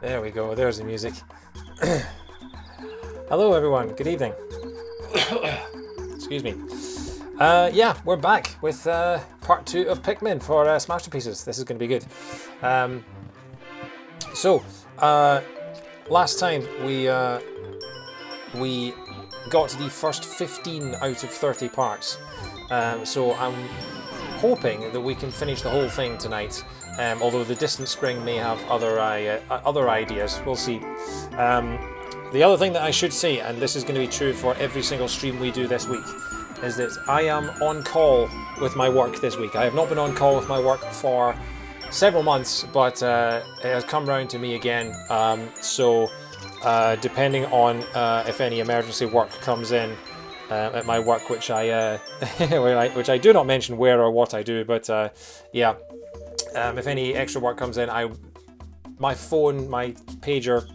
There we go, there's the music. Hello everyone, good evening. Excuse me. Yeah, we're back with part 2 of Pikmin for Smashterpieces. This is going to be good. Last time we got to the first 15 out of 30 parts. So I'm hoping that we can finish the whole thing tonight. Although the distant spring may have other ideas, we'll see. The other thing that I should say, and this is going to be true for every single stream we do this week, is that I am on call with my work this week. I have not been on call with my work for several months, but it has come round to me again. Depending on if any emergency work comes in at my work, which I do not mention where or what I do, but yeah, if any extra work comes in, my phone, my pager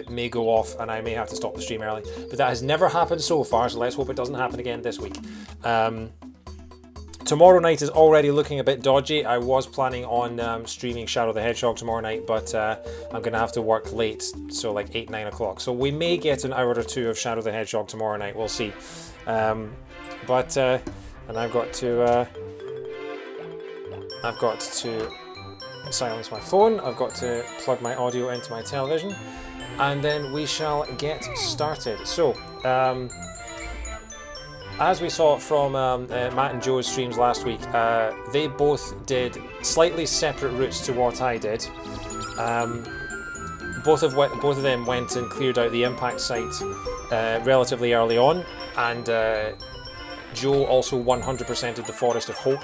may go off and I may have to stop the stream early, but that has never happened so far, so let's hope it doesn't happen again this week. Tomorrow night is already looking a bit dodgy. I was planning on streaming Shadow the Hedgehog tomorrow night, but I'm going to have to work late, so like 8-9 o'clock. So we may get an hour or two of Shadow the Hedgehog tomorrow night, we'll see. And I've got to silence my phone, I've got to plug my audio into my television, and then we shall get started. So, as we saw from Matt and Joe's streams last week, they both did slightly separate routes to what I did. Both of them went and cleared out the impact site relatively early on, and Joe also 100%ed the Forest of Hope.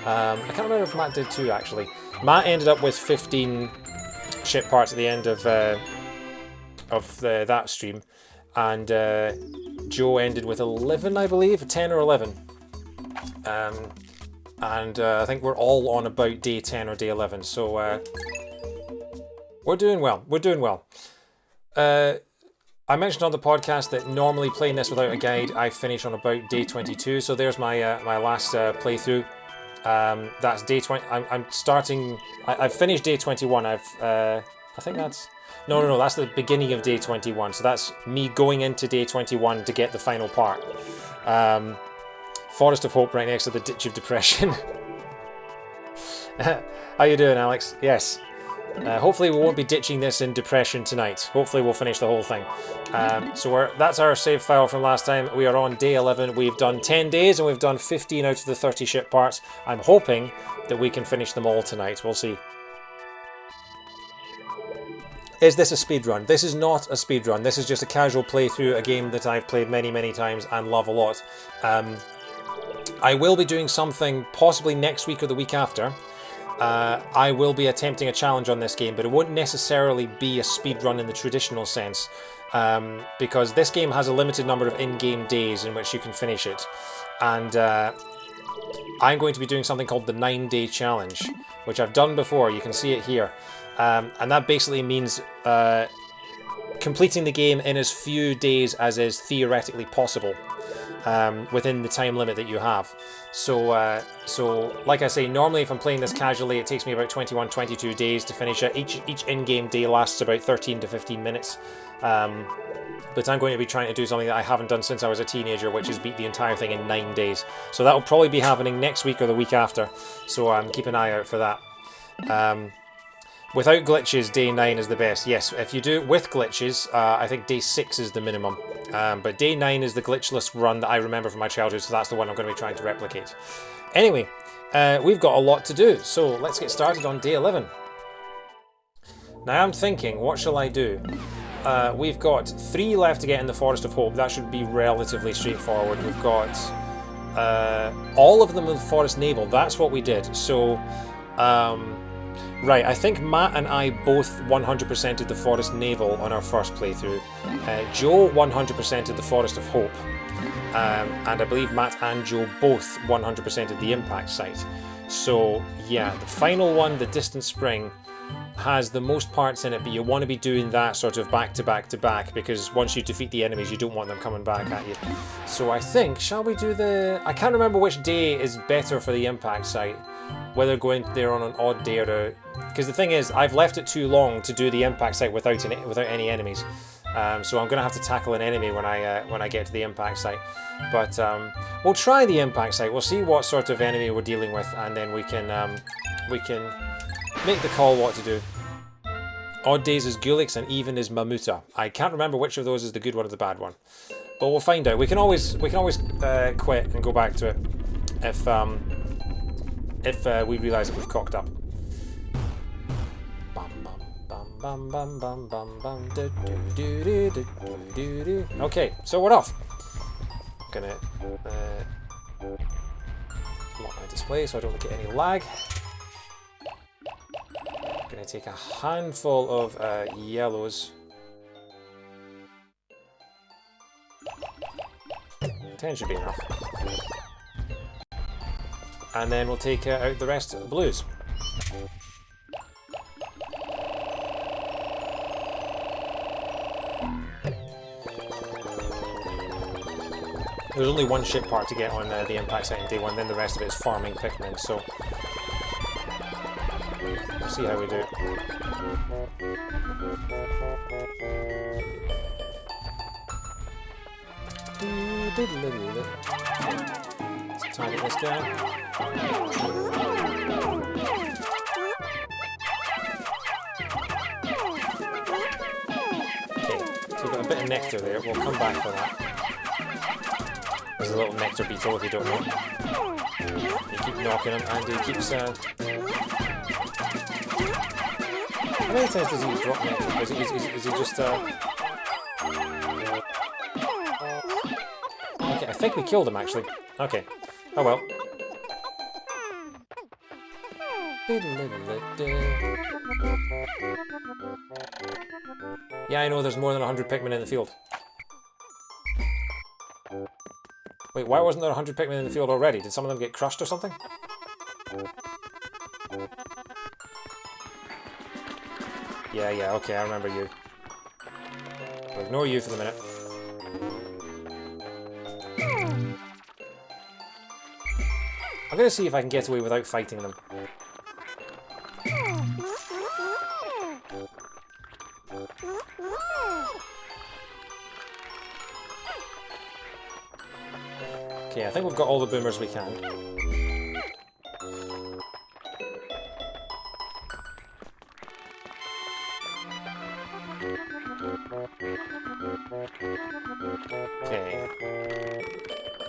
I can't remember if Matt did too, actually. Matt ended up with 15 ship parts at the end of that stream, and Joe ended with 11, I believe, 10 or 11. I think we're all on about day 10 or day 11, so we're doing well. I mentioned on the podcast that normally playing this without a guide, I finish on about day 22, so there's my my last playthrough. That's day 20. I'm starting. I've finished day 21. I think that's no. That's the beginning of day 21. So that's me going into day 21 to get the final part. Forest of Hope right next to the Ditch of Depression. How you doing, Alex? Yes. Hopefully we won't be ditching this in depression tonight. Hopefully we'll finish the whole thing. That's our save file from last time. We are on day 11. We've done 10 days and we've done 15 out of the 30 ship parts. I'm hoping that we can finish them all tonight. We'll see. Is this a speedrun? This is not a speedrun. This is just a casual playthrough, a game that I've played many, many times and love a lot. I will be doing something possibly next week or the week after. I will be attempting a challenge on this game, but it won't necessarily be a speedrun in the traditional sense, because this game has a limited number of in-game days in which you can finish it. And I'm going to be doing something called the 9-day challenge, which I've done before. You can see it here. And that basically means completing the game in as few days as is theoretically possible. Within the time limit that you have. So like I say, normally if I'm playing this casually, it takes me about 21-22 days to finish it. Each in-game day lasts about 13 to 15 minutes. But I'm going to be trying to do something that I haven't done since I was a teenager, which is beat the entire thing in 9 days. So that will probably be happening next week or the week after. So keep an eye out for that. Without glitches, day 9 is the best. Yes, if you do it with glitches, I think day 6 is the minimum. But day 9 is the glitchless run that I remember from my childhood, so that's the one I'm going to be trying to replicate. Anyway, we've got a lot to do, so let's get started on day 11. Now I'm thinking, what shall I do? We've got 3 left to get in the Forest of Hope. That should be relatively straightforward. We've got all of them in the Forest Navel. That's what we did. So, right, I think Matt and I both 100%ed the Forest Navel on our first playthrough. Joe 100%ed the Forest of Hope. And I believe Matt and Joe both 100%ed the impact site. So, yeah, the final one, the Distant Spring, has the most parts in it, but you want to be doing that sort of back to back to back, because once you defeat the enemies, you don't want them coming back at you. So I think, shall we do the... I can't remember which day is better for the impact site, whether going there on an odd day or a... Because the thing is, I've left it too long to do the impact site without any enemies. So I'm going to have to tackle an enemy when I get to the impact site. But we'll try the impact site. We'll see what sort of enemy we're dealing with, and then we can make the call what to do. Odd days is Gulix and even is Mamuta. I can't remember which of those is the good one or the bad one, but we'll find out. We can always quit and go back to it if we realise that we've cocked up. Okay, so we're off. I'm gonna lock my display so I don't get any lag. I'm gonna take a handful of yellows. 10 should be enough. And then we'll take out the rest of the blues. There's only one ship part to get on the impact site in day one, then the rest of it is farming Pikmin, so we'll see how we do. Let's target this guy. Okay, so we've got a bit of nectar there, we'll come back for that. There's a little nectar beetle if you don't know. You keep knocking him and he keeps... How many times does he drop nectar? Is he just... Okay, I think we killed him actually. Okay. Oh well. Yeah, I know there's more than 100 Pikmin in the field. Wait, why wasn't there 100 Pikmin in the field already? Did some of them get crushed or something? Yeah, okay, I remember you. I'll ignore you for the minute. I'm gonna see if I can get away without fighting them. Okay, I think we've got all the boomers we can. Okay.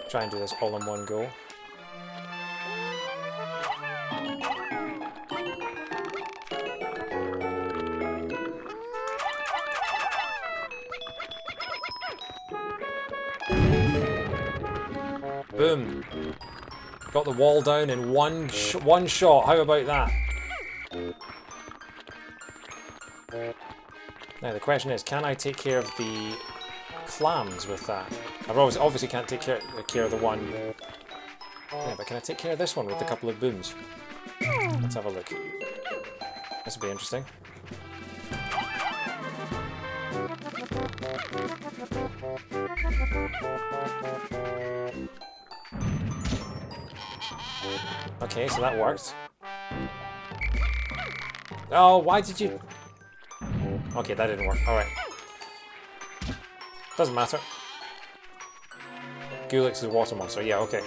Try and do this all in one go. Boom. Got the wall down in one shot. How about that? Now the question is, can I take care of the clams with that? I obviously can't take care of the one. Yeah, but can I take care of this one with a couple of booms? Let's have a look. This will be interesting. Okay, so that worked. Oh, why did you... Okay, that didn't work. Alright. Doesn't matter. Gulix is a water monster. Yeah, okay.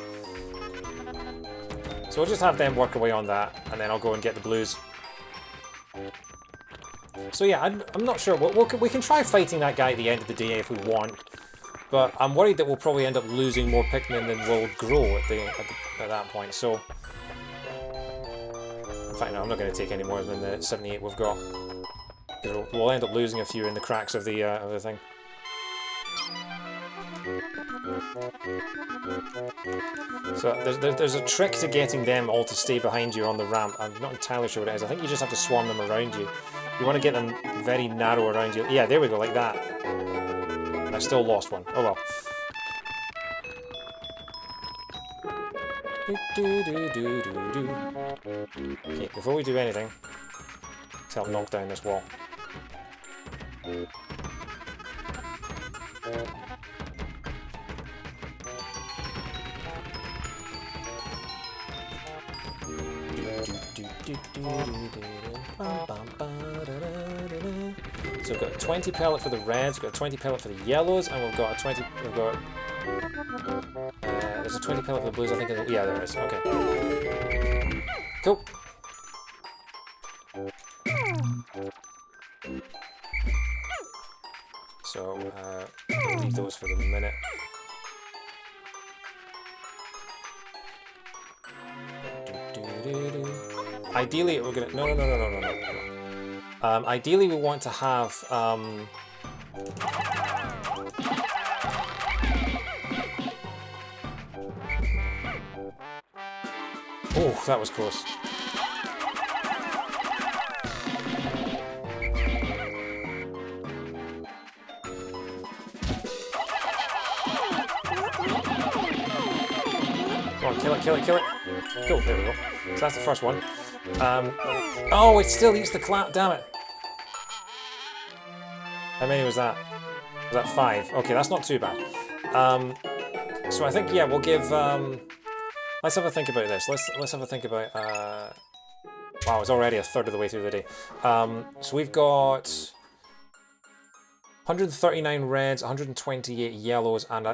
So we'll just have them work away on that, and then I'll go and get the blues. So yeah, I'm not sure. We can try fighting that guy at the end of the day if we want, but I'm worried that we'll probably end up losing more Pikmin than we'll grow at that point. So, in fact, no, I'm not going to take any more than the 78 we've got. We'll end up losing a few in the cracks of the thing. So there's a trick to getting them all to stay behind you on the ramp. I'm not entirely sure what it is. I think you just have to swarm them around you. You want to get them very narrow around you. Yeah, there we go, like that. And I still lost one. Oh well. Okay, before we do anything, let's to help knock down this wall. So we've got a 20 pellet for the reds, we've got a 20 pellet for the yellows, and we've got a 20. We've got there's a 20 pellet for the blues. I think. Yeah, there is. Okay. Cool. So we'll leave those for the minute. Ideally, we're gonna no. Ideally, we want to have oh, that was close. Come on, kill it, kill it, kill it. Cool, there we go. So that's the first one. Oh, it still eats the clap, damn it. How many was that? Was that 5? Okay, that's not too bad. So I think, yeah, we'll give, let's have a think about this. Let's have a think about, wow, it's already a third of the way through the day. So we've got 139 reds, 128 yellows, and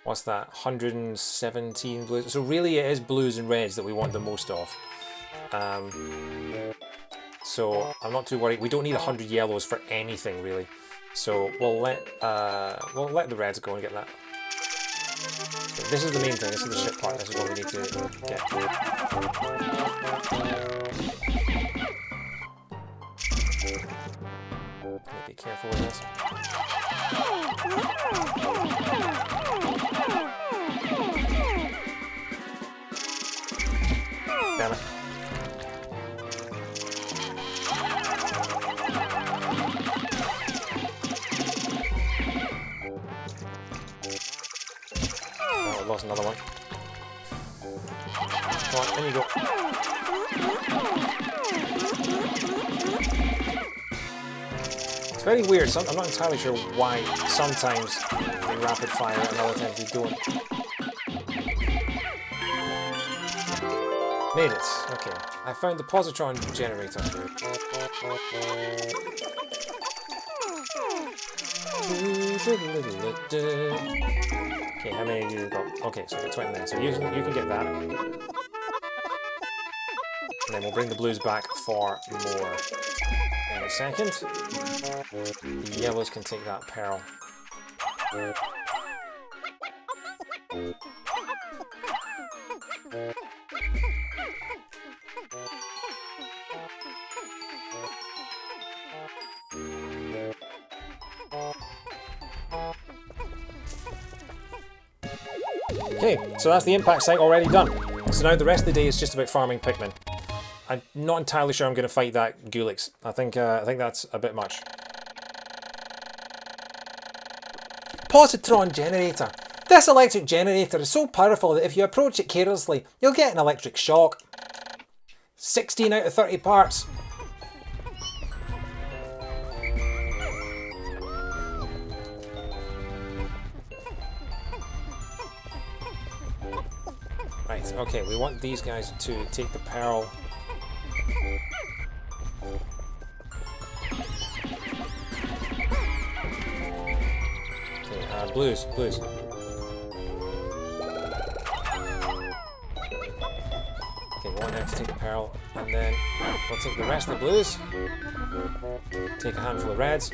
what's that? 117 blues. So really it is blues and reds that we want the most of. So I'm not too worried. We don't need 100 yellows for anything really. So we'll let the reds go and get that. So this is the main thing. This is the shit part. This is what we need to get. Be careful with this. Damn it. Oh, I lost another one. Come on, in you go. It's very weird. I'm not entirely sure why sometimes they rapid fire and other times they don't. Made it. Okay. I found the positron generator. Okay, how many have you got? Okay, so we've got 29. So you can get that. And then we'll bring the blues back for more in a second. The yellows can take that pearl. Okay, so that's the impact site already done. So now the rest of the day is just about farming Pikmin. I'm not entirely sure I'm going to fight that Gulix. I think that's a bit much. Positron generator. This electric generator is so powerful that if you approach it carelessly, you'll get an electric shock. 16 out of 30 parts. Right, okay, we want these guys to take the pearl. Okay, blues. Okay, we want them to take the pearl, and then we'll take the rest of the blues. Take a handful of reds.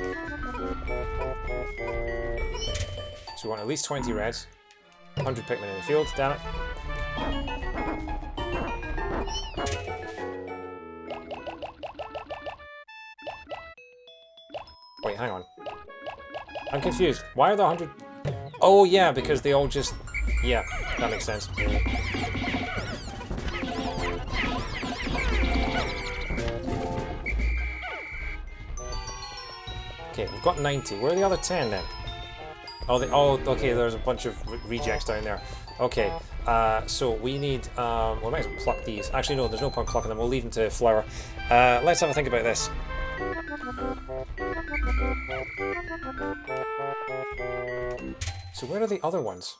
So we want at least 20 reds. 100 Pikmin in the field, damn it. Wait, hang on. I'm confused. Why are there 100? Oh yeah, because they all just... Yeah, that makes sense. Okay, we've got 90. Where are the other 10 then? Oh, okay, there's a bunch of rejects down there. Okay, so we need, we might as well pluck these. Actually, no, there's no point plucking them. We'll leave them to flower. Let's have a think about this. So where are the other ones?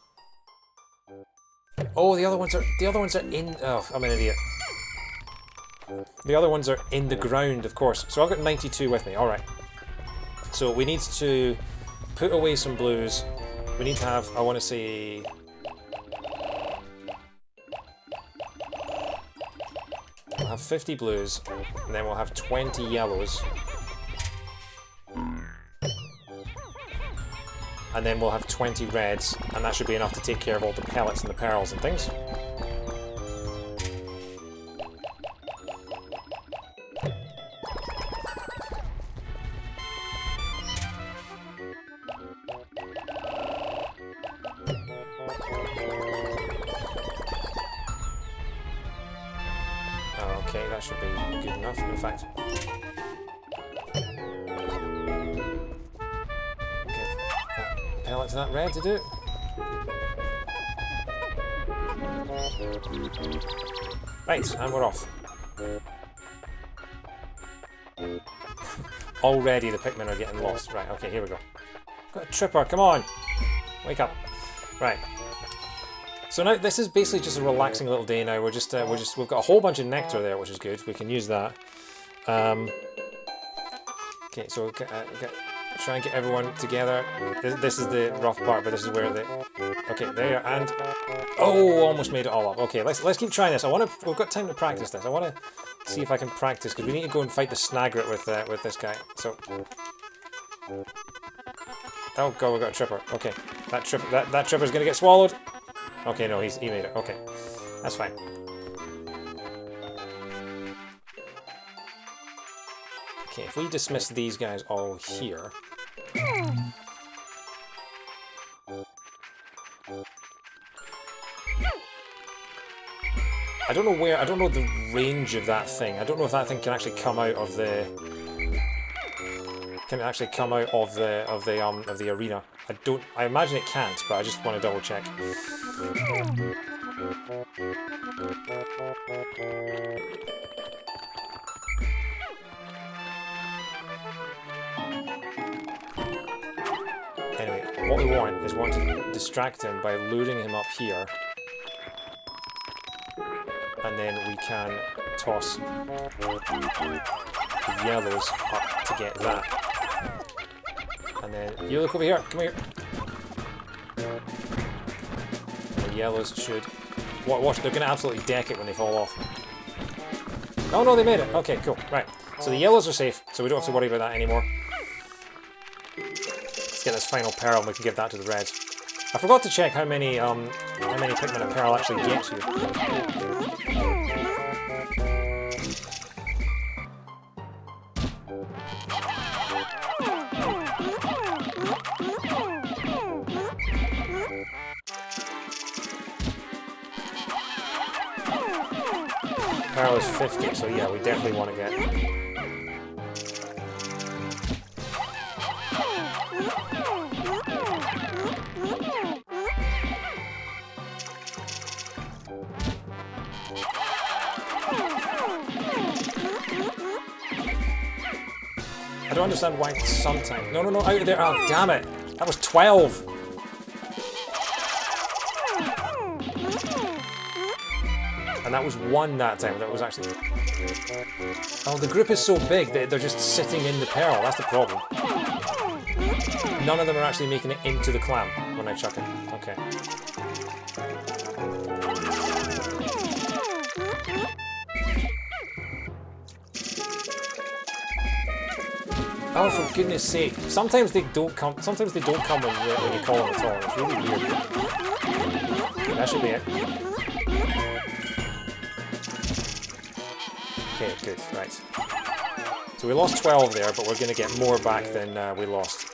Oh, the other ones are in, oh, I'm an idiot. The other ones are in the ground, of course. So I've got 92 with me, alright. So we need to put away some blues. We need to have, I want to say... We'll have 50 blues, and then we'll have 20 yellows. And then we'll have 20 reds, and that should be enough to take care of all the pellets and the pearls and things. Okay, that should be good enough, in fact. Give that pellet to that red to do it. Right, and we're off. Already the Pikmin are getting lost. Right, okay, here we go. Got a tripper, come on! Wake up. Right. So now this is basically just a relaxing little day now. We've got a whole bunch of nectar there, which is good. We can use that. Okay, so we'll try and get everyone together. This is the rough part, but this is where the... Okay, there, and... Oh, almost made it all up. Okay, let's keep trying this. We've got time to practice this. I want to see if I can practice, because we need to go and fight the snagret with this guy. So... Oh god, we got a tripper. Okay, that tripper's gonna get swallowed. Okay, no, he made it. Okay, that's fine. Okay, if we dismiss these guys all here. I don't know the range of that thing. I don't know if that thing can actually come out of the... Can it actually come out of the arena? I imagine it can't, but I just want to double check. Anyway, what we want is to distract him by luring him up here. And then we can toss the yellows up to get that. And then you look over here, come here. The yellows should... Watch, they're going to absolutely deck it when they fall off. Oh no, they made it. Okay, cool. Right. So the yellows are safe, so we don't have to worry about that anymore. Let's get this final pearl and we can give that to the reds. I forgot to check how many Pikmin a pearl actually gets you. Pearl is 50, so yeah, we definitely want to get... I don't understand why sometimes... No, out of there! Oh, damn it! That was 12! And that was 1 that time. That was actually... Oh, the group is so big that they're just sitting in the pearl. That's the problem. None of them are actually making it into the clam when I chuck it. Okay. Oh, for goodness sake! Sometimes they don't come. Sometimes they don't come when you call them at all. It's really weird. Okay, that should be it. Okay, good, right. So we lost 12 there, but we're going to get more back than we lost.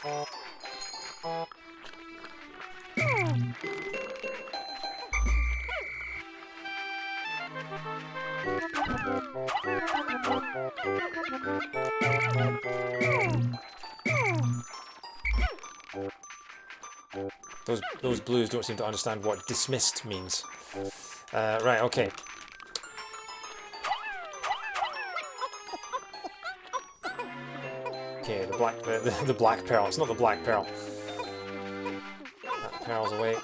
Those blues don't seem to understand what dismissed means. Right, okay. Okay, the black pearl. It's not the black pearl. That pearl's away.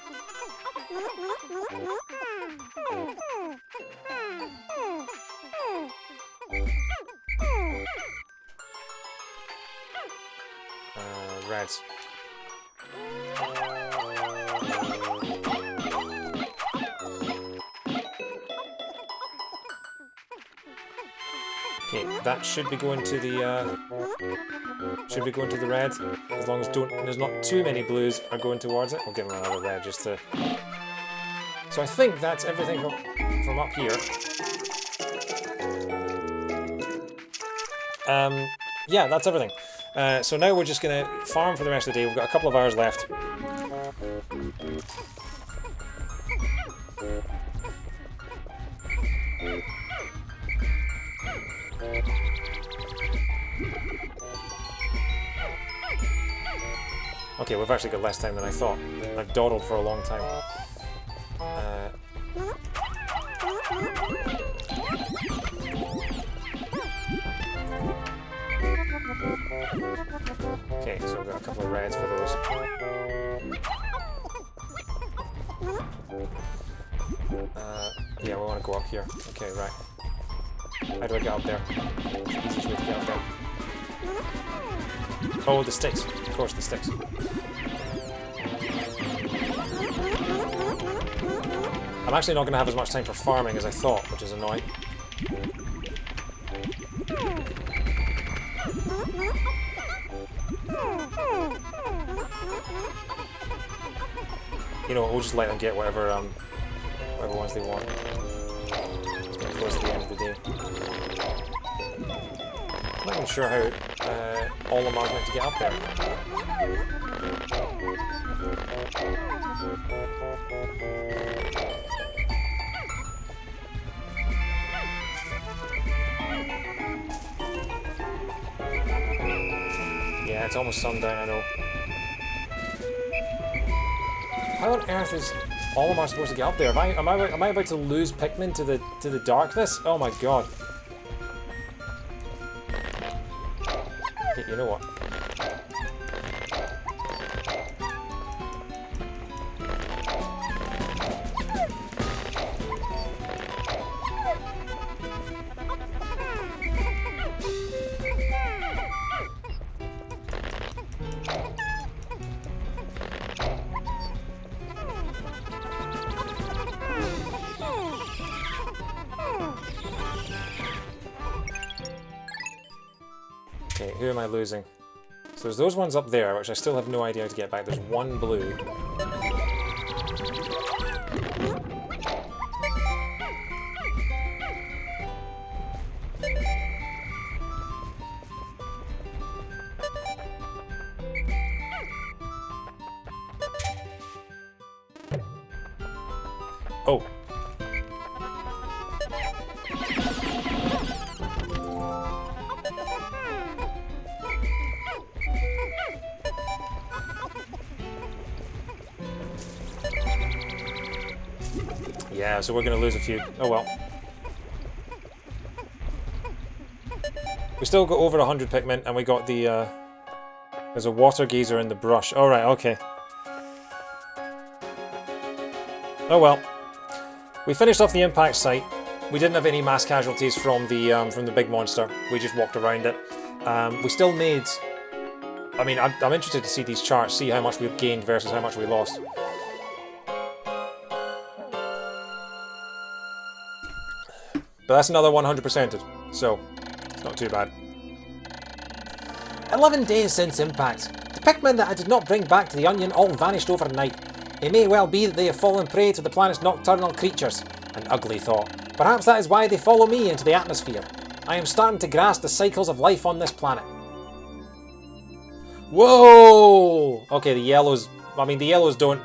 Reds. Okay, that should be going to the red, as long as there's not too many blues are going towards it. We'll give him another red just to. So I think that's everything from up here. Yeah, that's everything. So now we're just gonna farm for the rest of the day. We've got a couple of hours left. Okay, we've actually got less time than I thought. I've dawdled for a long time. Okay, so we've got a couple of reds for those. Yeah, we want to go up here. Okay, right. How do I get up there? It's the easiest way to get up there. Oh, the sticks. Of course, the sticks. I'm actually not going to have as much time for farming as I thought, which is annoying. You know what, we'll just let them get whatever ones they want. It's getting close to the end of the day. I'm not even sure how Olimar's meant to get up there. Yeah, it's almost sundown, I know. How on earth is Olimar supposed to get up there? Am I about to lose Pikmin to the darkness? Oh my god. You know what? Okay, who am I losing? So there's those ones up there, which I still have no idea how to get back. There's one blue. Oh. Yeah, so we're going to lose a few. Oh well. We still got over 100 Pikmin, and we got the, there's a water geyser in the brush. Alright, okay. Oh well. We finished off the impact site. We didn't have any mass casualties from the big monster. We just walked around it. We still made... I mean, I'm interested to see these charts, see how much we've gained versus how much we lost. But that's another 100%ed, so it's not too bad. 11 days since impact. The Pikmin that I did not bring back to the Onion all vanished overnight. It may well be that they have fallen prey to the planet's nocturnal creatures. An ugly thought. Perhaps that is why they follow me into the atmosphere. I am starting to grasp the cycles of life on this planet. Whoa! Okay, the yellows... I mean, the yellows don't...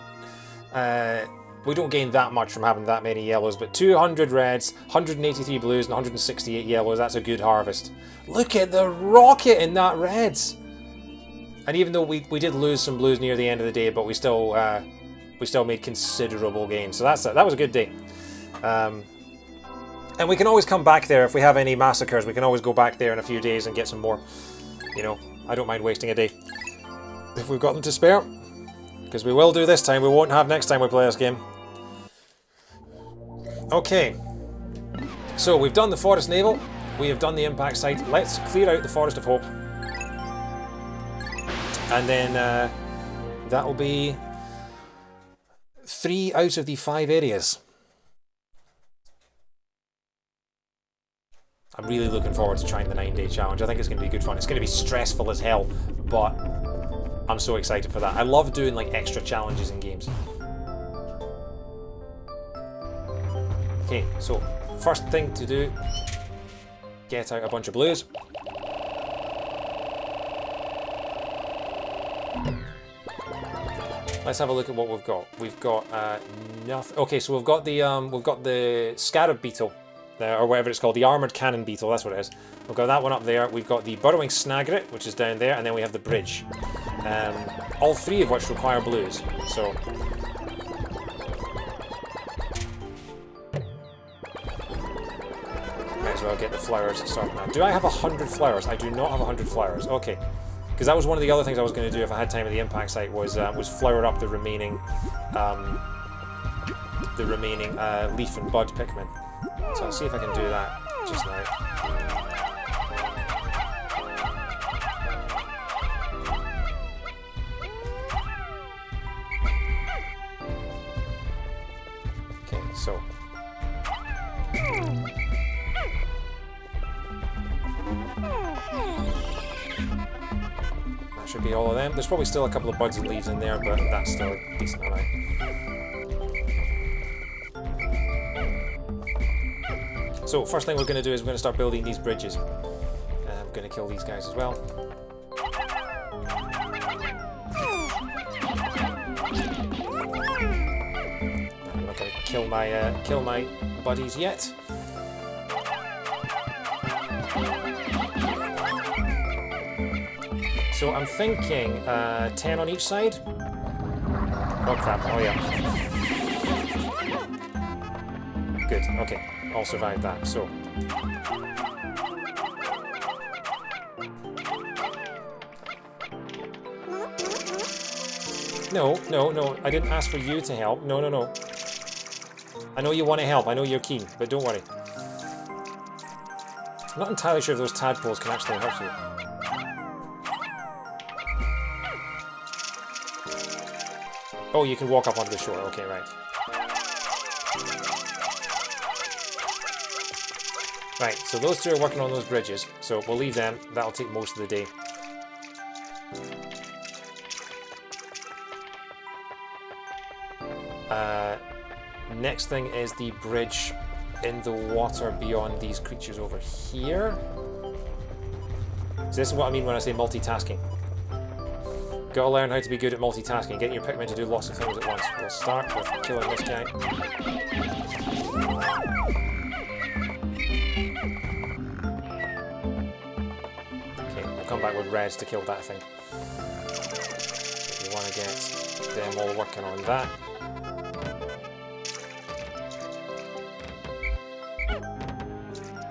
we don't gain that much from having that many yellows, but 200 reds, 183 blues, and 168 yellows, that's a good harvest. Look at the rocket in that reds! And even though we did lose some blues near the end of the day, but we still we still made considerable gains. So that was a good day. And we can always come back there if we have any massacres. We can always go back there in a few days and get some more. You know, I don't mind wasting a day if we've got them to spare, because we will do this time. We won't have next time we play this game. Okay, so we've done the Forest Naval. We have done the impact site. Let's clear out the Forest of Hope, and then that'll be 3 out of the 5 areas. I'm really looking forward to trying the 9-day challenge. I think it's going to be good fun. It's going to be stressful as hell, but I'm so excited for that. I love doing like extra challenges in games. Okay, so first thing to do, get out a bunch of blues. Let's have a look at what we've got. We've got nothing. Okay, so we've got the scarab beetle. Or whatever it's called, the armoured cannon beetle, that's what it is. We've got that one up there, we've got the burrowing snagret, which is down there, and then we have the bridge. All 3 of which require blues, so... Might as well get the flowers started now. Do I have 100 flowers? I do not have 100 flowers, okay. Because that was one of the other things I was going to do if I had time at the impact site, was flower up the remaining leaf and bud Pikmin. So I'll see if I can do that just now. Okay, so... that should be all of them. There's probably still a couple of buds and leaves in there, but that's still a decent amount. So first thing we're going to do is we're going to start building these bridges. I'm going to kill these guys as well. I'm not going to kill my buddies yet. So I'm thinking 10 on each side. Oh crap! Oh yeah. Good. Okay. All survived that, so... No, I didn't ask for you to help. No. I know you want to help, I know you're keen, but don't worry. I'm not entirely sure if those tadpoles can actually hurt you. Oh, you can walk up onto the shore, okay, right. Right, so those 2 are working on those bridges, so we'll leave them. That'll take most of the day. Next thing is the bridge in the water beyond these creatures over here. So this is what I mean when I say multitasking. Gotta learn how to be good at multitasking, getting your Pikmin to do lots of things at once. We'll start with killing this guy. Come back with reds to kill that thing. You want to get them all working on that.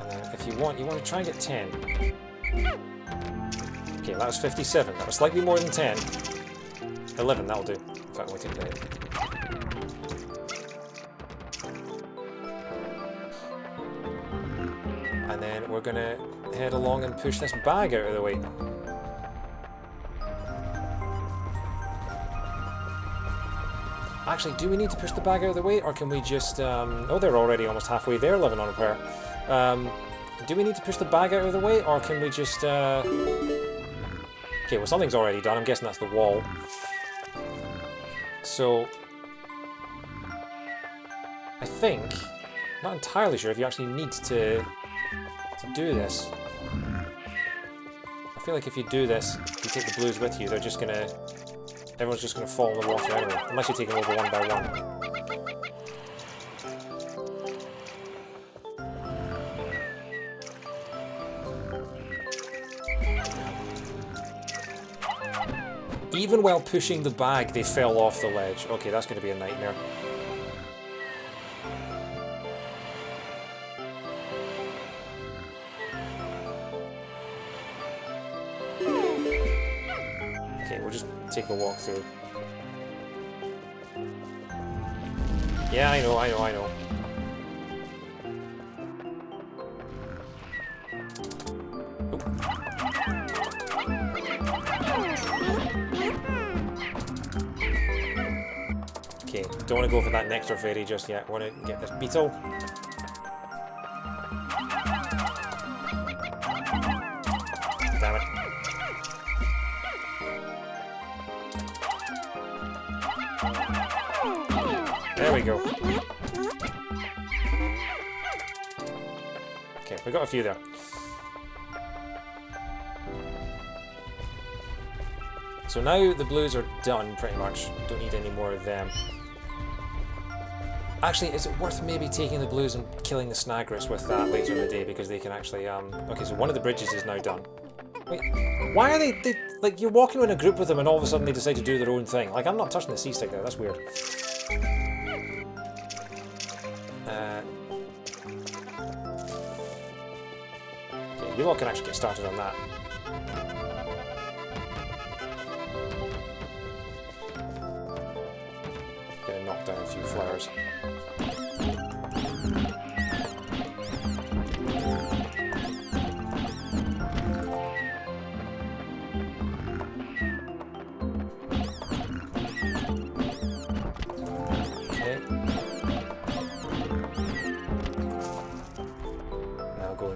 And then if you want to try and get 10. Okay, that was 57. That was slightly more than 10. 11, that'll do. In fact, we'll take that. And then we're going to head along and push this bag out of the way. Actually, do we need to push the bag out of the way, or can we just... oh, they're already almost halfway there, living on a prayer. Do we need to push the bag out of the way, or can we just... Okay, well, something's already done. I'm guessing that's the wall. So... I think... not entirely sure if you actually need to do this. I feel like if you do this, you take the blues with you, they're just gonna... everyone's just gonna fall in the water anyway, unless you take them over one by one. Even while pushing the bag, they fell off the ledge. Okay, that's going to be a nightmare. Okay, we'll just take a walk through. Yeah, I know. Okay, don't want to go for that nectar fairy just yet. Want to get this beetle. Damn it. There we go. Okay, we got a few there. So now the blues are done, pretty much. Don't need any more of them. Actually, is it worth maybe taking the blues and killing the snagrets with that later in the day, because they can actually, Okay, so one of the bridges is now done. Wait, why are they like, you're walking in a group with them and all of a sudden they decide to do their own thing? Like, I'm not touching the C-stick there, that's weird. Okay, you all can actually get started on that. Gonna knock down a few flowers.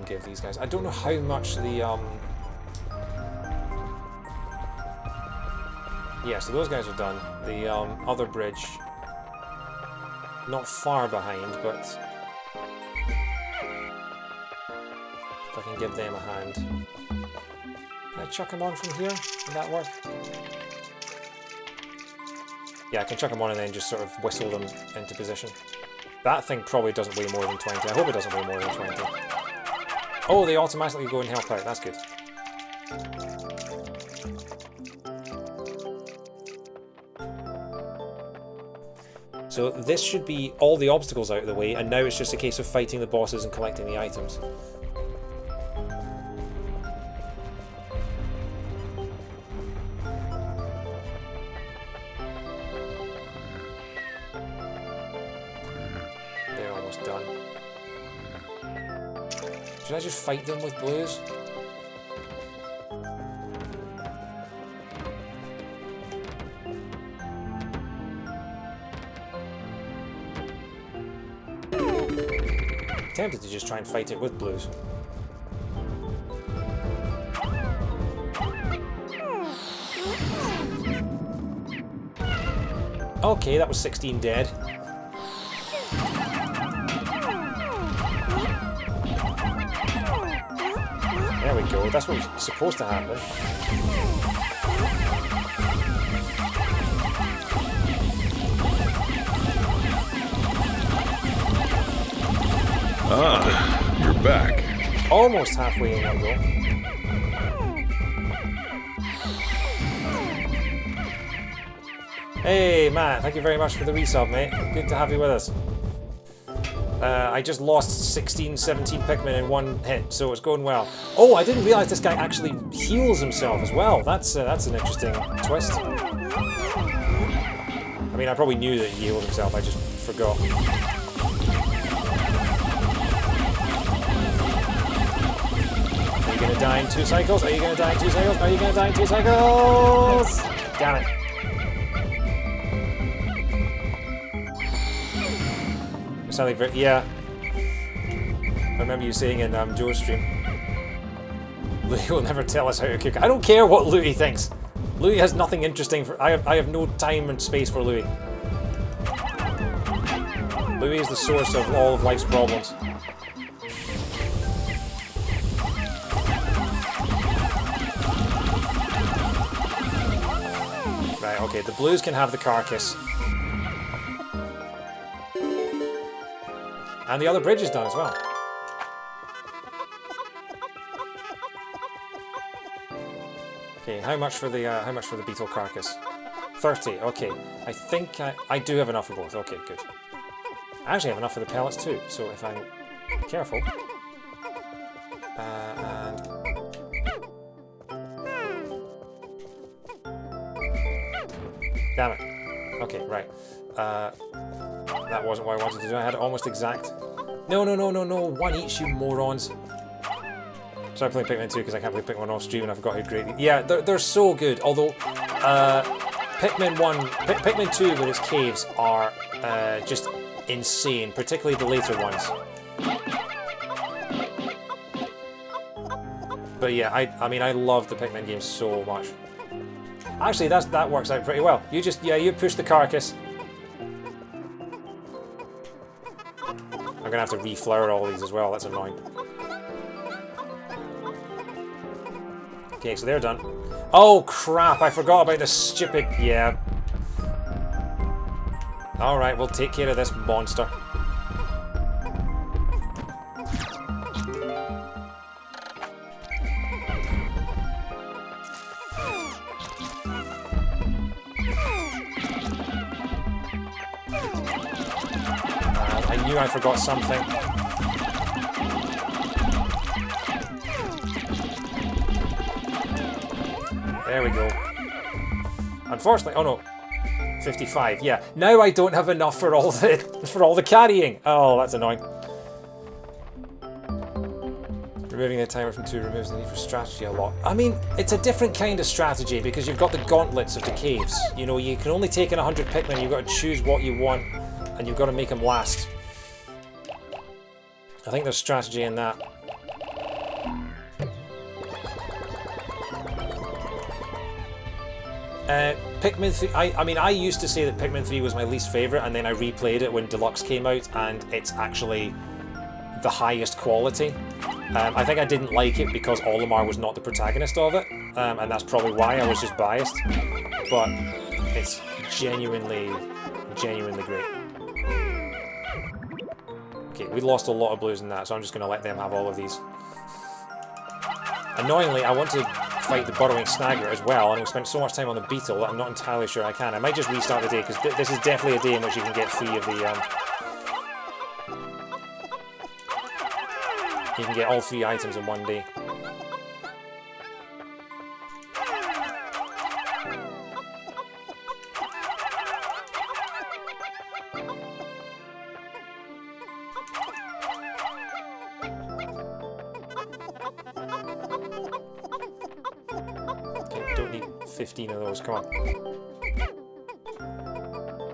Give these guys. I don't know how much the yeah, so those guys are done. The other bridge, not far behind, but if I can give them a hand. Can I chuck them on from here? Would that work? Yeah, I can chuck them on and then just sort of whistle them into position. That thing probably doesn't weigh more than 20. I hope it doesn't weigh more than 20. Oh, they automatically go and help out. That's good. So this should be all the obstacles out of the way, and now it's just a case of fighting the bosses and collecting the items. They're almost done. Should I just fight them with blues? I'm tempted to just try and fight it with blues. Okay, that was 16 dead. There we go, that's what was supposed to happen. Ah, you're back. Almost halfway in one go. Hey Matt, thank you very much for the resub, mate. Good to have you with us. I just lost 16, 17 Pikmin in one hit, so it's going well. Oh, I didn't realise this guy actually heals himself as well. That's an interesting twist. I mean, I probably knew that he healed himself, I just forgot. Are you going to die in 2 cycles? Are you going to die in 2 cycles? Are you going to die in 2 cycles? Damn it. Something very, yeah. I remember you saying in Joe's stream, Louis will never tell us how to cook. I don't care what Louis thinks. Louis has nothing interesting for. I have no time and space for Louis. Louis is the source of all of life's problems. Right, okay, the blues can have the carcass. And the other bridge is done as well. Okay, how much for the beetle carcass? 30. Okay, I think I do have enough for both. Okay, good. I actually have enough for the pellets too. So if I'm careful, and damn it. Okay, right. That wasn't what I wanted to do. I had it almost exact. No, no, no, no, no. One each, you morons. Sorry, playing Pikmin 2 because I can't play Pikmin off stream and I forgot how great. Yeah, they're so good. Although, Pikmin 2 with its caves are just insane, particularly the later ones. But yeah, I mean, I love the Pikmin games so much. Actually, that works out pretty well. You just, yeah, you push the carcass. I'm gonna have to reflower all these as well. That's annoying. Okay, so they're done. Oh crap! I forgot about this stupid. Yeah. All right, we'll take care of this monster. I knew I forgot something. There we go. Unfortunately, oh no, 55. Yeah, now I don't have enough for all the carrying. Oh, that's annoying. Removing the timer from 2 removes the need for strategy a lot. I mean, it's a different kind of strategy because you've got the gauntlets of the caves. You know, you can only take in 100 Pikmin. You've got to choose what you want, and you've got to make them last. I think there's strategy in that. Pikmin 3, I mean, I used to say that Pikmin 3 was my least favourite, and then I replayed it when Deluxe came out, and it's actually the highest quality. I think I didn't like it because Olimar was not the protagonist of it, and that's probably why I was just biased. But it's genuinely, genuinely great. Okay, we lost a lot of blues in that, so I'm just going to let them have all of these. Annoyingly, I want to fight the burrowing snagger as well, and we've spent so much time on the beetle that I'm not entirely sure I can. I might just restart the day, because this is definitely a day in which you can get 3 of the... you can get all 3 items in one day. Okay, don't need 15 of those, come on.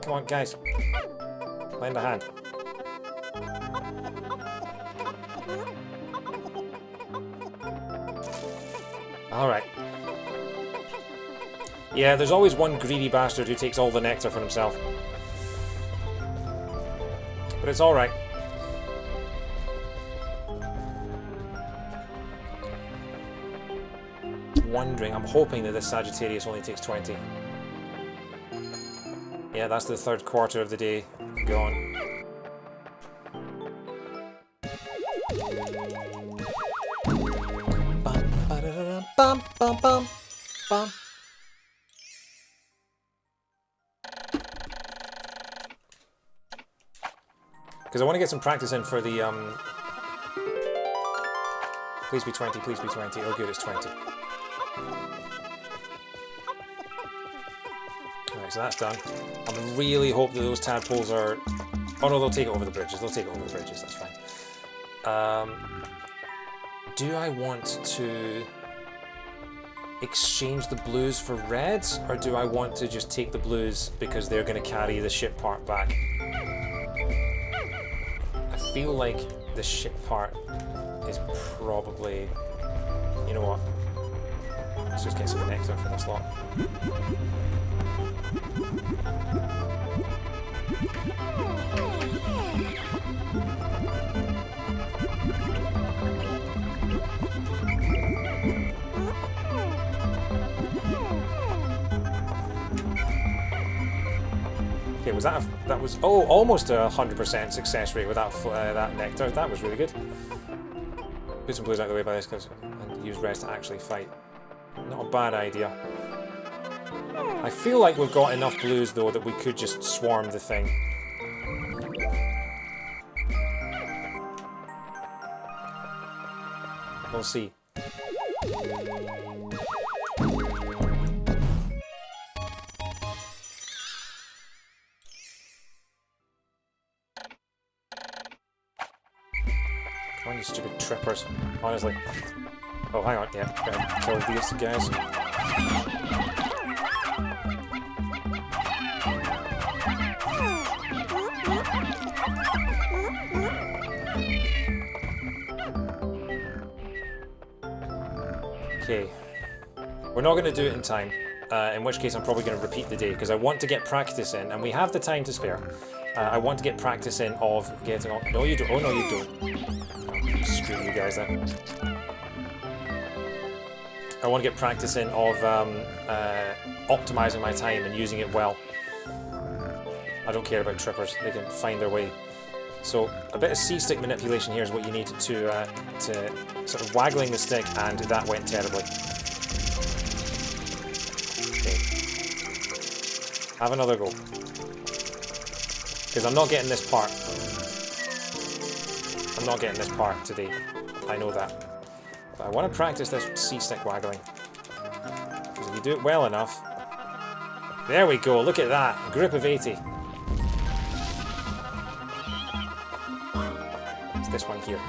Come on, guys. Lend a hand. Alright. Yeah, there's always one greedy bastard who takes all the nectar for himself. But it's alright. Wondering, I'm hoping that this Sagittarius only takes 20. Yeah, that's the 3rd quarter of the day gone. Bum, bum, bum, bum. Because I want to get some practice in for the please be 20, please be 20. Oh good, it's 20. Alright, so that's done. I really hope that those tadpoles are... Oh no, they'll take it over the bridges. They'll take it over the bridges, that's fine. Do I want to exchange the blues for reds, or do I want to just take the blues because they're going to carry the ship part back? I feel like the ship part is probably... You know what? Let's just get some nectar for this lot. Okay, was that that was almost a 100% success rate with that that nectar. That was really good. Put some blues out of the way by this and use reds to actually fight. Not a bad idea. I feel like we've got enough blues, though, that we could just swarm the thing. We'll see. Come on, you stupid trippers. Honestly. Oh, hang on. Yeah, gotta kill these guys. Okay. We're not going to do it in time, in which case I'm probably going to repeat the day, because I want to get practice in, and we have the time to spare. I want to get practice in of getting on... No, you don't. Oh, no, you don't. Screw you guys then. I want to get practice in of optimizing my time and using it well. I don't care about trippers. They can find their way. So a bit of C-stick manipulation here is what you need to sort of waggling the stick, and that went terribly. Okay. Have another go. Because I'm not getting this part. I'm not getting this part today. I know that. But I want to practice this C-stick waggling. Because if you do it well enough... There we go, look at that. A grip of 80. It's this one here.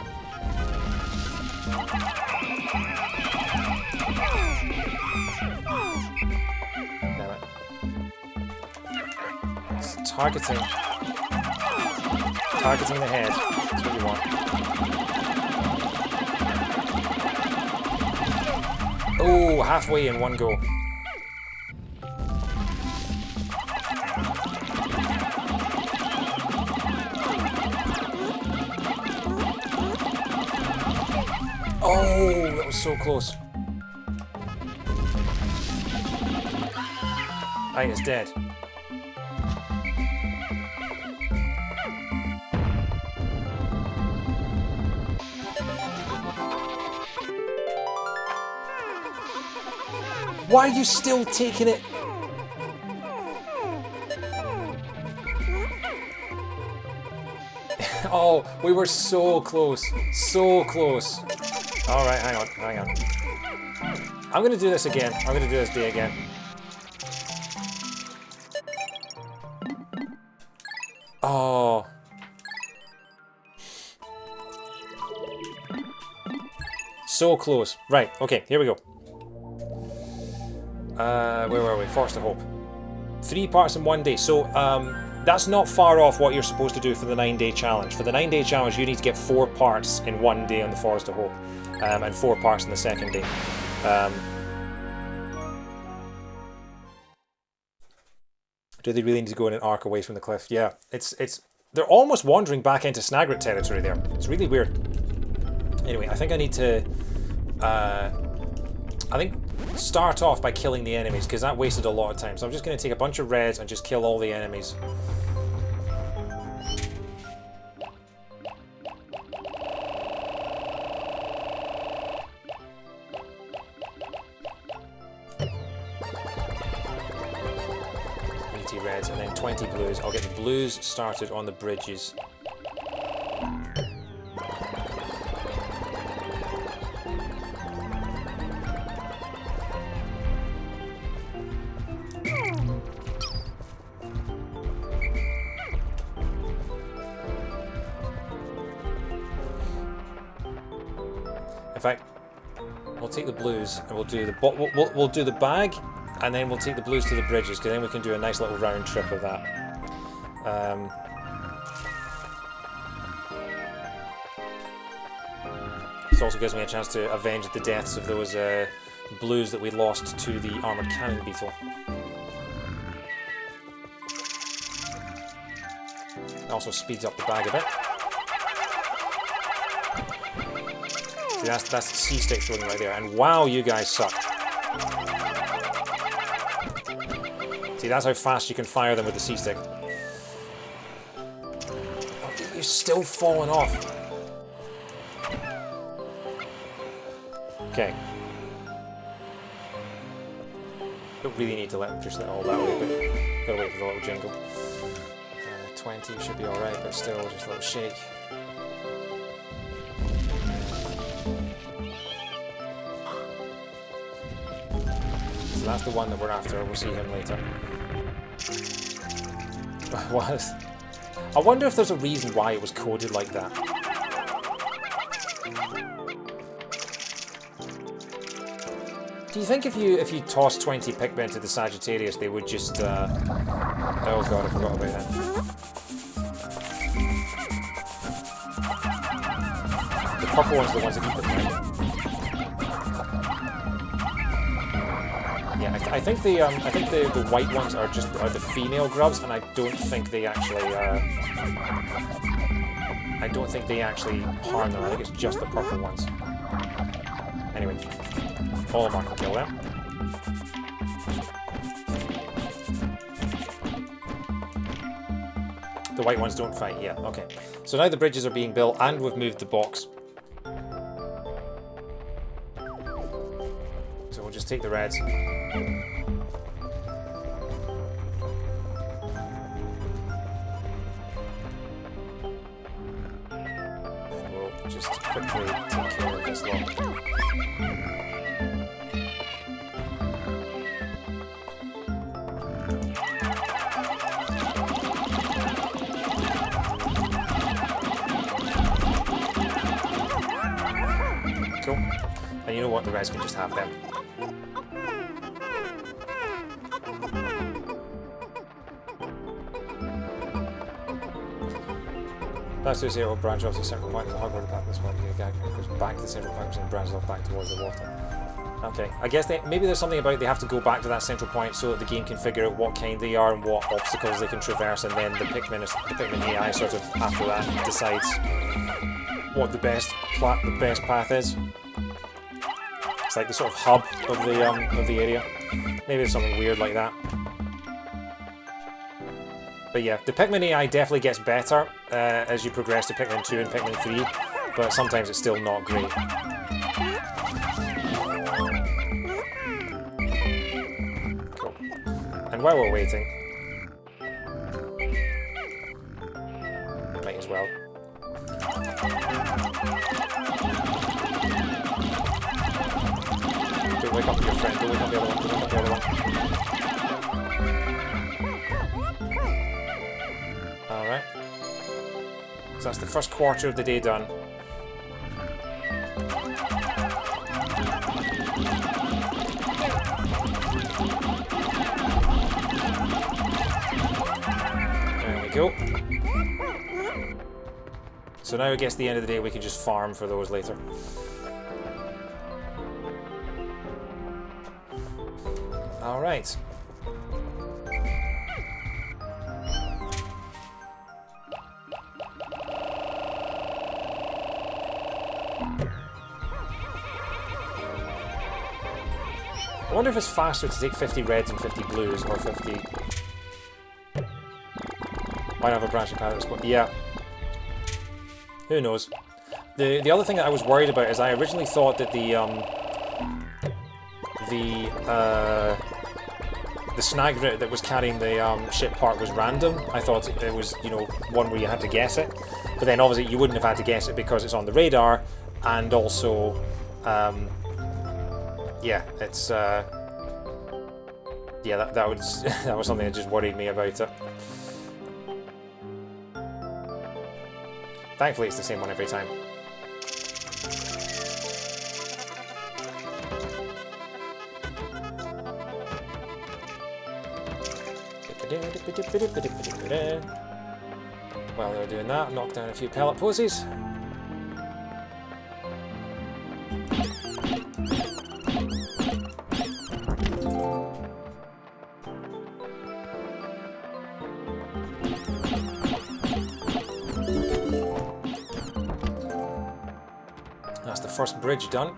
Damn it. It's targeting the head. That's what you want. Oh, halfway in one go. Oh, that was so close. I think it's dead. Why are you still taking it? Oh, we were so close. So close. Alright, hang on. I'm gonna do this again. I'm gonna do this day again. Oh. So close. Right, okay, here we go. Where were we? Forest of Hope. 3 parts in 1 day. So, that's not far off what you're supposed to do for the 9-day challenge. For the 9-day challenge, you need to get 4 parts in 1 day on the Forest of Hope. And 4 parts in the 2nd day. Do they really need to go in an arc away from the cliff? Yeah, they're almost wandering back into Snagrit territory there. It's really weird. Anyway, I think I need to, start off by killing the enemies, because that wasted a lot of time. So I'm just going to take a bunch of reds and just kill all the enemies. Reds and then 20 blues. I'll get the blues started on the bridges. In fact, we'll take the blues and we'll do the we'll do the bag. And then we'll take the blues to the bridges, because then we can do a nice little round trip of that. This also gives me a chance to avenge the deaths of those blues that we lost to the armoured cannon beetle. It also speeds up the bag a bit. See, that's C-stick throwing right there. And wow, you guys suck. See, that's how fast you can fire them with the C-stick. Oh, you're still falling off. Okay. Don't really need to let push that all that way, but gotta wait for the little jingle. 20 should be alright, but still just a little shake. So that's the one that we're after. We'll see him later. What? I wonder if there's a reason why it was coded like that. Do you think if you toss 20 Pikmin to the Sagittarius, they would just oh god, I forgot about that. The purple ones are the ones that eat them, right? Yeah, I think the white ones are the female grubs, and I don't think they actually harm them. I think it's just the purple ones. Anyway, Olimar can kill them. The white ones don't fight. Yeah, okay. So now the bridges are being built, and we've moved the box. So we'll just take the reds. Just quickly take care of this lot. Cool. And you know what? The rest can just have them. That's to say it will branch off to the central point. There's a hard-worded path this one. It goes back to the central point and branches off back towards the water. Okay, I guess maybe there's something about they have to go back to that central point so that the game can figure out what kind they are and what obstacles they can traverse, and then the Pikmin AI sort of after that decides what the best path is. It's like the sort of hub of the area. Maybe there's something weird like that. But yeah, the Pikmin AI definitely gets better as you progress to Pikmin 2 and Pikmin 3, but sometimes it's still not great. Cool. And while we're waiting, might as well. Don't wake up your friend, don't wake up the other one, don't wake up the other one. Alright. So that's the first quarter of the day done. There we go. So now I guess at the end of the day we can just farm for those later. Alright. I wonder if it's faster to take 50 reds and 50 blues, or 50... Might have a branching path at this point. Yeah. Who knows? The other thing that I was worried about is I originally thought that the snag route that was carrying the ship part was random. I thought it was, you know, one where you had to guess it. But then obviously you wouldn't have had to guess it because it's on the radar, and also... yeah, it's yeah, that was that was something that just worried me about it. Thankfully, it's the same one every time. While they're doing that, knock down a few pellet posies. That's the first bridge done.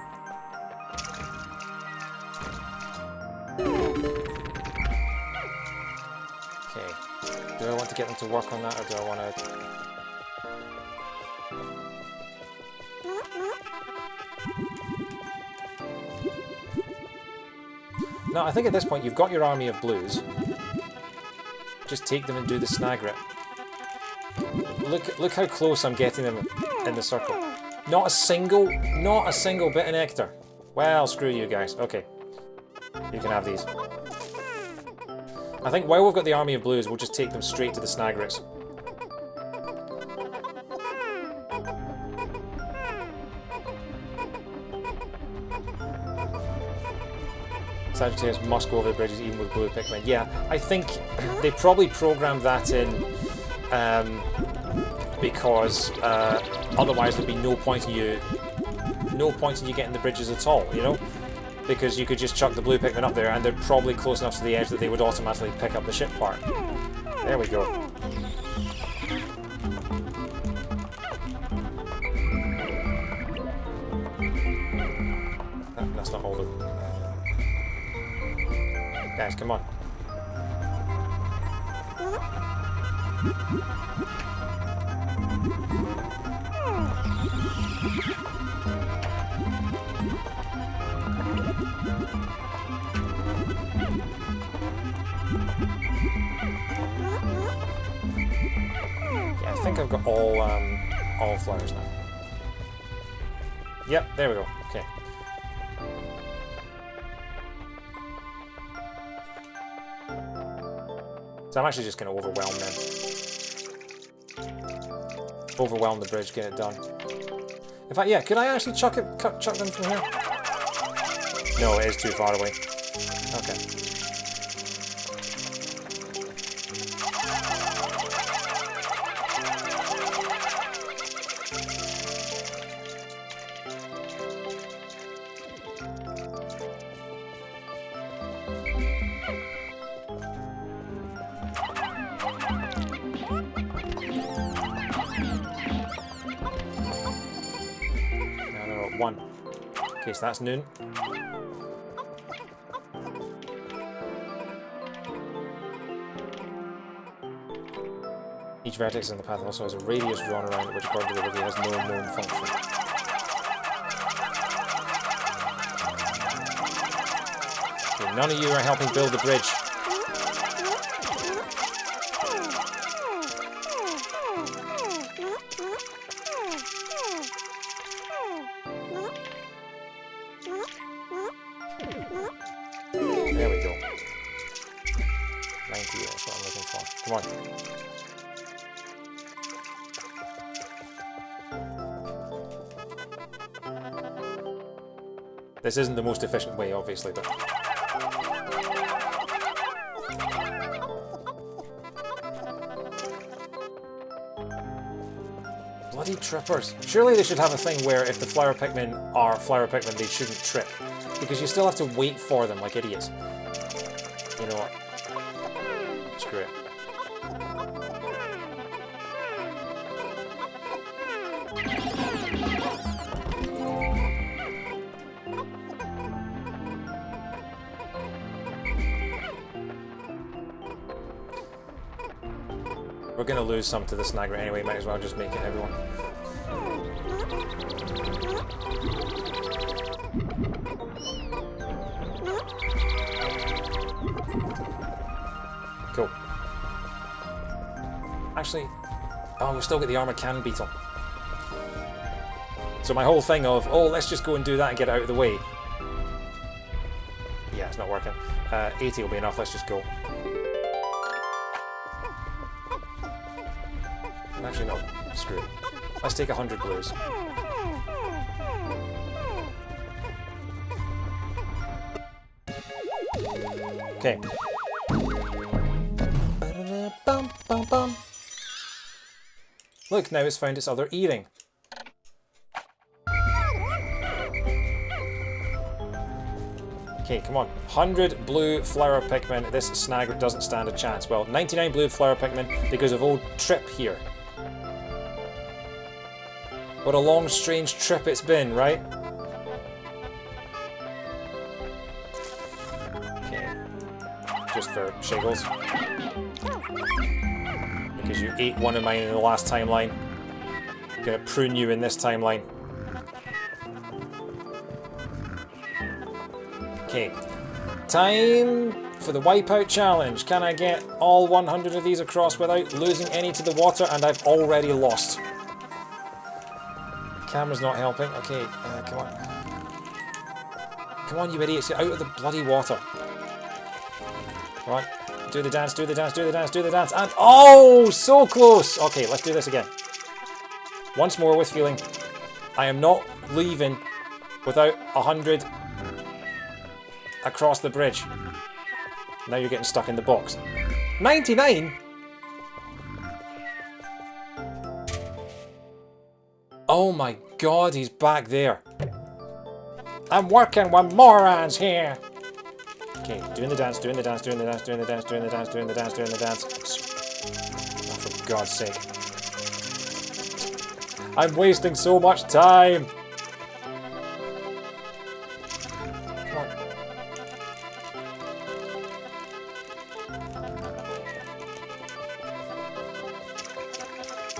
Okay. Do I want to get them to work on that, or do I want to... No, I think at this point you've got your army of blues. Just take them and do the snag rip. Look how close I'm getting them in the circle. Not a single bit of nectar. Well, screw you guys. Okay. You can have these. I think while we've got the army of blues, we'll just take them straight to the snag rips. Sagittarius must go over the bridges even with blue Pikmin. Yeah, I think they probably programmed that in because otherwise there'd be no point in you getting the bridges at all, you know? Because you could just chuck the blue Pikmin up there and they're probably close enough to the edge that they would automatically pick up the ship part. There we go. That's not all the... Guys, come on. Yeah, I think I've got all flowers now. Yep, there we go. Okay. So I'm actually just going to overwhelm them. Overwhelm the bridge, get it done. In fact, yeah, could I actually chuck them from here? No, it is too far away. Okay. One. Okay, so that's noon. Each vertex in the path also has a radius drawn around it, which according to the wiki has no known function. Okay, none of you are helping build the bridge. There we go. 90, that's what I'm looking for. Come on. This isn't the most efficient way, obviously, but... Bloody trippers. Surely they should have a thing where if the flower Pikmin are flower Pikmin, they shouldn't trip. Because you still have to wait for them like idiots. You know what? Screw it. We're gonna lose some to the snag rip anyway, might as well just make it everyone. Cool. Actually, oh, we've still got the armored cannon beetle. So my whole thing of, oh, let's just go and do that and get it out of the way. Yeah, it's not working. 80 will be enough, let's just go. Actually, no. Screw it. Let's take 100 blues. Okay. Look, now it's found its other earring. Okay, come on. 100 blue flower Pikmin. This snag doesn't stand a chance. Well, 99 blue flower Pikmin because of old Trip here. What a long, strange trip it's been, right? Okay. Just for shiggles. Because you ate one of mine in the last timeline. I'm gonna prune you in this timeline. Okay. Time for the wipeout challenge. Can I get all 100 of these across without losing any to the water? And I've already lost. Camera's not helping. Okay, come on. Come on, you idiots, get out of the bloody water. Come on, do the dance, do the dance, do the dance, do the dance, and oh, so close! Okay, let's do this again. Once more with feeling. I am not leaving without 100 across the bridge. Now you're getting stuck in the box. 99? Oh my god, he's back there. I'm working with morons here. Okay, doing the dance, doing the dance, doing the dance, doing the dance, doing the dance, doing the dance, doing the dance. Oh, for God's sake. I'm wasting so much time. Come on.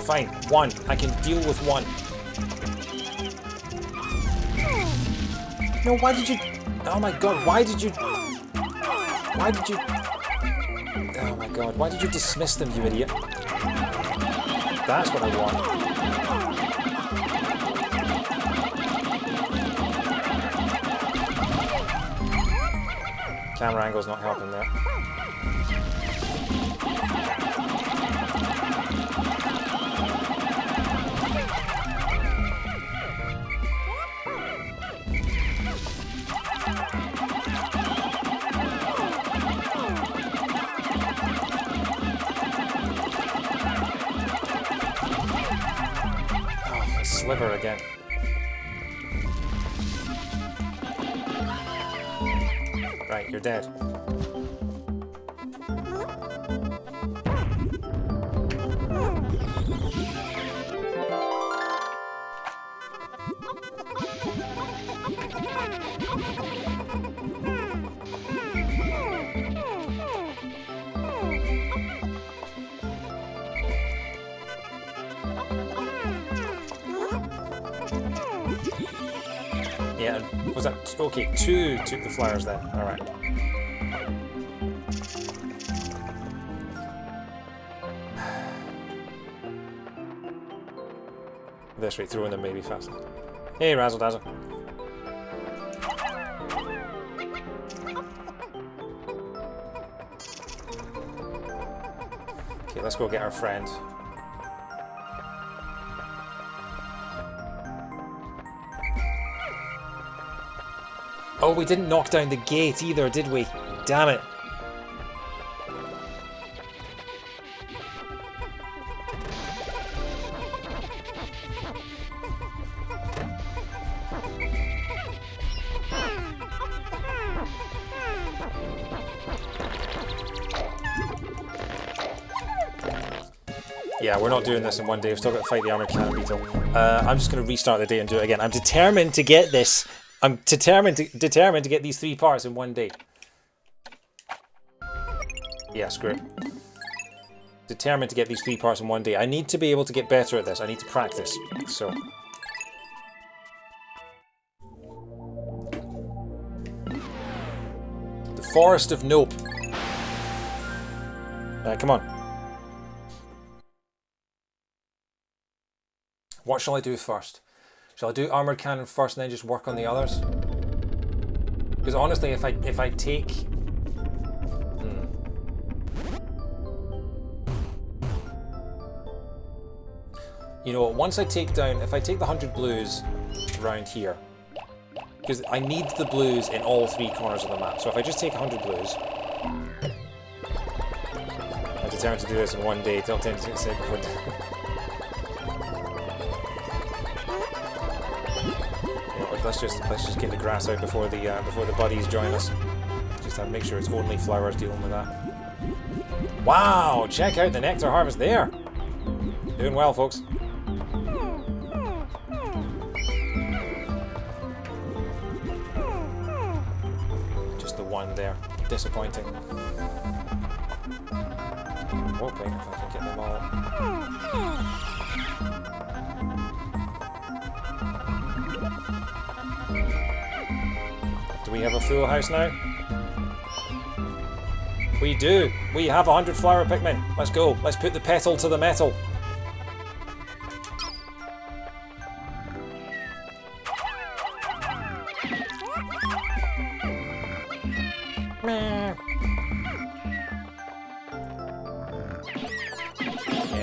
Fine, one. I can deal with one. No, why did you... Oh my god, why did you... Why did you... Oh my god, why did you dismiss them, you idiot? That's what I want. Camera angle's not helping there. Sliver again. Right, you're dead. Yeah, was that... Okay, two took the flowers then. Alright. This way, throwing them maybe faster. Hey, Razzle Dazzle. Okay, let's go get our friend. Oh, we didn't knock down the gate either, did we? Damn it. Yeah, we're not doing this in one day. We've still got to fight the armored cannon beetle. I'm just going to restart the day and do it again. I'm determined to get this. I'm determined to get these 3 parts in one day. Yeah, screw it. Determined to get these 3 parts in one day. I need to be able to get better at this. I need to practice. So. The Forest of Nope. Come on. What shall I do first? Shall I do armored cannon first and then just work on the others? Because honestly, if I take... You know, once I take down... If I take the 100 blues around here, because I need the blues in all 3 corners of the map. So if I just take 100 blues... I'm determined to do this in one day. Don't tend to say before... Let's just get the grass out before the buddies join us. Just make sure it's only flowers dealing with that. Wow! Check out the nectar harvest there. Doing well, folks. Just the one there. Disappointing. I'm hoping if I can get them all. Do we have a full house now? We do. We have 100 flower Pikmin. Let's go. Let's put the petal to the metal.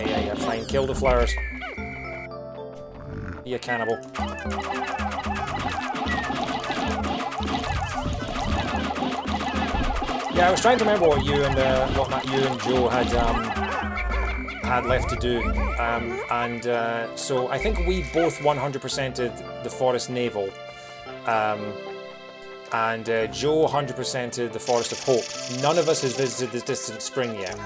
Yeah, fine. Kill the flowers. Be a cannibal. Yeah, I was trying to remember what you and Joe had left to do, so I think we both 100%ed the Forest Navel, and Joe 100%ed the Forest of Hope. None of us has visited the Distant Spring yet.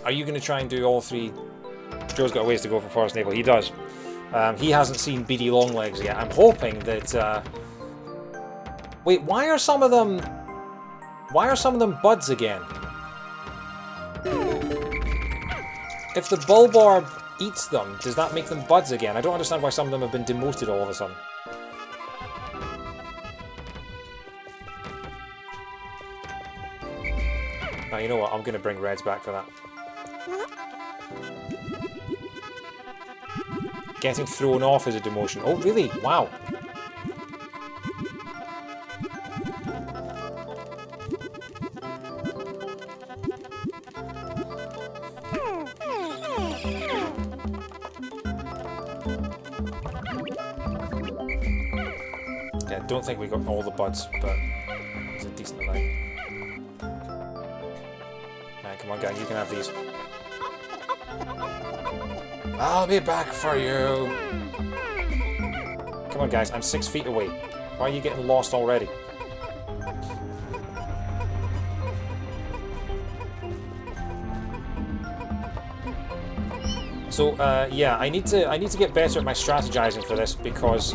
Are you going to try and do all three? Joe's got a ways to go for Forest Navel. He does. He hasn't seen Beady Longlegs yet. I'm hoping that... Wait, why are some of them buds again? If the Bulborb eats them, does that make them buds again? I don't understand why some of them have been demoted all of a sudden. Now, you know what? I'm going to bring reds back for that. Getting thrown off is a demotion. Oh, really? Wow. Yeah, I don't think we got all the buds, but it's a decent amount. Alright, come on, gang, you can have these. I'll be back for you. Come on, guys, I'm 6 feet away. Why are you getting lost already? So, yeah, I need to get better at my strategizing for this because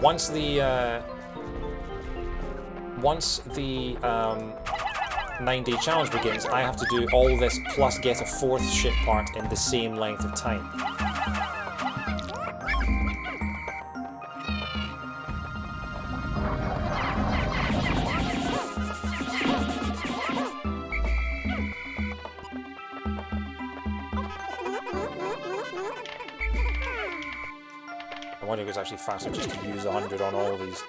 once the 9-day challenge begins, I have to do all this plus get a 4th ship part in the same length of time. I wonder if it's actually faster just to use 100 on all of these.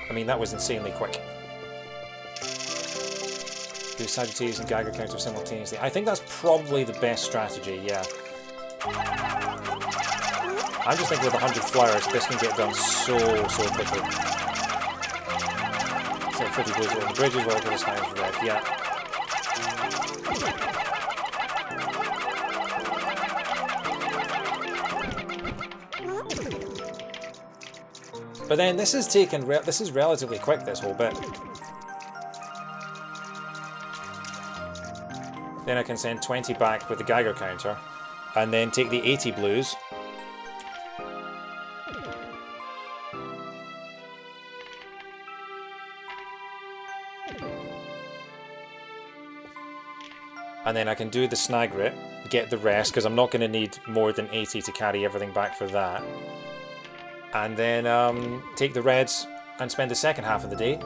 I mean, that was insanely quick. Do Sagittarius and Geiger counter simultaneously. I think that's probably the best strategy, yeah. I'm just thinking with 100 flowers, this can get done so quickly. So 50 blues over the bridges, well, this time for red, yeah. But then this is this is relatively quick, this whole bit. Then I can send 20 back with the Geiger counter, and then take the 80 blues. And then I can do the snag rip, get the rest, because I'm not going to need more than 80 to carry everything back for that. And then take the reds and spend the second half of the day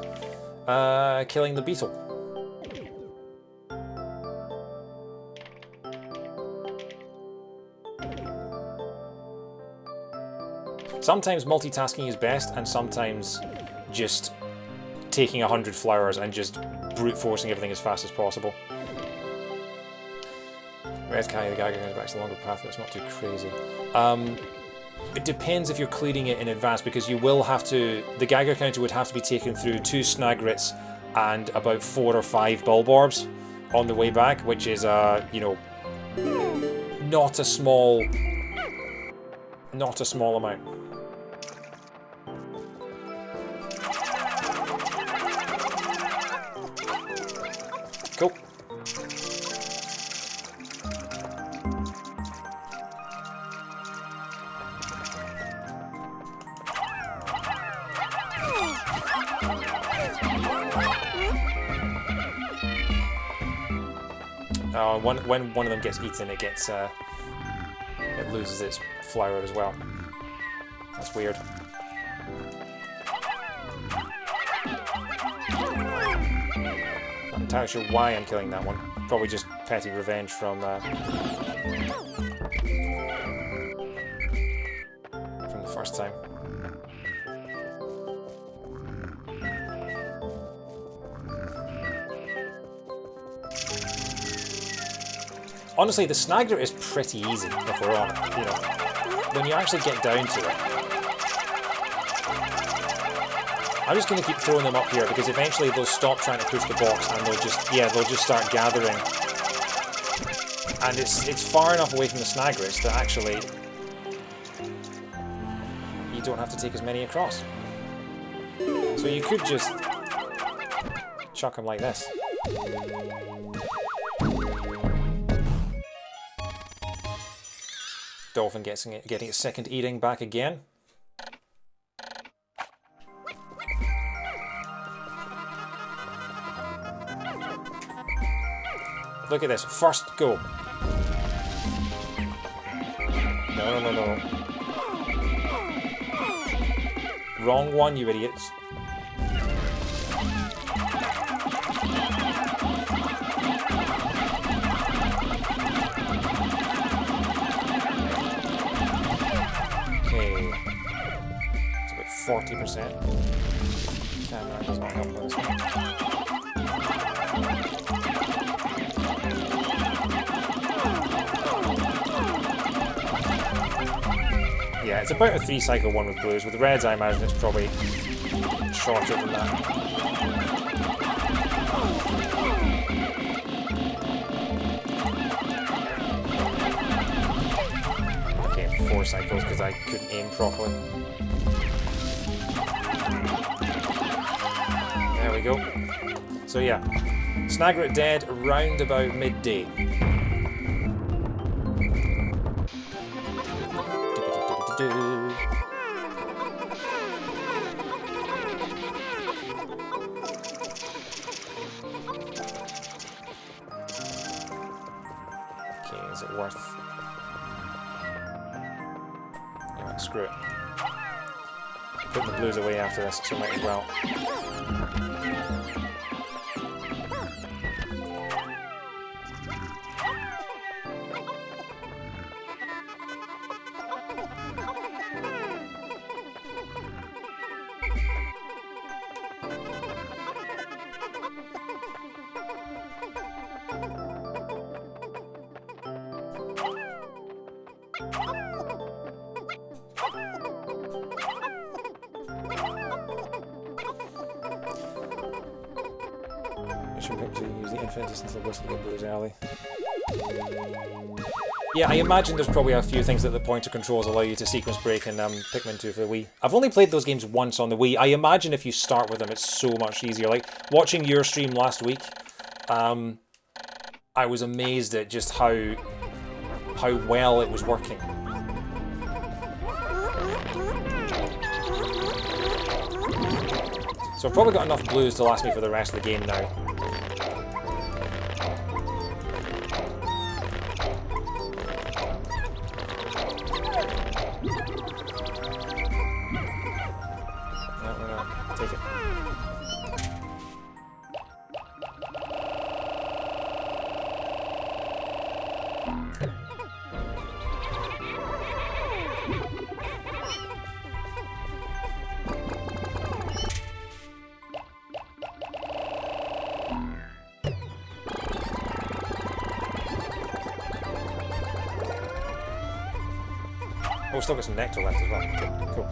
killing the beetle. Sometimes multitasking is best, and sometimes just taking 100 flowers and just brute forcing everything as fast as possible. Reds carry the Geiger counter back to the longer path, but it's not too crazy. It depends if you're clearing it in advance, because you will have to... The Geiger counter would have to be taken through 2 Snagrits and about 4 or 5 Bulborbs on the way back, which is, you know, not a small Not a small amount. Cool. When one of them gets eaten, it gets it loses its flower as well. That's weird. Not entirely sure why I'm killing that one. Probably just petty revenge from the first time. Honestly, the Snagger is pretty easy, if we're on it, you know. When you actually get down to it. I'm just going to keep throwing them up here, because eventually they'll stop trying to push the box, and they'll just start gathering. And it's far enough away from the Snaggers that actually you don't have to take as many across. So you could just chuck them like this. Dolphin getting its second eating back again. Look at this. First go. No. Wrong one, you idiots. Okay. It's about 40%. Camera does not help with this one. Yeah, it's about a 3-cycle one with blues. With the reds, I imagine it's probably shorter than that. Okay, 4 cycles because I couldn't aim properly. There we go. So yeah, Snagger it dead around about midday. Okay, is it worth? Yeah, screw it. Put the blues away after this, so might as well. Yeah, I imagine there's probably a few things that the pointer controls allow you to sequence break in Pikmin 2 for the Wii. I've only played those games once on the Wii. I imagine if you start with them, it's so much easier. Like, watching your stream last week, I was amazed at just how well it was working. So I've probably got enough blues to last me for the rest of the game now. No, take it. Oh, still got some nectar left as well. Okay, cool.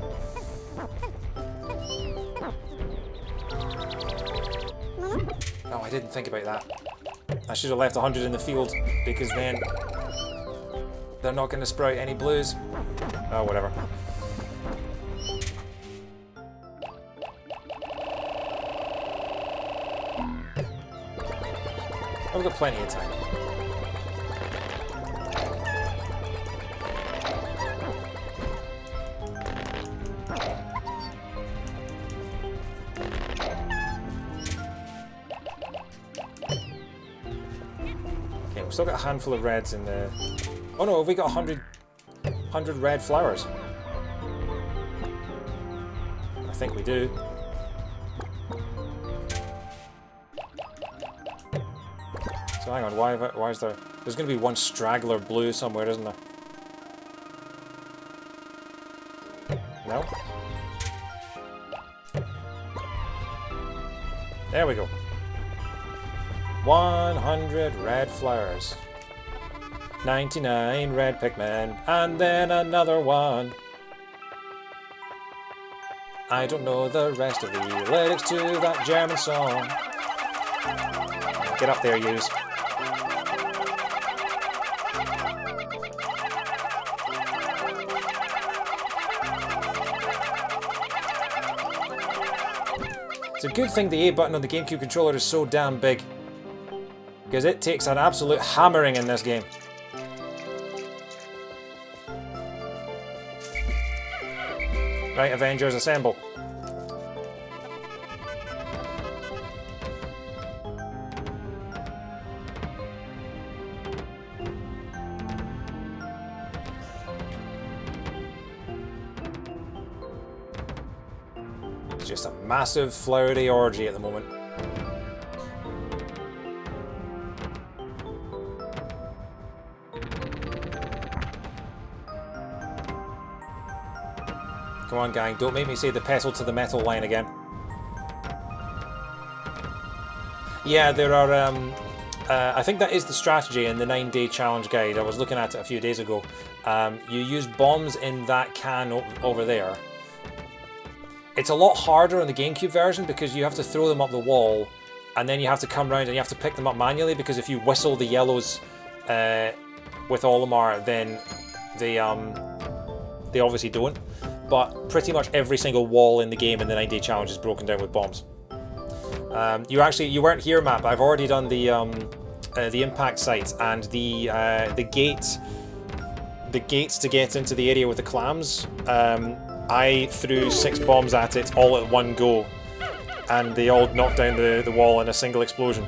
Oh, I didn't think about that. I should have left 100 in the field, because then they're not going to sprout any blues. Oh, whatever. I've got plenty of time. Okay, we've still got a handful of reds in the... Oh no, have we got 100 red flowers? I think we do. So hang on, why is there... There's going to be one straggler blue somewhere, isn't there? No? There we go. 100 red flowers. 99 red Pikmin. And then another one. I don't know the rest of the lyrics to that German song. Get up there, yous. It's a good thing the A button on the GameCube controller is so damn big, because it takes an absolute hammering in this game. Right, Avengers, assemble. It's just a massive flowery orgy at the moment. Come on, gang, don't make me say the pedal to the metal line again. Yeah, there are, I think that is the strategy in the 9-day challenge guide. I was looking at it a few days ago. You use bombs in that can over there. It's a lot harder on the GameCube version because you have to throw them up the wall and then you have to come around and you have to pick them up manually, because if you whistle the yellows with Olimar, then they obviously don't. But pretty much every single wall in the game in the 9-day challenge is broken down with bombs. You weren't here, Matt, but I've already done the impact site and the gates to get into the area with the clams. I threw 6 bombs at it all at one go, and they all knocked down the wall in a single explosion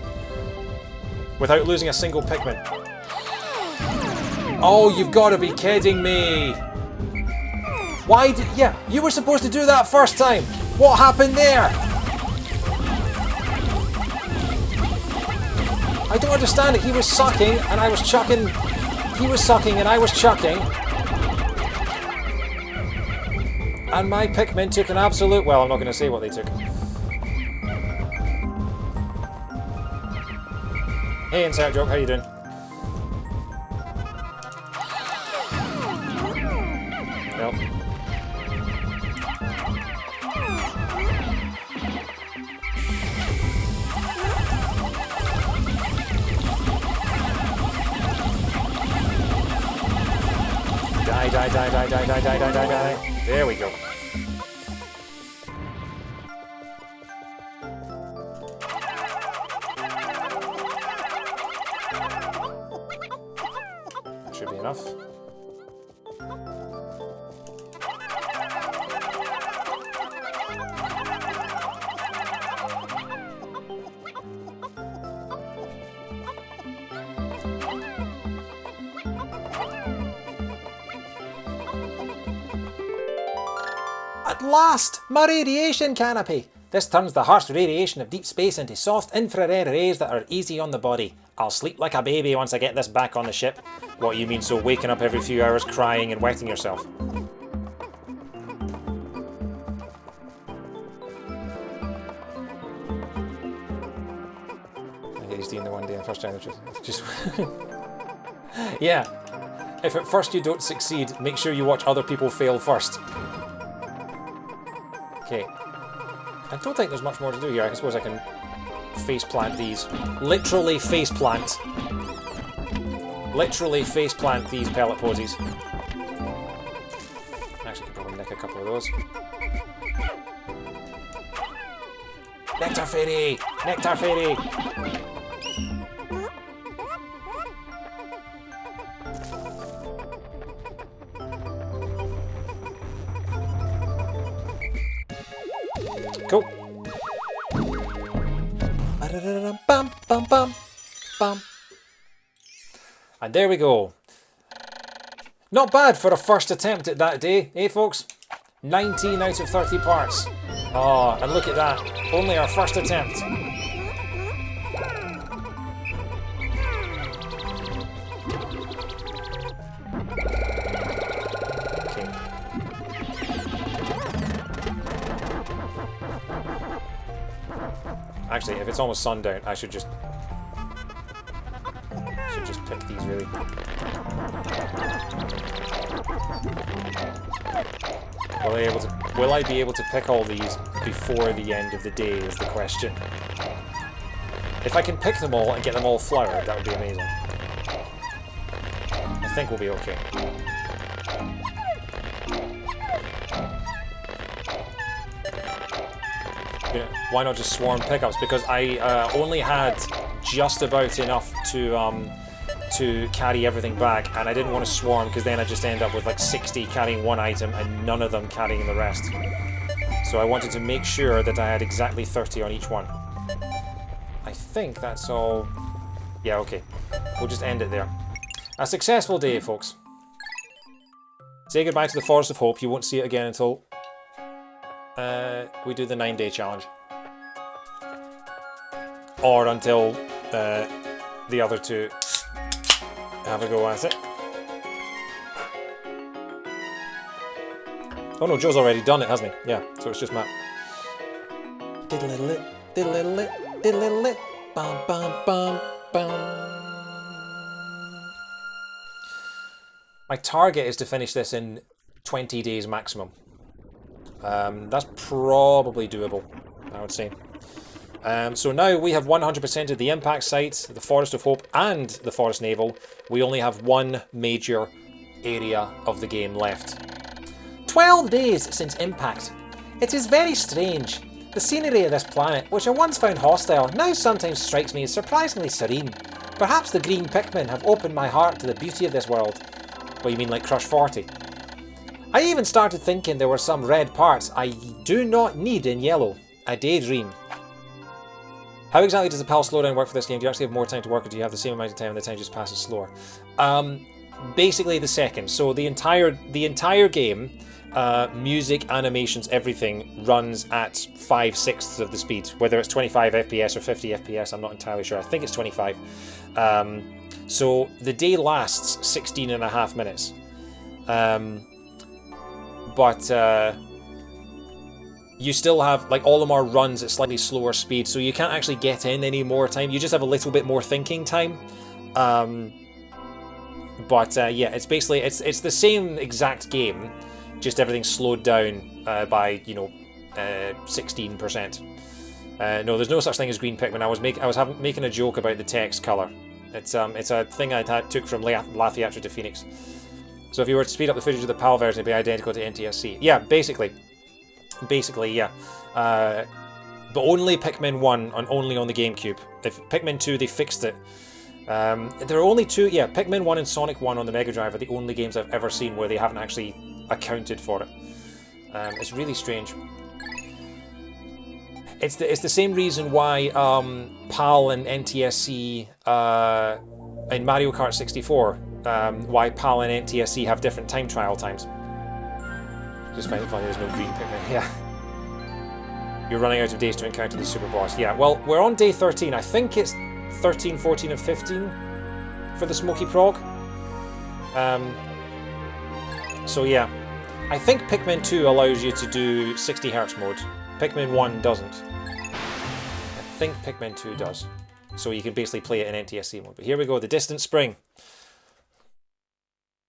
without losing a single Pikmin. Oh, you've got to be kidding me! Why did... Yeah, you were supposed to do that first time! What happened there? I don't understand it. He was sucking and I was chucking... He was sucking and I was chucking. And my Pikmin took an absolute... Well, I'm not going to say what they took. Hey, Insert Joke, how you doing? Nope. Die, die, die, die, die, die, die, die, die, die. There we go. That should be enough. At last! My radiation canopy! This turns the harsh radiation of deep space into soft infrared rays that are easy on the body. I'll sleep like a baby once I get this back on the ship. What, you mean so waking up every few hours crying and wetting yourself? He's doing the one day and first time. Just... Yeah. If at first you don't succeed, make sure you watch other people fail first. Okay. I don't think there's much more to do here. I suppose I can faceplant these. Literally faceplant. Literally faceplant these pellet posies. a couple of those. Nectar Fairy! Nectar Fairy! Cool. Bum, bum, bum, bum. And there we go. Not bad for a first attempt at that day, eh folks? 19 out of 30 parts. Oh, and look at that. Only our first attempt. Okay. Actually, if it's almost sundown, I should just pick these really. Will I be able to pick all these before the end of the day is the question. If I can pick them all and get them all flowered, that would be amazing. I think we'll be okay. Yeah, why not just swarm pickups? Because I only had just about enough to carry everything back, and I didn't want to swarm because then I just end up with like 60 carrying one item and none of them carrying the rest. So I wanted to make sure that I had exactly 30 on each one. I think that's all. Yeah, okay. We'll just end it there. A successful day, folks. Say goodbye to the Forest of Hope. You won't see it again until we do the 9-day challenge. Or until the other two have a go at it. Oh no, Joe's already done it, hasn't he? Yeah, so it's just Matt. Diddle-diddle-it, diddle-diddle-it, diddle-diddle-it, bum bum bum bum. My target is to finish this in 20 days maximum. That's probably doable, I would say. So now we have 100% of the impact sites, the Forest of Hope and the Forest Navel. We only have one major area of the game left. 12 days since impact. It is very strange. The scenery of this planet, which I once found hostile, now sometimes strikes me as surprisingly serene. Perhaps the green Pikmin have opened my heart to the beauty of this world. Well, you mean like Crush 40? I even started thinking there were some red parts I do not need in yellow. A daydream. How exactly does the PAL slowdown work for this game? Do you actually have more time to work, or do you have the same amount of time and the time just passes slower? Basically the second. So the entire game, music, animations, everything runs at 5/6 of the speed. Whether it's 25 FPS or 50 FPS, I'm not entirely sure. I think it's 25. So the day lasts 16 and a half minutes. You still have, like, Olimar runs at slightly slower speed, so you can't actually get in any more time. You just have a little bit more thinking time. Yeah, it's basically, it's the same exact game, just everything's slowed down by, 16%. No, there's no such thing as green Pikmin. I was making a joke about the text color. It's a thing I took from Lathiatra to Phoenix. So if you were to speed up the footage of the PAL version, it'd be identical to NTSC. Yeah, basically, yeah. But only Pikmin 1 and only on the GameCube. If Pikmin 2, they fixed it. There are only two, yeah, Pikmin 1 and Sonic 1 on the Mega Drive are the only games I've ever seen where they haven't actually accounted for it. It's really strange. It's the same reason why PAL and NTSC in Mario Kart 64, why PAL and NTSC have different time trial times. Just find it funny there's no green Pikmin. Yeah. You're running out of days to encounter the super boss. Yeah, well, we're on day 13. I think it's 13, 14, and 15 for the Smoky Prog. So yeah. I think Pikmin 2 allows you to do 60 Hz mode. Pikmin 1 doesn't. I think Pikmin 2 does. So you can basically play it in NTSC mode. But here we go, the Distant Spring.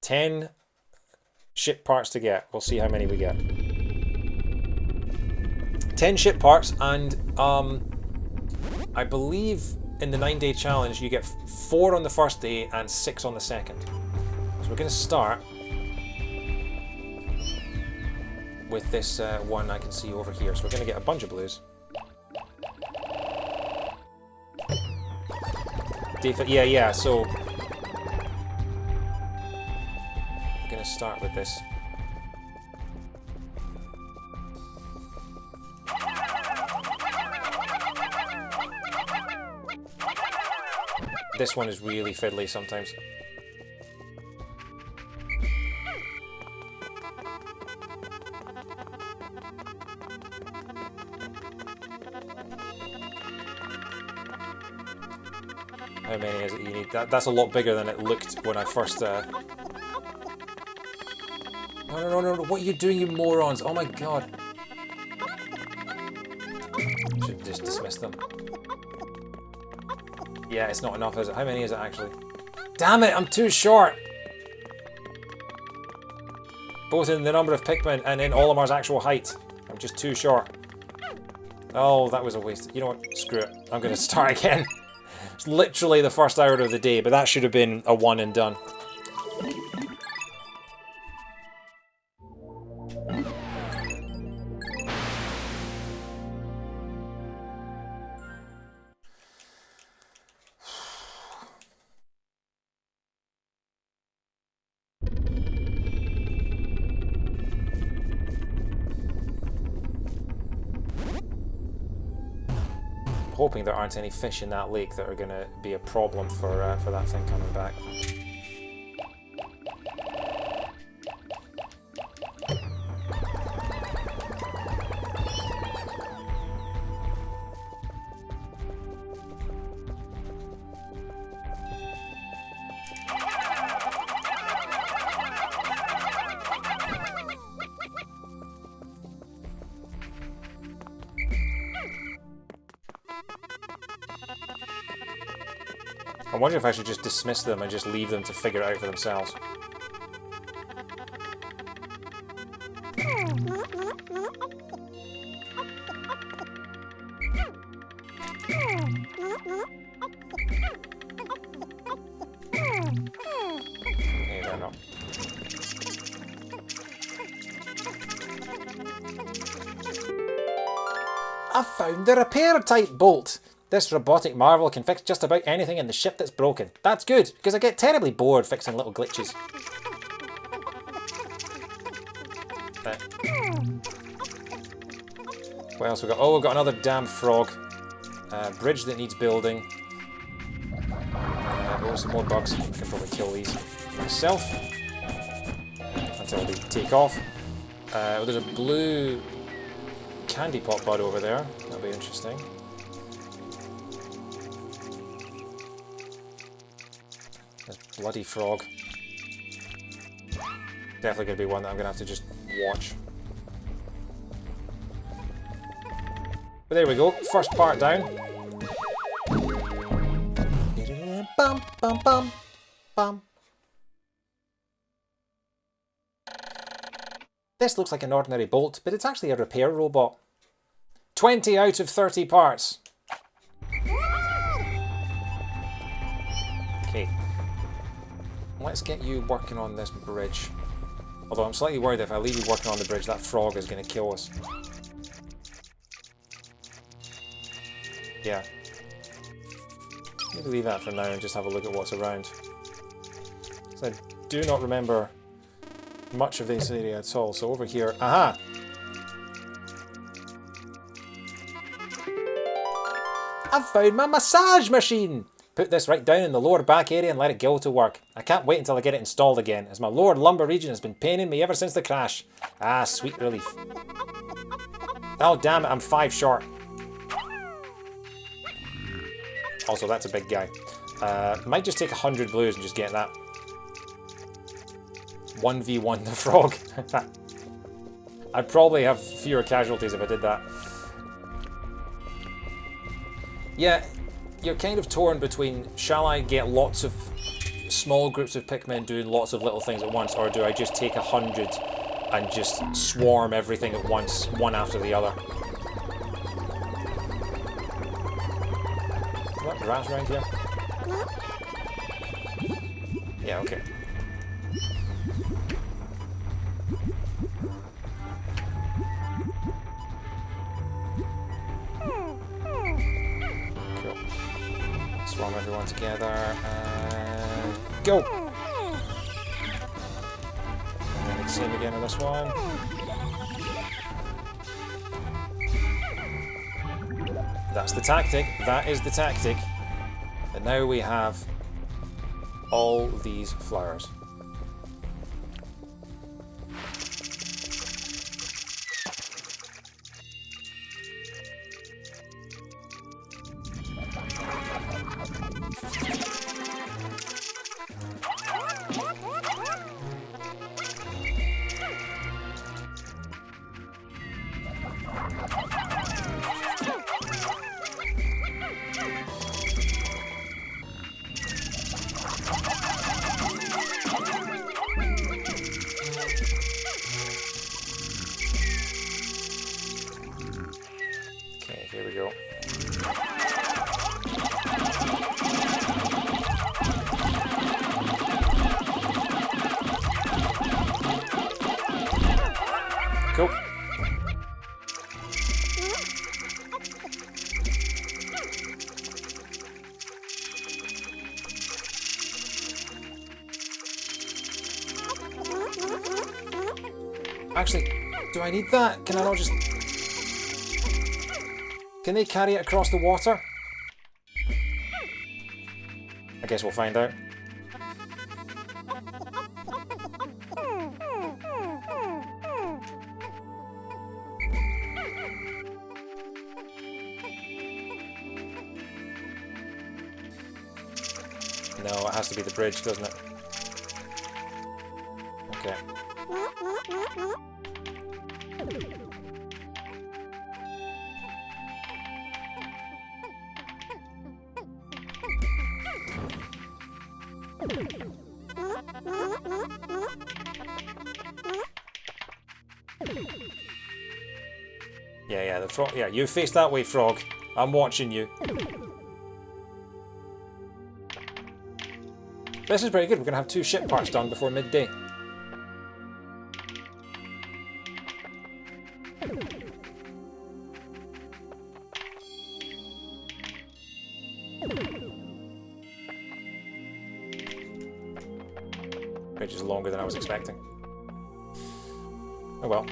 10 ship parts to get. We'll see how many we get. 10 ship parts, and I believe in the 9-day challenge you get 4 on the first day and 6 on the second. So we're going to start with this one I can see over here. So we're going to get a bunch of blues. Yeah, so... I'm going to start with this. This one is really fiddly sometimes. How many is it you need? That's a lot bigger than it looked when I first... No, what are you doing, you morons? Oh my god. Should just dismiss them. Yeah, it's not enough, is it? How many is it actually? Damn it, I'm too short! Both in the number of Pikmin and in Olimar's actual height. I'm just too short. Oh, that was a waste. You know what? Screw it. I'm going to start again. It's literally the first hour of the day, but that should have been a one and done. Hoping there aren't any fish in that lake that are going to be a problem for that thing coming back. I wonder if I should just dismiss them and just leave them to figure it out for themselves. Maybe they're not. I found the repair type bolt! This robotic marvel can fix just about anything in the ship that's broken. That's good, because I get terribly bored fixing little glitches. What else we got? Oh, we've got another damn frog. Bridge that needs building. Oh, some more bugs. I can probably kill these myself. Until they take off. Oh, there's a blue candy pot bud over there. That'll be interesting. Bloody frog. Definitely going to be one that I'm going to have to just watch. But there we go. First part down. Bum, bum, bum, bum. This looks like an ordinary bolt, but it's actually a repair robot. 20 out of 30 parts. Okay. Let's get you working on this bridge. Although I'm slightly worried if I leave you working on the bridge, that frog is going to kill us. Yeah. Maybe leave that for now and just have a look at what's around. So I do not remember much of this area at all. So over here, aha! I've found my massage machine! Put this right down in the lower back area and let it go to work. I can't wait until I get it installed again, as my lower lumbar region has been paining me ever since the crash. Ah, sweet relief. Oh damn it, I'm 5 short. Also, that's a big guy. Might just take 100 blues and just get that. 1v1 the frog. I'd probably have fewer casualties if I did that. Yeah. You're kind of torn between, shall I get lots of small groups of Pikmin doing lots of little things at once, or do I just take 100 and just swarm everything at once, one after the other? Is that grass around here? Yeah, okay. Swarm everyone together and go! And then the same again on this one. That's the tactic. That is the tactic. And now we have all these flowers. Here we go. Cool. Actually, do I need that? Can I not just... Can they carry it across the water? I guess we'll find out. No, it has to be the bridge, doesn't it? Okay. Yeah, the frog. Yeah, you face that way, frog. I'm watching you. This is pretty good. We're gonna have 2 ship parts done before midday. Which is longer than I was expecting. Oh well.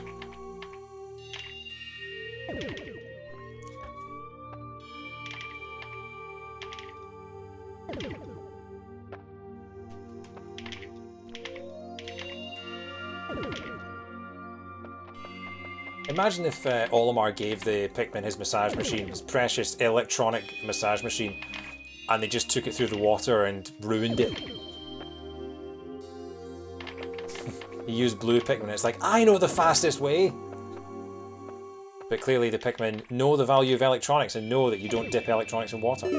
Imagine if Olimar gave the Pikmin his massage machine, his precious electronic massage machine, and they just took it through the water and ruined it. He used blue Pikmin. It's like, I know the fastest way! But clearly the Pikmin know the value of electronics and know that you don't dip electronics in water.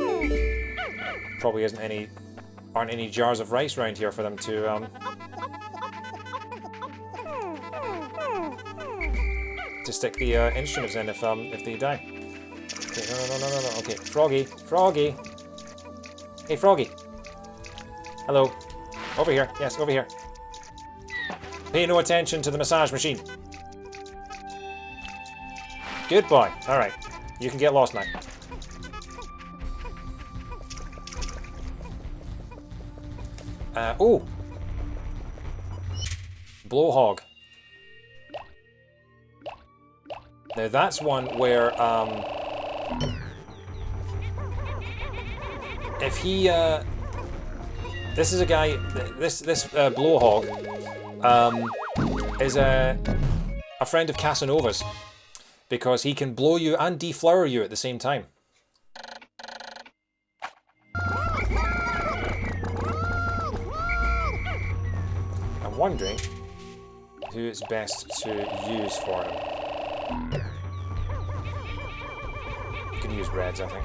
Probably aren't any jars of rice around here for them to stick the instruments in if they die. Okay, no. Okay, Froggy. Hey, Froggy. Hello. Over here. Yes, over here. Pay no attention to the massage machine. Good boy. All right, you can get lost now. Oh, blowhog. Now that's one where if he this is a guy. This blowhog is a friend of Casanova's because he can blow you and deflower you at the same time. I'm wondering who it's best to use for him. You can use reds, I think.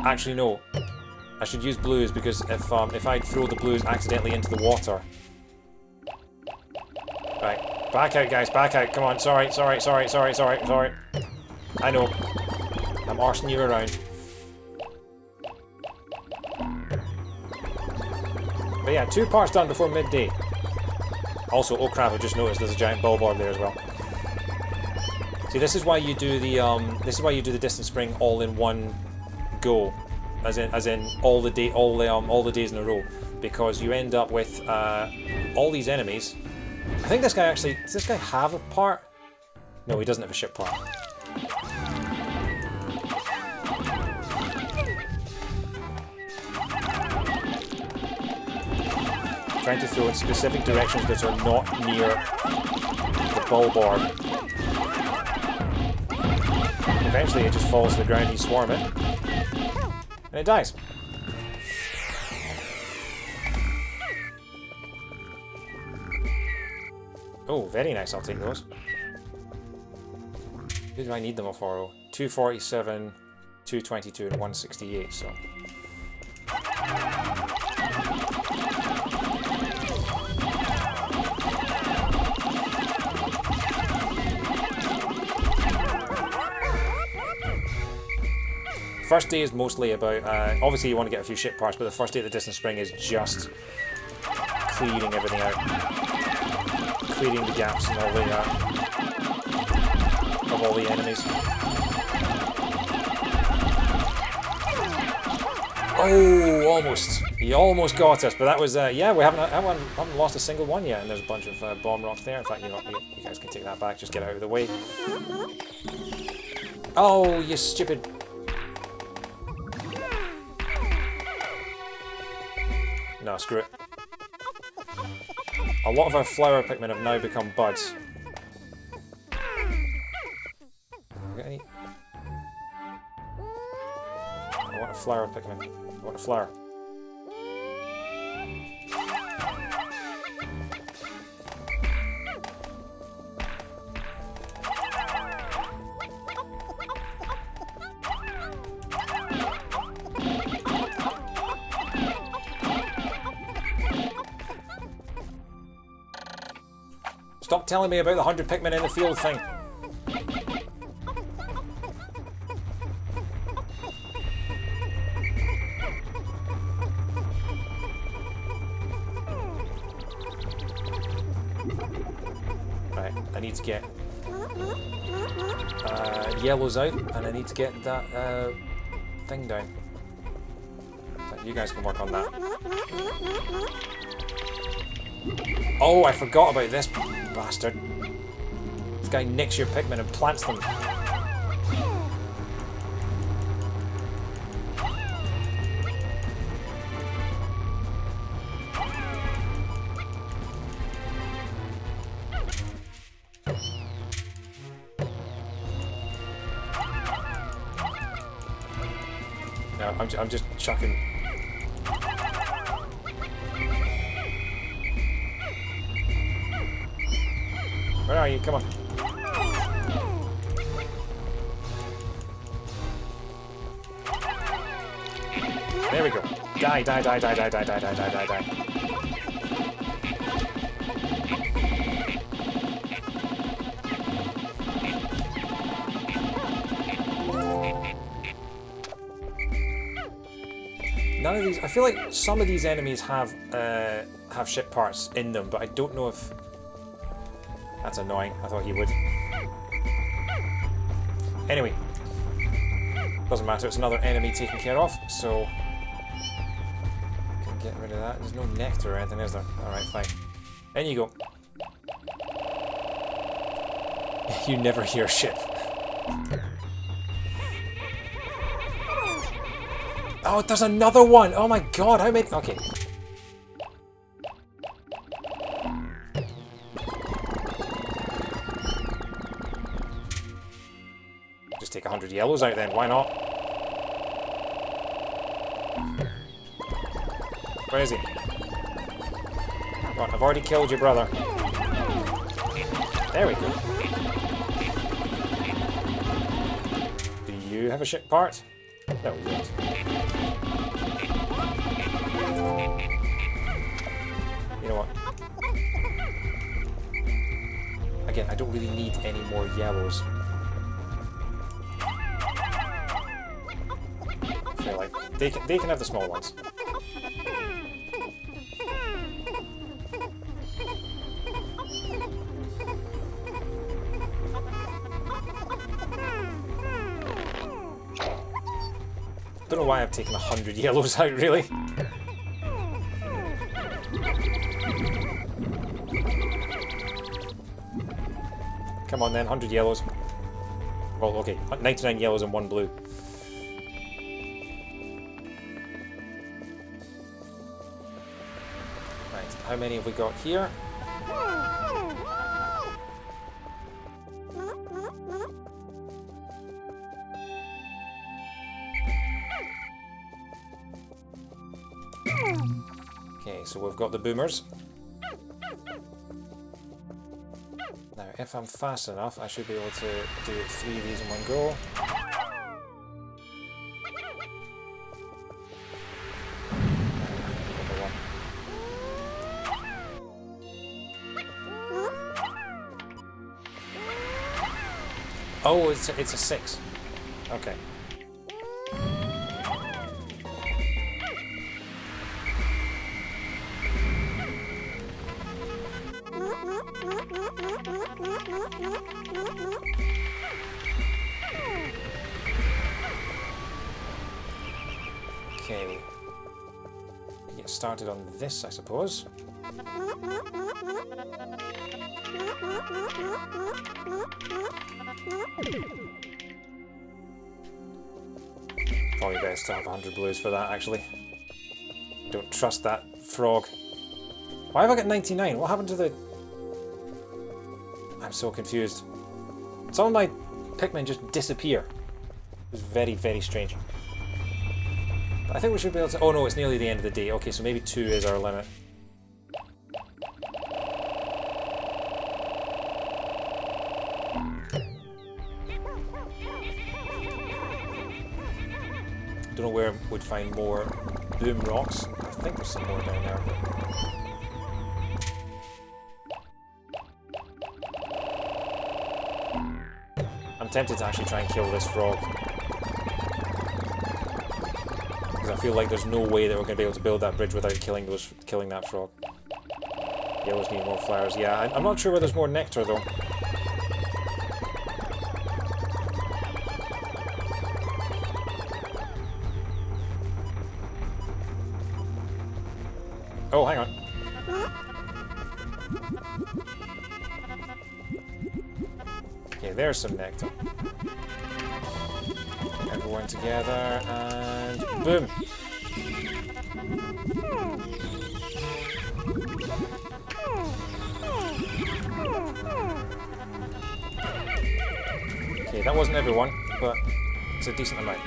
Actually, no. I should use blues because if I throw the blues accidentally into the water. Right, back out, guys, back out. Come on, sorry. I know. I'm arsing you around. But yeah, 2 parts done before midday. Also, oh crap, I just noticed there's a giant billboard there as well. See, this is why you do the distance spring all in one go, as in all the days in a row, because you end up with all these enemies. I think this guy actually, does this guy have a part? No, he doesn't have a ship part. Trying to throw in specific directions that are not near the bulb orb. Eventually it just falls to the ground, you swarm it, and it dies. Oh, very nice, I'll take those. Who do I need them for? 247, 222, and 168, so... First day is mostly about, obviously you want to get a few ship parts, but the first day of the distance spring is just clearing everything out. Clearing the gaps and all the, of all the enemies. Oh, almost. He almost got us, but that was, yeah, we haven't lost a single one yet, and there's a bunch of bomb rocks there. In fact, you guys can take that back, just get out of the way. Oh, you stupid... No, screw it. A lot of our flower Pikmin have now become buds. Got any? I want a flower Pikmin. I want a flower. Stop telling me about the 100 Pikmin in the field thing. Right, I need to get yellows out, and I need to get that thing down. So you guys can work on that. Oh, I forgot about this bastard. This guy nicks your Pikmin and plants them. No, I'm just chucking. Where are you? Come on. There we go. Die, die, die, die, die, die, die, die, die, die. None of these... I feel like some of these enemies have ship parts in them, but I don't know if... That's annoying. I thought he would. Anyway. Doesn't matter, it's another enemy taken care of, so... Can get rid of that. There's no nectar or anything, is there? Alright, fine. In you go. You never hear ship. Oh, there's another one! Oh my god, how many... Okay. Just take 100 yellows out then, why not? Where is he? Come on, I've already killed your brother. There we go. Do you have a ship part? No, you don't. You know what? Again, I don't really need any more yellows. I feel like they can have the small ones. Don't know why I've taken 100 yellows out, really. Come on then, 100 yellows. Well, okay, 99 yellows and 1 blue. Right, how many have we got here? Okay, so we've got the boomers. Now, if I'm fast enough, I should be able to do 3 of these in one go. Oh, it's a 6. Okay. Okay. Get started on this, I suppose. Probably best to have 100 blues for that, actually. Don't trust that frog. Why have I got 99? What happened to the... I'm so confused. Some of my Pikmin just disappear. It's very, very strange. But I think we should be able to... Oh no, it's nearly the end of the day. Okay, so maybe 2 is our limit. Don't know where we'd find more boom rocks. I think there's some more down there. I'm tempted to actually try and kill this frog. Because I feel like there's no way that we're going to be able to build that bridge without killing that frog. Yellows need more flowers. Yeah, I'm not sure where there's more nectar though. Oh, hang on. Okay, there's some nectar. Everyone together, and boom! Okay, that wasn't everyone, but it's a decent amount.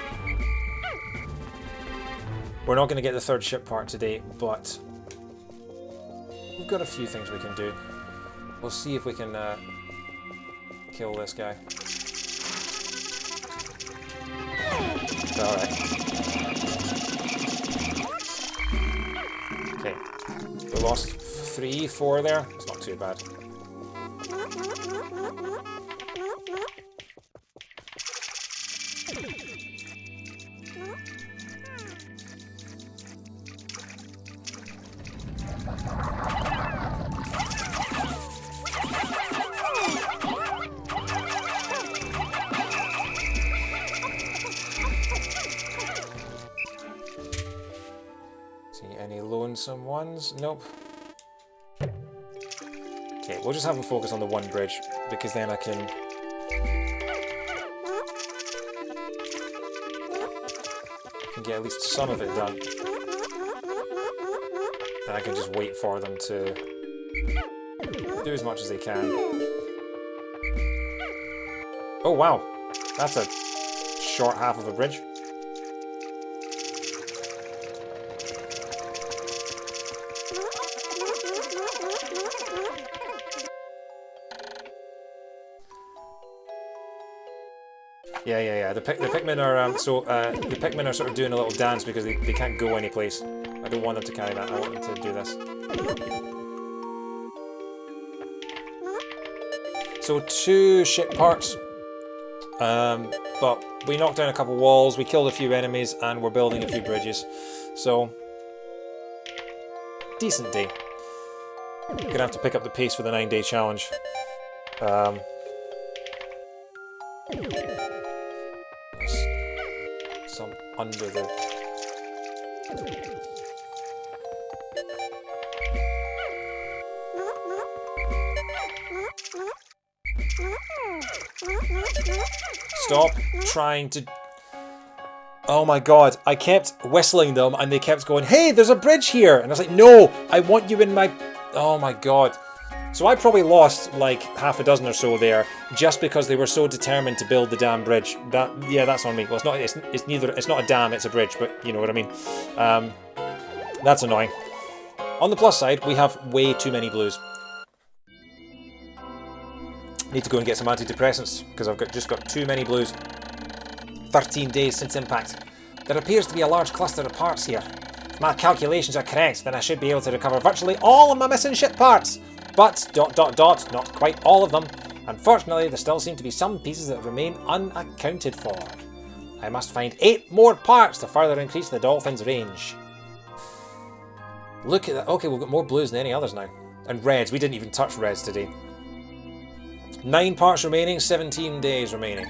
We're not going to get the 3rd ship part today, but we've got a few things we can do. We'll see if we can kill this guy. Alright. Okay. We lost 3, 4 there. It's not too bad. Any lonesome ones? Nope. Okay, we'll just have them focus on the one bridge, because then I can... get at least some of it done. And I can just wait for them to do as much as they can. Oh wow! That's a short half of a bridge. Yeah. The Pikmin are the Pikmin are sort of doing a little dance because they can't go any place. I don't want them to carry that. I want them to do this. So 2 ship parts, but we knocked down a couple walls, we killed a few enemies, and we're building a few bridges. So decent day. Gonna have to pick up the pace for the 9-day challenge. some under the... Stop trying to... Oh my god, I kept whistling them and they kept going, hey, there's a bridge here! And I was like, no, I want you in my... Oh my god. So I probably lost like half a dozen or so there just because they were so determined to build the damn bridge. Yeah, that's on me. Well, it's not a dam, it's a bridge, but you know what I mean. That's annoying. On the plus side, we have way too many blues. Need to go and get some antidepressants because I've just got too many blues. 13 days since impact. There appears to be a large cluster of parts here. If my calculations are correct, then I should be able to recover virtually all of my missing ship parts. But, ... not quite all of them. Unfortunately, there still seem to be some pieces that remain unaccounted for. I must find 8 more parts to further increase the dolphin's range. Look at that. Okay, we've got more blues than any others now. And reds. We didn't even touch reds today. 9 parts remaining, 17 days remaining.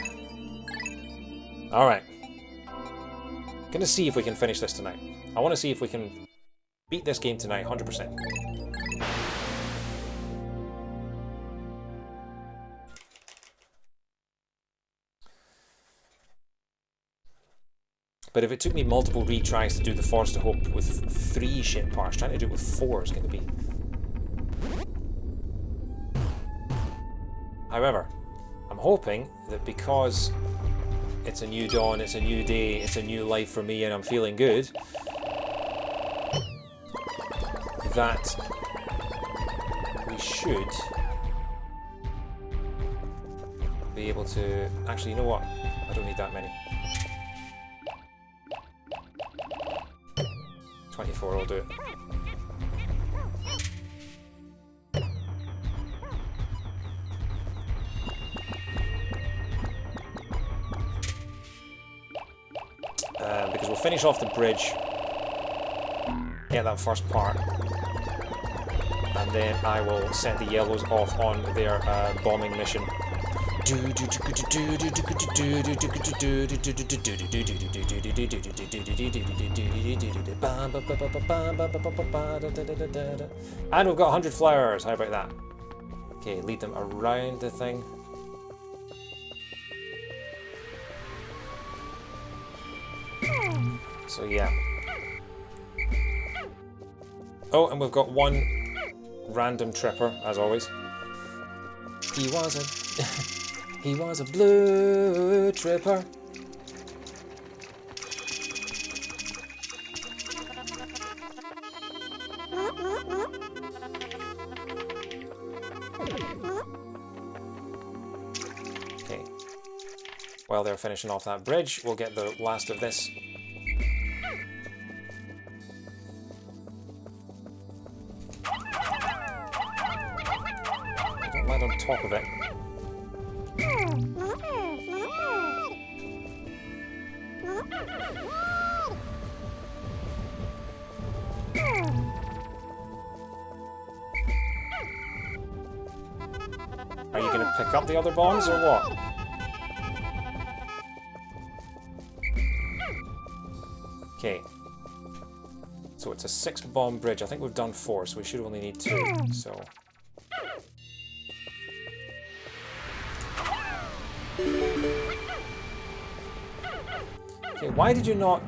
Alright. Gonna see if we can finish this tonight. I want to see if we can beat this game tonight, 100%. But if it took me multiple retries to do the Forest of Hope with 3 ship parts, trying to do it with 4 is going to be... However, I'm hoping that because it's a new dawn, it's a new day, it's a new life for me and I'm feeling good, that we should be able to... Actually, you know what? I don't need that many. 24 will do it. Because we'll finish off the bridge, get that first part, and then I will set the yellows off on their bombing mission. And we've got 100 flowers, how about that? Okay, lead them around the thing. So yeah. Oh, and we've got one random tripper, as always. He was a... he was a blue tripper. Okay. While they're finishing off that bridge, we'll get the last of this. Don't land on top of it. Are you going to pick up the other bombs or what? Okay. So it's a 6-bomb bridge. I think we've done 4, so we should only need 2. So. Okay, why did you not...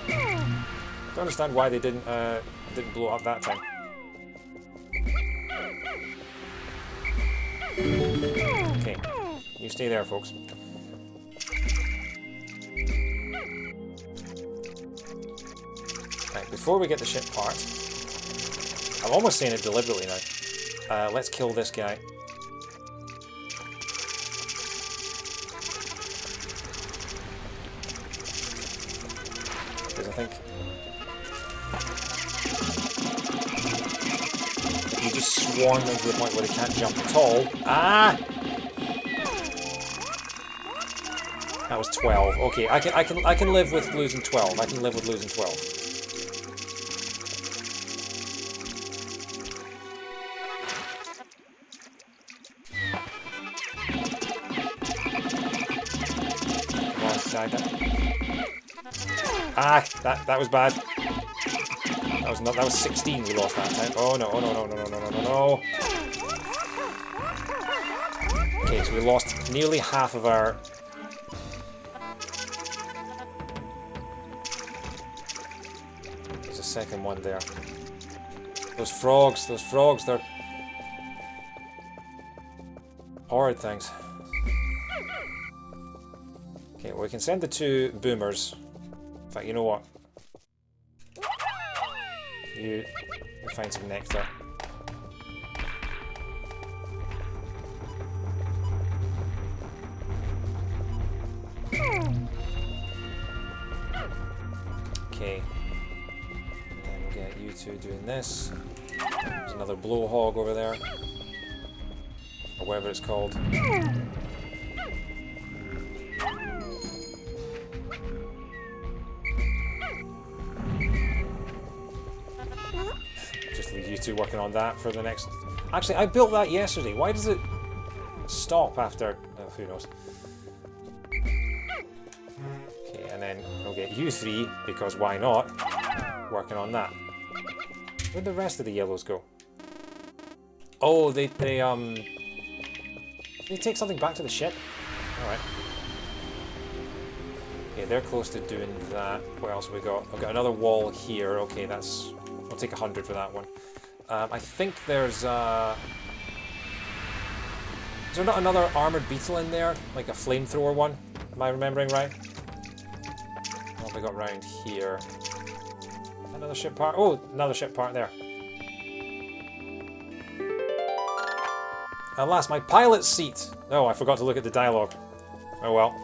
I don't understand why they didn't blow up that time. Okay, you stay there, folks. Right, before we get the ship part, I'm almost saying it deliberately now. Let's kill this guy. Because I think you just swarm them to the point where they can't jump at all. Ah! That was 12. Okay, I can live with losing 12. I can live with losing 12. Ah, that was bad. That was 16 we lost that time. Oh no, oh no, no, no, no, no, no, no, no. Okay, so we lost nearly half of our... There's a second one there. Those frogs, they're... horrid things. Okay, well, we can send the 2 boomers. In fact, you know what? You find some nectar. Okay. And then we'll get you 2 doing this. There's another blowhog over there. Or whatever it's called. Just leave you 2 working on that for the next... Actually, I built that yesterday. Why does it stop after... Oh, who knows. Okay, and then we'll get you 3, because why not? Working on that. Where'd the rest of the yellows go? Oh, they take something back to the ship? Alright. Okay, they're close to doing that. What else have we got? I've got another wall here. Okay, that's... I'll take 100 for that one. I think there's... Is there not another armoured beetle in there? Like a flamethrower one? Am I remembering right? What have we got round here? Another ship part? Oh, another ship part there. Alas, my pilot's seat! Oh, I forgot to look at the dialogue. Oh well.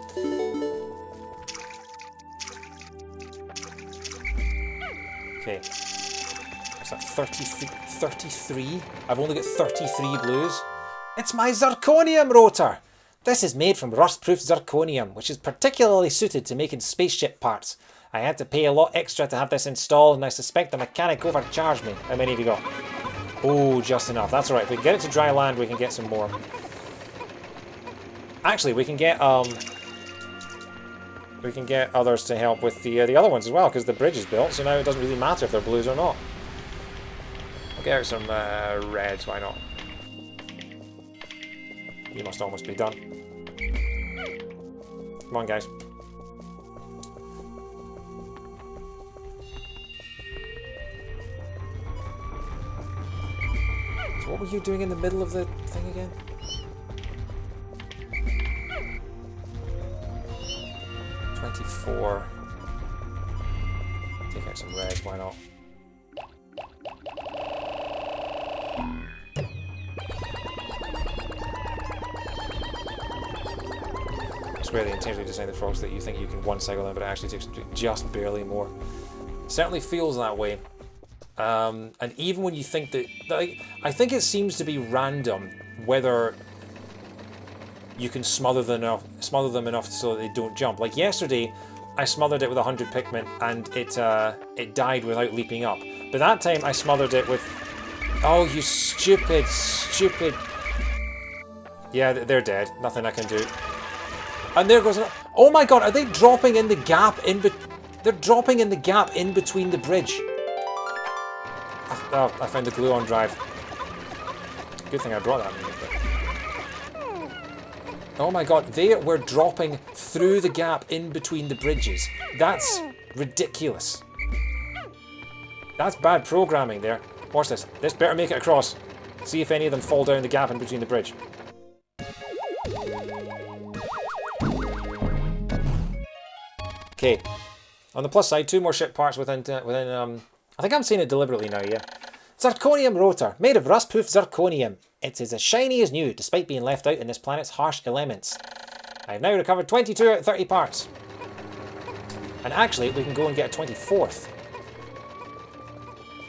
Okay. What's that? 33? I've only got 33 blues. It's my zirconium rotor! This is made from rust-proof zirconium, which is particularly suited to making spaceship parts. I had to pay a lot extra to have this installed, and I suspect the mechanic overcharged me. How many have you got? Oh, just enough. That's alright. If we can get it to dry land, we can get some more. Actually, we can get others to help with the other ones as well, because the bridge is built, so now it doesn't really matter if they're blues or not. We'll get out some reds, why not? You must almost be done. Come on, guys. So what were you doing in the middle of the thing again? $24. Take out some reds, why not? I swear they intentionally designed the frogs that you think you can one-cycle them, but it actually takes just barely more. Certainly feels that way. And even when you think that... I think it seems to be random whether you can smother them enough so that they don't jump. Like yesterday, I smothered it with 100 Pikmin and it died without leaping up. But that time I smothered it with... Oh, you stupid, stupid... Yeah, they're dead. Nothing I can do. And there goes... Oh my god, are they dropping in the gap in They're dropping in the gap in between the bridge. Oh, I found the glue on drive. Good thing I brought that. Oh my god, they were dropping through the gap in between the bridges. That's ridiculous. That's bad programming there. Watch this. This better make it across. See if any of them fall down the gap in between the bridge. Okay. On the plus side, 2 more ship parts within I think I'm saying it deliberately now, yeah. Zirconium rotor, made of rust-proof zirconium. It is as shiny as new, despite being left out in this planet's harsh elements. I have now recovered 22 out of 30 parts. And actually, we can go and get a 24th.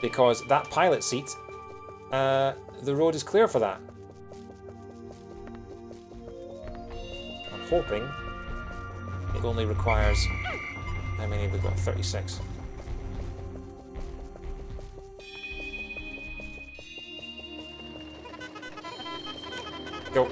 Because that pilot seat, the road is clear for that. I'm hoping it only requires... How many have we got? 36. Go.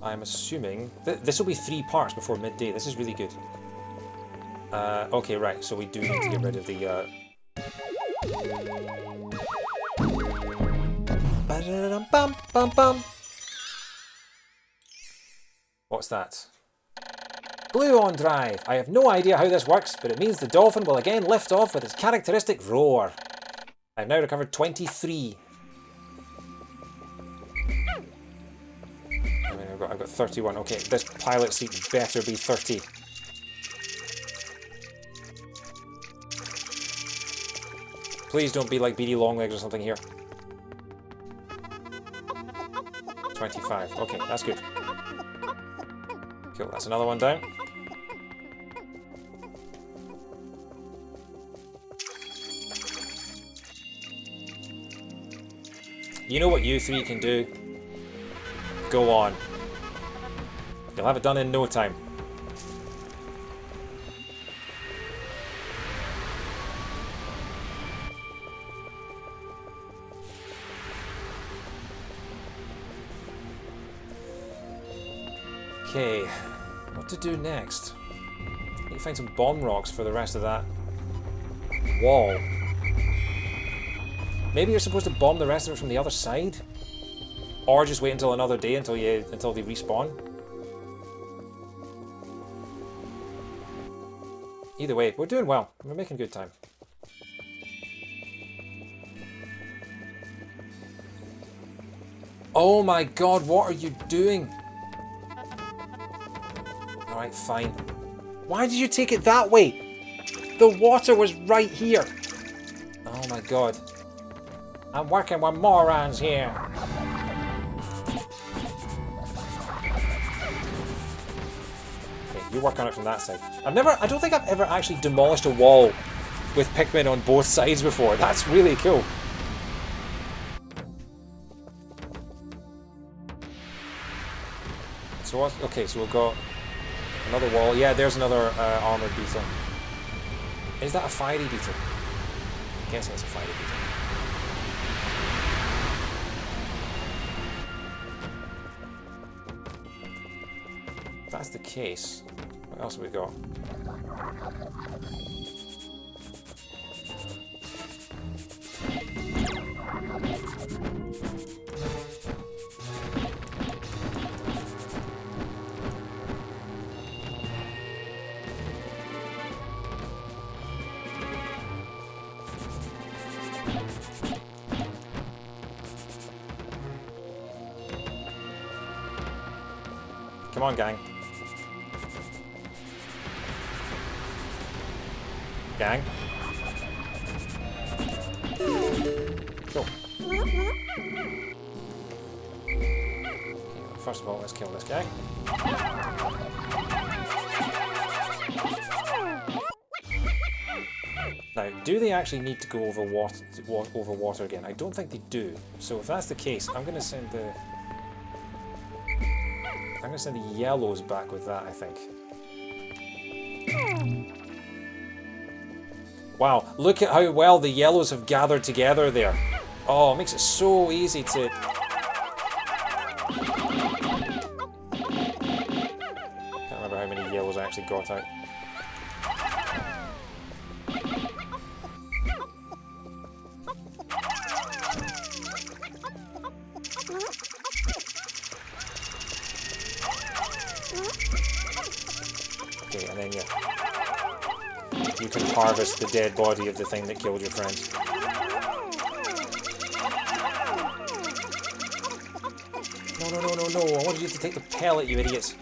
I'm assuming... this will be 3 parts before midday. This is really good. Okay, right. So we do need to get rid of the... What's that? Glue on drive. I have no idea how this works, but it means the dolphin will again lift off with its characteristic roar. I've now recovered 23. I mean, I've got 31. Okay, this pilot seat better be 30. Please don't be like BD Longlegs or something here. 25. Okay, that's good. Cool, that's another one down. You know what you three can do? Go on. You'll have it done in no time. Okay, what to do next? Need to find some bomb rocks for the rest of that wall. Maybe you're supposed to bomb the rest of it from the other side? Or just wait until another day until they respawn? Either way, we're doing well. We're making good time. Oh my god, what are you doing? Alright, fine. Why did you take it that way? The water was right here. Oh my god. I'm working with morons here. Okay, you work on it from that side. I don't think I've ever actually demolished a wall with Pikmin on both sides before. That's really cool. So what? Okay, so we've got another wall. Yeah, there's another armored beetle. Is that a fiery beetle? I'm guessing it's a fiery beetle. If that's the case, what else have we got? Come on, gang. Gang. Cool. Okay, first of all, let's kill this guy. Now, do they actually need to go over water again? I don't think they do. So if that's the case, I'm going to send the yellows back with that, I think. Wow, look at how well the yellows have gathered together there. Oh, it makes it so easy to... Can't remember how many yellows I actually got out. Okay, and then you can harvest the dead body of the thing that killed your friends. No, I wanted you to take the pellet, you idiots.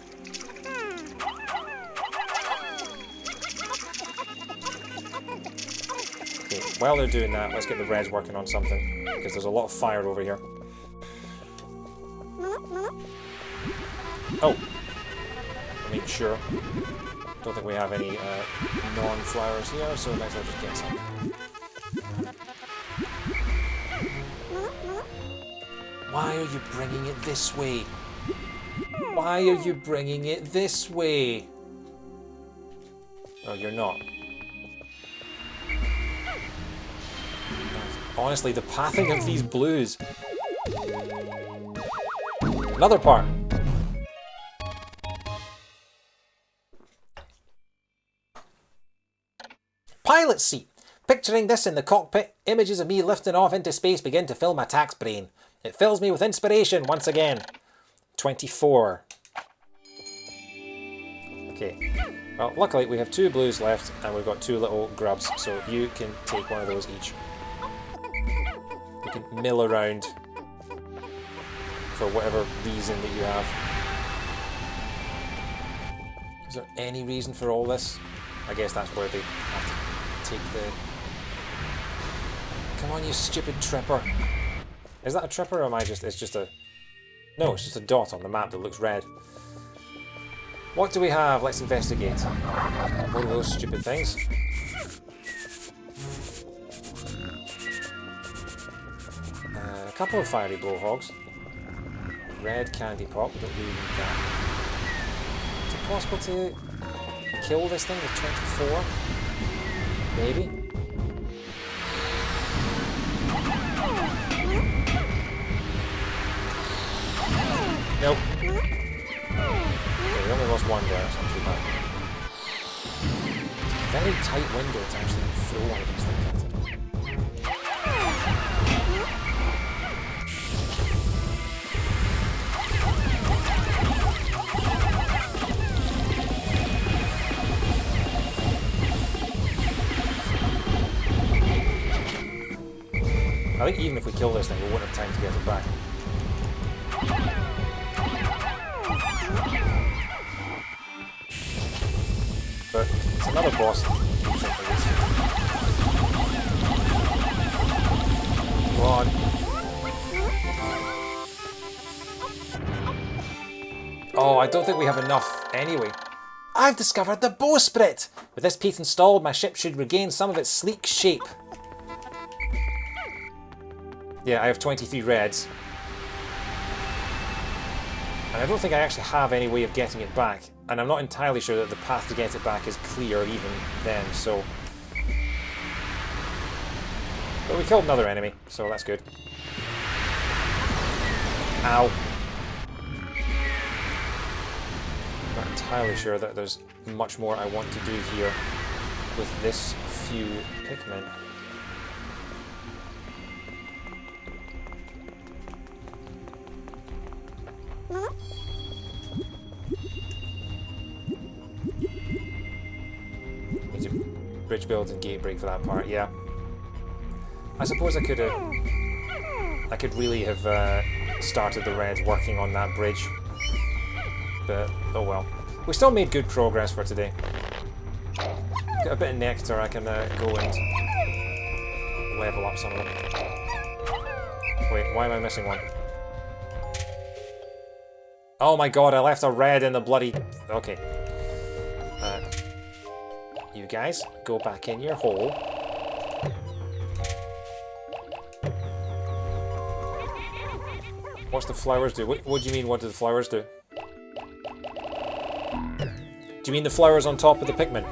Okay, while they're doing that, let's get the reds working on something, because there's a lot of fire over here. Oh! I mean, sure. Don't think we have any non-flowers here, so we might as well just get some. Why are you bringing it this way? Why are you bringing it this way? Oh, you're not. Honestly, the pathing of these blues. Another part. Pilot seat. Picturing this in the cockpit, images of me lifting off into space begin to fill my tax brain. It fills me with inspiration once again. 24. Okay. Well, luckily we have 2 blues left and we've got 2 little grubs, so you can take one of those each. You can mill around for whatever reason that you have. Is there any reason for all this? I guess that's where they have to take the... Come on, you stupid tripper. Is that a tripper or am I just... It's just a... No, it's just a dot on the map that looks red. What do we have? Let's investigate. One of those stupid things. A couple of fiery blowhogs. Red candy pop, we don't really need that. Is it possible to kill this thing with 24? Maybe? Nope. Okay, we only lost one there, that's not too bad. It's a very tight window to actually throw one of these things at it. I think even if we kill this thing, we won't have time to get it back. But it's another boss. Come on. Oh, I don't think we have enough anyway. I've discovered the bowsprit! With this piece installed, my ship should regain some of its sleek shape. Yeah, I have 23 reds. And I don't think I actually have any way of getting it back. And I'm not entirely sure that the path to get it back is clear even then, so... But we killed another enemy, so that's good. Ow. I'm not entirely sure that there's much more I want to do here with this few Pikmin. Bridge build and gate break for that part, yeah. I suppose I could really have started the reds working on that bridge. But, oh well. We still made good progress for today. Got a bit of nectar, I can go and level up some of them. Wait, why am I missing one? Oh my god, I left a red in the bloody... Okay. You guys, go back in your hole. What's the flowers do? What do you mean, what do the flowers do? Do you mean the flowers on top of the Pikmin?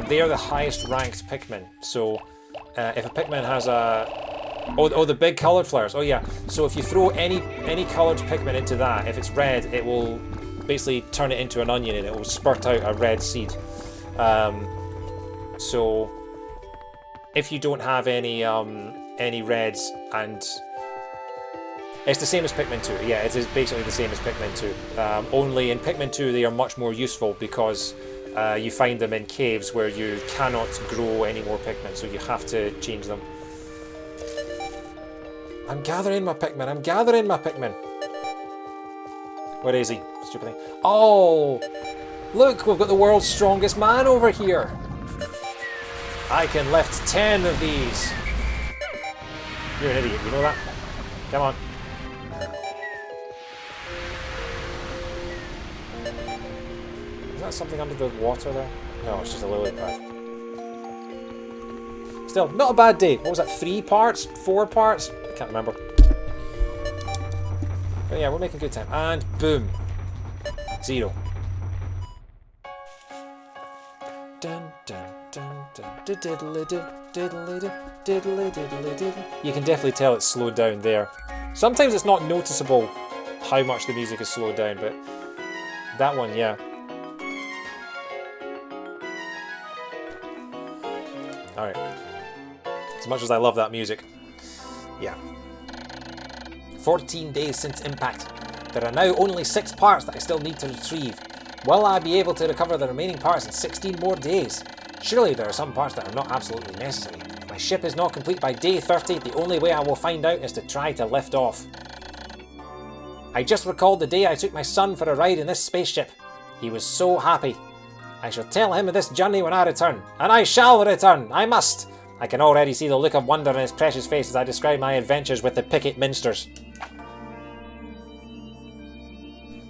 They are the highest ranked Pikmin. So, if a Pikmin has a... Oh, the big coloured flowers. Oh yeah. So if you throw any coloured Pikmin into that, if it's red, it will basically turn it into an onion and it will spurt out a red seed. So if you don't have any reds, and it's the same as Pikmin 2. Yeah, it is basically the same as Pikmin 2. Only in Pikmin 2 they are much more useful because you find them in caves where you cannot grow any more Pikmin, so you have to change them. I'm gathering my Pikmin. I'm gathering my Pikmin. Where is he? Stupid thing. Oh! Look, we've got the world's strongest man over here. I can lift 10 of these. You're an idiot, you know that? Come on. Is that something under the water there? No, it's just a lily pad. Still, not a bad day. What was that, 3 parts? 4 parts? I can't remember. But yeah, we're making good time. And boom. 0. Dun, dun, dun, dun, you can definitely tell it's slowed down there. Sometimes it's not noticeable how much the music is slowed down, but that one, yeah. Alright. As much as I love that music. Yeah. 14 days since impact. There are now only 6 parts that I still need to retrieve. Will I be able to recover the remaining parts in 16 more days? Surely there are some parts that are not absolutely necessary. If my ship is not complete by day 30, the only way I will find out is to try to lift off. I just recalled the day I took my son for a ride in this spaceship. He was so happy. I shall tell him of this journey when I return. And I shall return! I must! I can already see the look of wonder on his precious face as I describe my adventures with the Picket Minsters.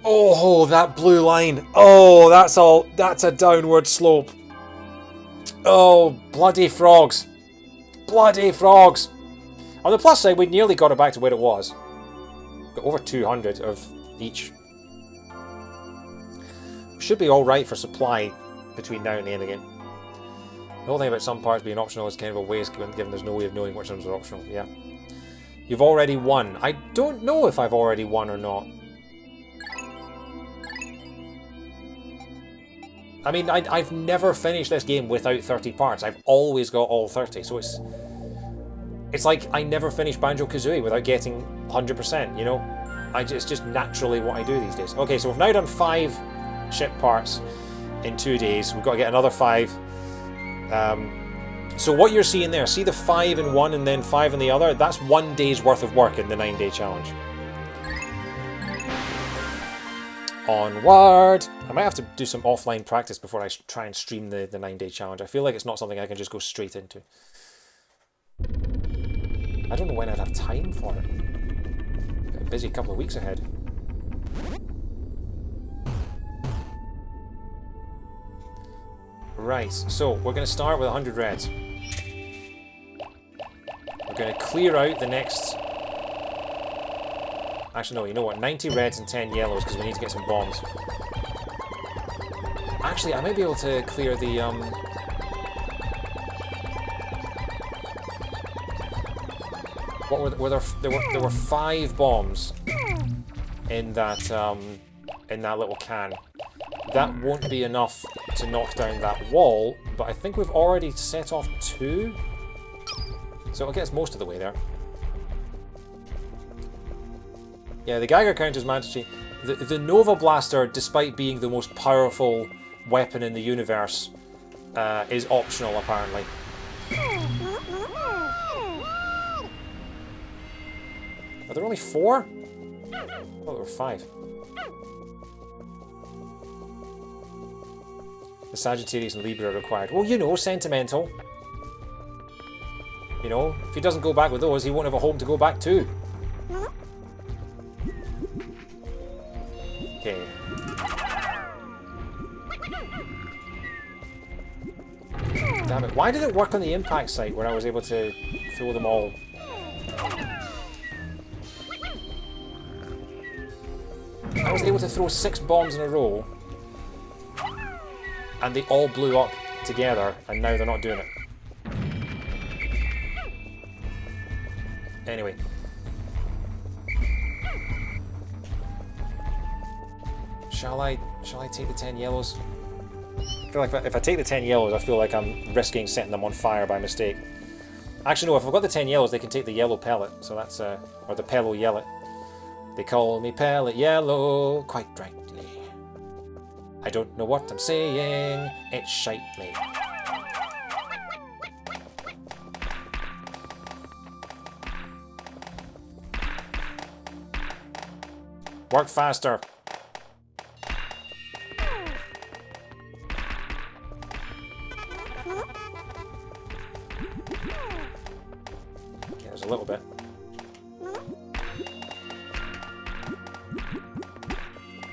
Oh, that blue line. Oh, that's a downward slope. Oh, bloody frogs. Bloody frogs. On the plus side, we nearly got it back to where it was. Got over 200 of each. Should be alright for supply between now and the end again. The whole thing about some parts being optional is kind of a waste given there's no way of knowing which ones are optional. Yeah. You've already won. I don't know if I've already won or not. I mean, I've never finished this game without 30 parts. I've always got all 30, so it's like I never finished Banjo-Kazooie without getting 100%, you know? It's just naturally what I do these days. Okay, so we've now done 5 ship parts in 2 days. We've got to get another 5. So what you're seeing there, see the 5 in one and then 5 in the other? That's 1 day's worth of work in the 9-day challenge. Onward! I might have to do some offline practice before I try and stream the 9-day challenge. I feel like it's not something I can just go straight into. I don't know when I'd have time for it. Got a busy couple of weeks ahead. Right, so we're going to start with 100 reds. We're going to clear out the next... Actually, no, you know what? 90 reds and 10 yellows, because we need to get some bombs. Actually, I might be able to clear the, What were there were 5 bombs in that little can. That won't be enough to knock down that wall, but I think we've already set off 2. So it'll get us most of the way there. Yeah, the Geiger counter's managed to... The Nova Blaster, despite being the most powerful weapon in the universe, is optional, apparently. Are there only 4? Oh, there were 5. The Sagittarius and Libra are required. Well, you know, sentimental. You know, if he doesn't go back with those, he won't have a home to go back to. Okay. Damn it. Why did it work on the impact site where I was able to throw them all? I was able to throw 6 bombs in a row, and they all blew up together, and now they're not doing it. Anyway. Shall I take the 10 yellows? I feel like if I take the 10 yellows, I feel like I'm risking setting them on fire by mistake. Actually, no, if I've got the 10 yellows, they can take the yellow pellet, so that's, or the Pello Yellet. They call me Pellet Yellow, quite rightly. I don't know what I'm saying, it's shitely. Work faster. Okay, there's a little bit.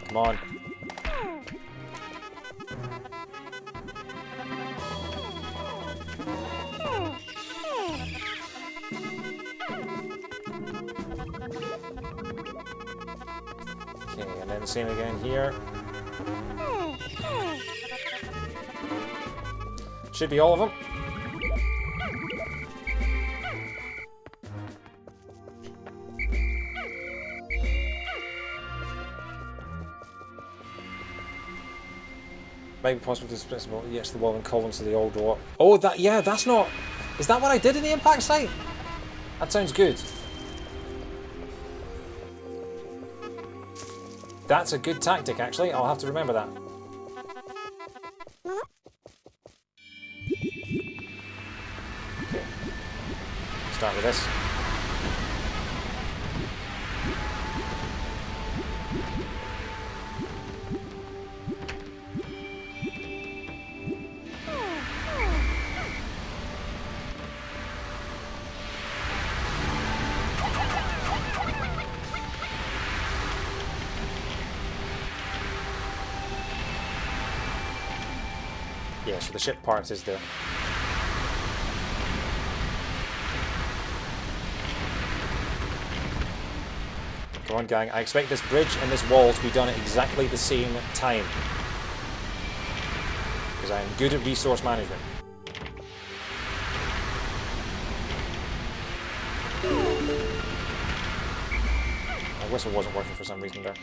Come on. Okay, and then the same again here. Should be all of them. Might be possible to split some yes the wall and columns to the old wall. Oh, that yeah, that's not. Is that what I did in the impact site? That sounds good. That's a good tactic, actually. I'll have to remember that. Okay. Start with this. Yeah, so the ship part is there. Come on, gang. I expect this bridge and this wall to be done at exactly the same time. Because I am good at resource management. My whistle wasn't working for some reason there.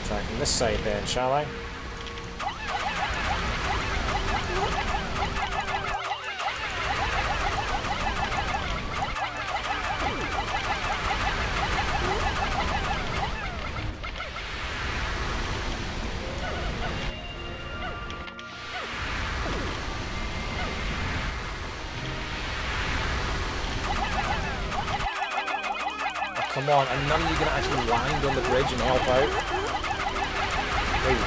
Try from this side then, shall I? Oh, come on, and none of you can actually land on the bridge and help out? There you go.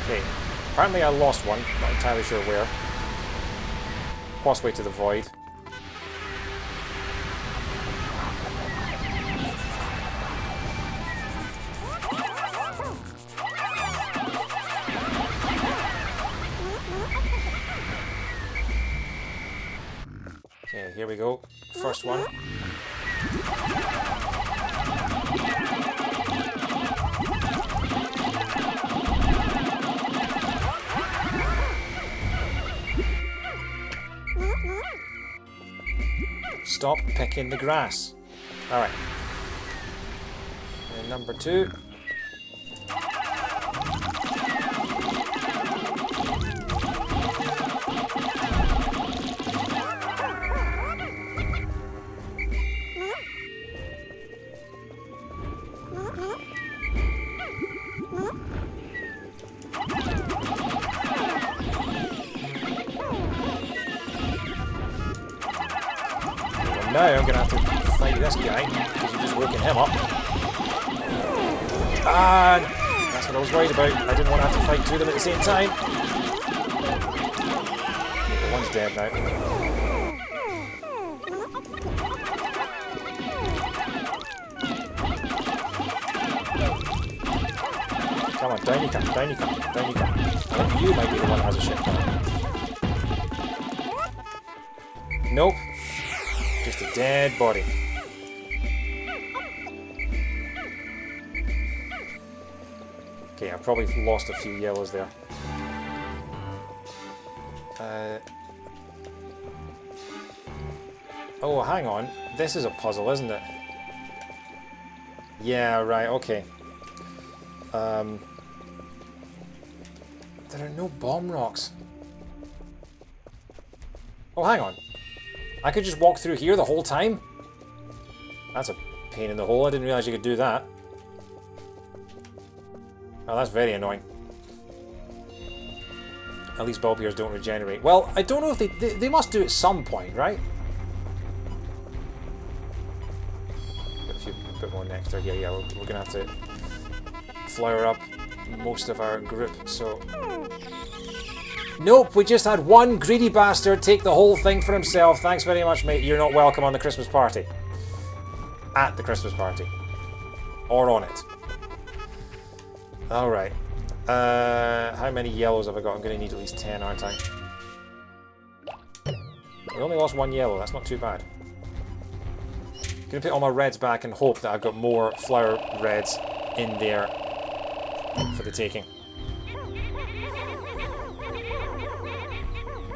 Okay, apparently I lost one, not entirely sure where. Possibly to the void. Okay, here we go. First one. Stop picking the grass. Alright. And number 2. Now I'm going to have to fight this guy, because you've just woken him up. Ah, that's what I was worried about. I didn't want to have to fight two of them at the same time. Okay, one's dead now. Come on, down you come, down you come, down you come. I think you might be the one that has a ship gun. Nope. Just a dead body. Okay, I've probably lost a few yellows there. Oh, hang on. This is a puzzle, isn't it? Yeah, right, okay. There are no bomb rocks. Oh, hang on. I could just walk through here the whole time? That's a pain in the hole. I didn't realize you could do that. Oh, that's very annoying. At least bulb ears don't regenerate. Well, I don't know if they must do it at some point, right? A bit more nectar. Yeah, we're gonna have to flower up most of our group, so... Nope, we just had one greedy bastard take the whole thing for himself. Thanks very much, mate. You're not welcome on the Christmas party. At the Christmas party. Or on it. Alright. How many yellows have I got? I'm going to need at least 10, aren't I? We only lost 1 yellow, that's not too bad. I'm going to put all my reds back and hope that I've got more flower reds in there for the taking.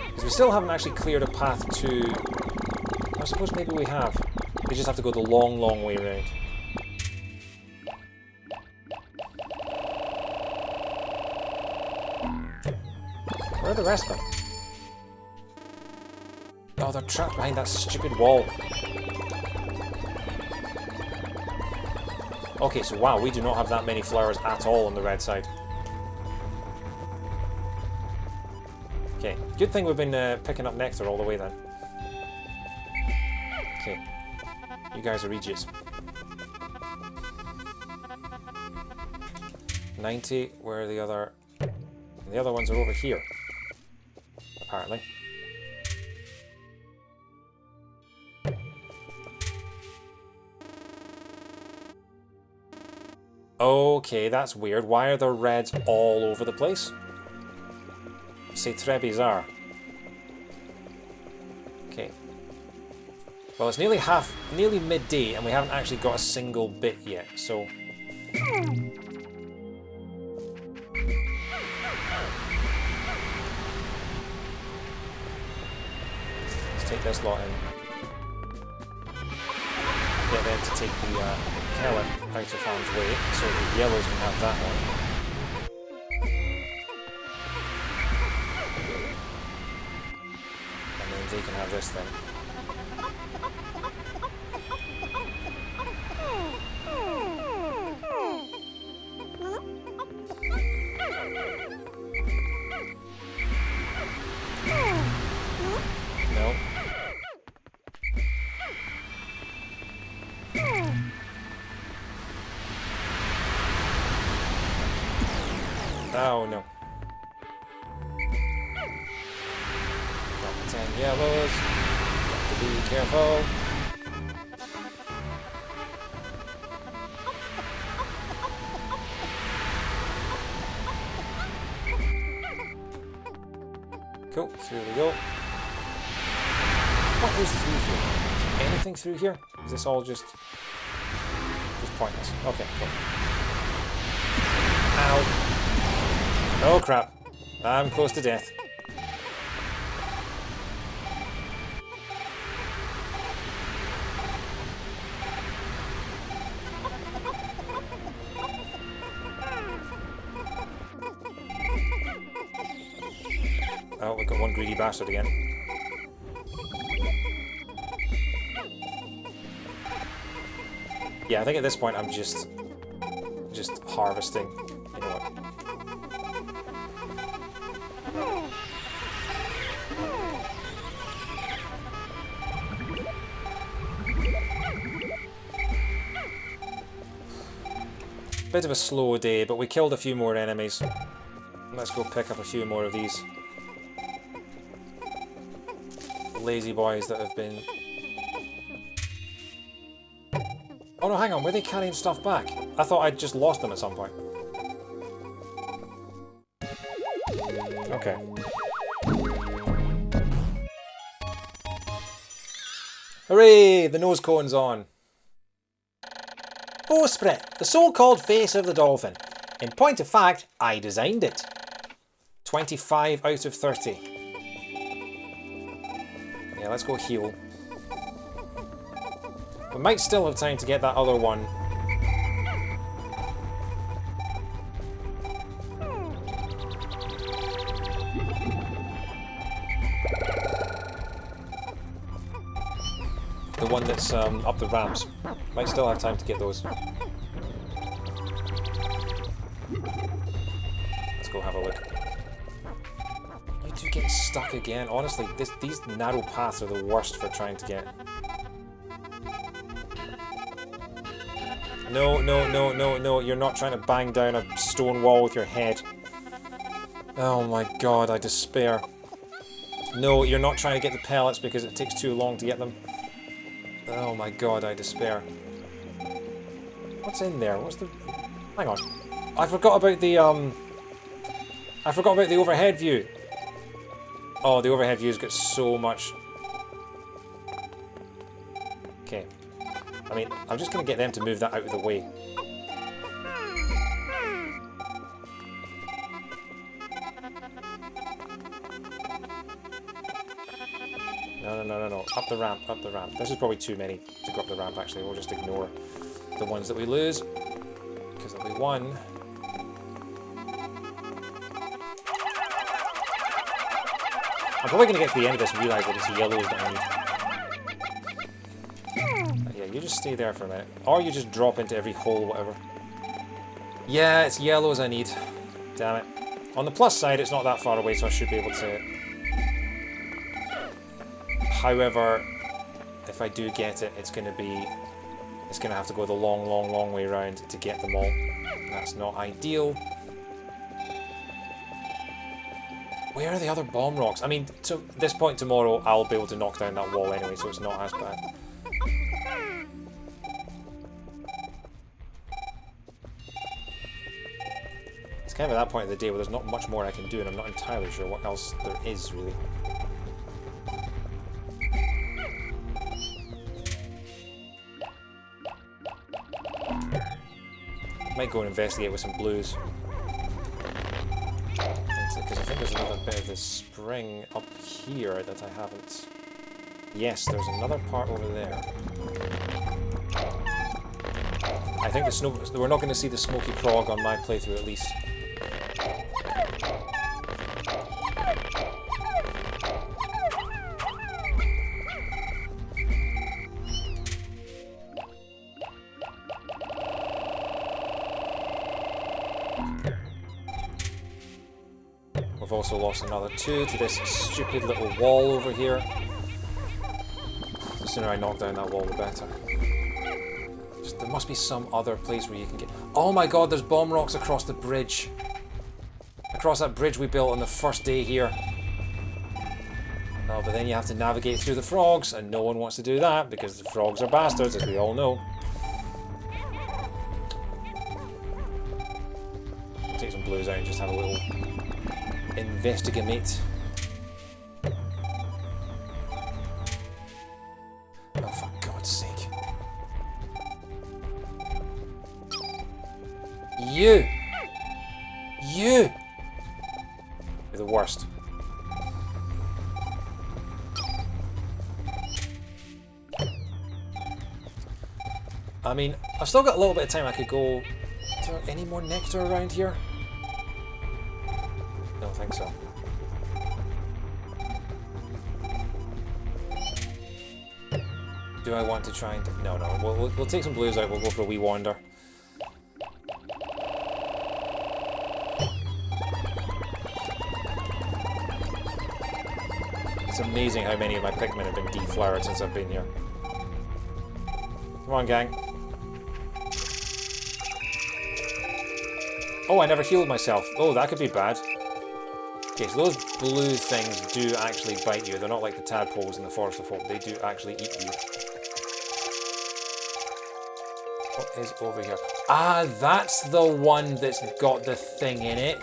Because we still haven't actually cleared a path to... I suppose maybe we have. We just have to go the long, long way around. Where are the rest of them? Oh, they're trapped behind that stupid wall. Okay, so wow, we do not have that many flowers at all on the red side. Okay, good thing we've been picking up nectar all the way then. Okay, you guys are Regis. 90, where are the other... The other ones are over here, apparently. Okay, that's weird. Why are there reds all over the place? C'est très bizarre. Okay. Well, it's nearly midday, and we haven't actually got a single bit yet, so... Let's take this lot in. Get them to take the pellet out of harm's way, so the yellows can have that one. And then they can have this thing. No. Oh no. Got the 10 yellows. Got to be careful. Cool, through we go. What is through here? Anything through here? Is this all just pointless? Okay, cool. Ow. Oh crap. I'm close to death. Oh, we've got one greedy bastard again. Yeah, I think at this point I'm just harvesting. You know what? Bit of a slow day, but we killed a few more enemies. Let's go pick up a few more of these lazy boys that have been... Oh no, hang on, were they carrying stuff back? I thought I'd just lost them at some point. Okay. Hooray! The nose cone's on. Bowsprit, the so-called face of the dolphin. In point of fact, I designed it. 25 out of 30. Yeah, let's go heal. We might still have time to get that other one. The one that's up the ramps. Might still have time to get those. Let's go have a look. You two getting stuck again. Honestly, these narrow paths are the worst for trying to get. No, no, no, no, no. You're not trying to bang down a stone wall with your head. Oh my god, I despair. No, you're not trying to get the pellets because it takes too long to get them. Oh my god, I despair. What's in there? What's the... Hang on. I forgot about the overhead view. Oh, the overhead view's got so much. Okay. I mean, I'm just going to get them to move that out of the way. No. Up the ramp, up the ramp. This is probably too many to go up the ramp, actually. We'll just ignore the ones that we lose. Because there'll be one. I'm probably going to get to the end of this and realise that it's yellows that I need. Yeah, you just stay there for a minute. Or you just drop into every hole, whatever. Yeah, it's yellows I need. Damn it. On the plus side, it's not that far away, so I should be able to... However, if I do get it, it's going to have to go the long way around to get them all. That's not ideal. Where are the other bomb rocks? I mean, to this point tomorrow, I'll be able to knock down that wall anyway, so it's not as bad. It's kind of at that point of the day where there's not much more I can do, and I'm not entirely sure what else there is, really. Might go and investigate with some blues. Because I think there's another bit of the spring up here that I haven't... Yes, there's another part over there. I think we're not going to see the smoky prog on my playthrough, at least. We've also lost another 2 to this stupid little wall over here. The sooner I knock down that wall, the better. There must be some other place where you can get... Oh my god, there's bomb rocks across the bridge. Across that bridge we built on the first day here. Oh, but then you have to navigate through the frogs, and no one wants to do that, because the frogs are bastards, as we all know. Take some blues out and just have a little... investigate. Oh, for God's sake. You! You're the worst. I mean, I've still got a little bit of time. I could go... Is there any more nectar around here? Don't think so. Do I want to try and... No. We'll take some blues out. We'll go for a wee wander. It's amazing how many of my Pikmin have been deflowered since I've been here. Come on, gang. Oh, I never healed myself. Oh, that could be bad. Okay, so those blue things do actually bite you. They're not like the tadpoles in the Forest of Hope. They do actually eat you. What is over here? Ah, that's the one that's got the thing in it.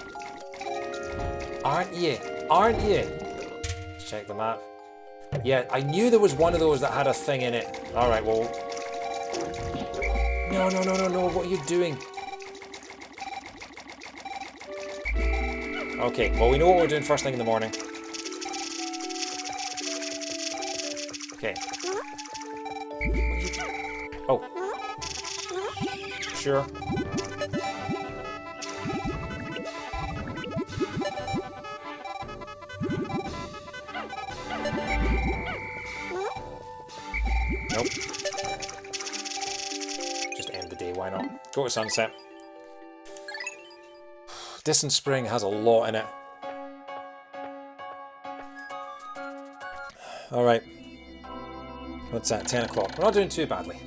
Aren't you? Aren't you? Let's check the map. Yeah, I knew there was one of those that had a thing in it. Alright, well... No, what are you doing? Okay, well we know what we're doing first thing in the morning. Okay. Oh. Sure. Nope. Just end the day, why not? Go to sunset. Distant Spring has a lot in it. Alright. What's that? 10 o'clock. We're not doing too badly.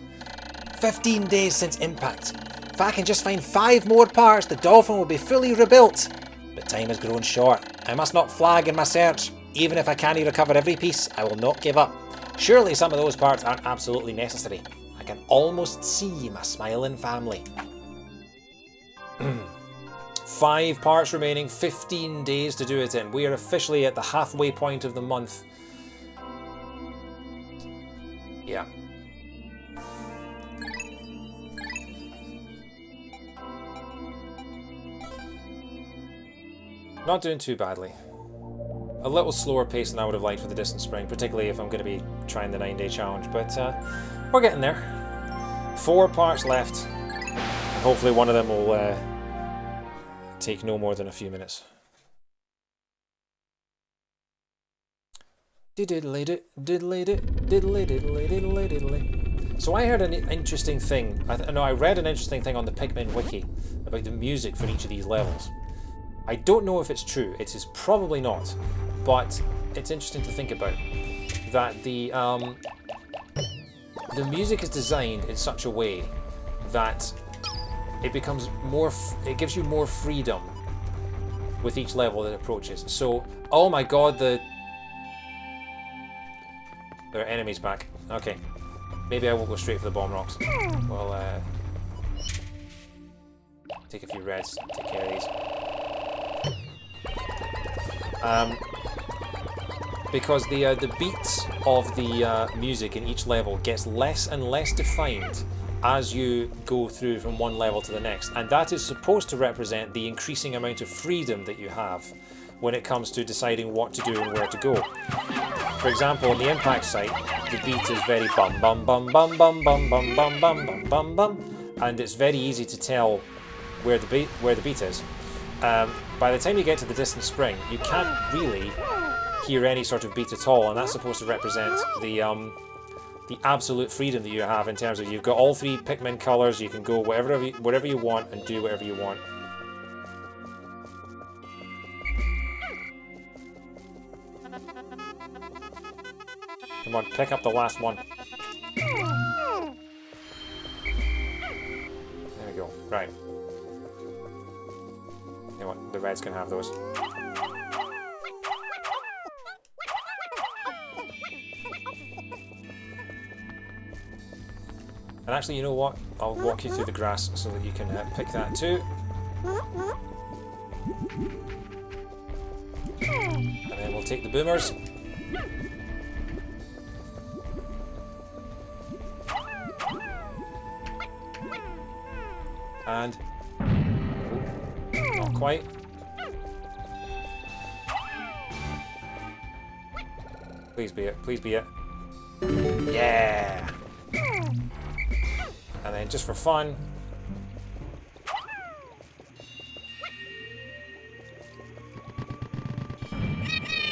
15 days since impact. If I can just find 5 more parts, the dolphin will be fully rebuilt. But time has grown short. I must not flag in my search. Even if I can't recover every piece, I will not give up. Surely some of those parts aren't absolutely necessary. I can almost see my smiling family. 5 parts remaining, 15 days to do it in. We are officially at the halfway point of the month. Yeah. Not doing too badly. A little slower pace than I would have liked for the Distant Spring, particularly if I'm going to be trying the 9-day challenge, but we're getting there. 4 parts left, and hopefully one of them will take no more than a few minutes. So I heard an interesting thing, I read an interesting thing on the Pikmin wiki about the music for each of these levels. I don't know if it's true, it is probably not, but it's interesting to think about that the music is designed in such a way that it becomes more, it gives you more freedom with each level that approaches. So, oh my god, there are enemies back. Okay, maybe I won't go straight for the bomb rocks. We'll take a few reds, take care of these. Because the beats of the music in each level gets less and less defined as you go through from one level to the next, and that is supposed to represent the increasing amount of freedom that you have when it comes to deciding what to do and where to go. For example, on the impact site, the beat is very bum bum bum bum bum bum bum bum bum bum bum bum, and it's very easy to tell where the beat is. By the time you get to the Distant Spring, you can't really hear any sort of beat at all, and that's supposed to represent the absolute freedom that you have in terms of you've got all 3 Pikmin colours, you can go wherever you want and do whatever you want. Come on, pick up the last one. There we go, right. You know what, the reds can have those. And actually, you know what? I'll walk you through the grass so that you can pick that too. And then we'll take the boomers. And... not quite. Please be it, please be it. Yeah! And then just for fun,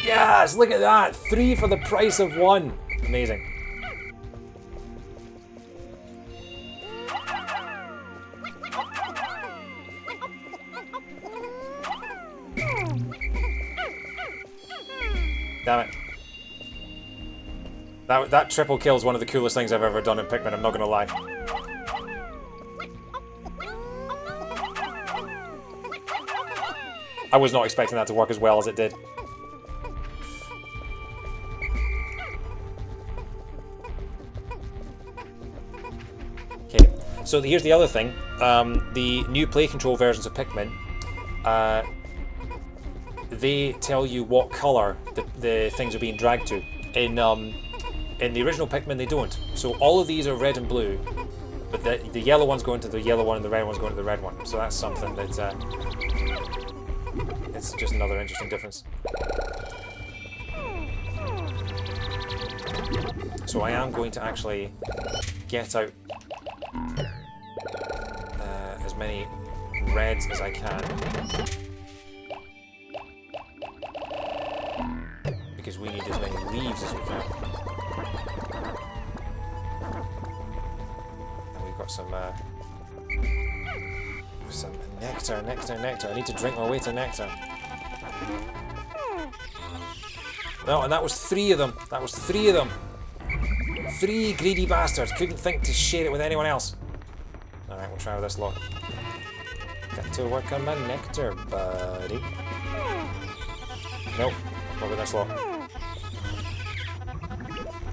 yes, look at that! 3 for the price of 1. Amazing. Damn it. That triple kill is one of the coolest things I've ever done in Pikmin, I'm not gonna lie. I was not expecting that to work as well as it did. Okay, so here's the other thing. The new play control versions of Pikmin, they tell you what colour the things are being dragged to. In the original Pikmin, they don't. So all of these are red and blue, but the yellow one's going to the yellow one and the red one's going to the red one. So that's something that it's just another interesting difference. So I am going to actually get out as many reds as I can, because we need as many leaves as we can. And we've got some nectar. I need to drink my way to nectar. No, and that was 3 of them. 3 greedy bastards. Couldn't think to share it with anyone else. Alright, we'll try with this lot. Got to work on my nectar, buddy. Nope. What with this lot?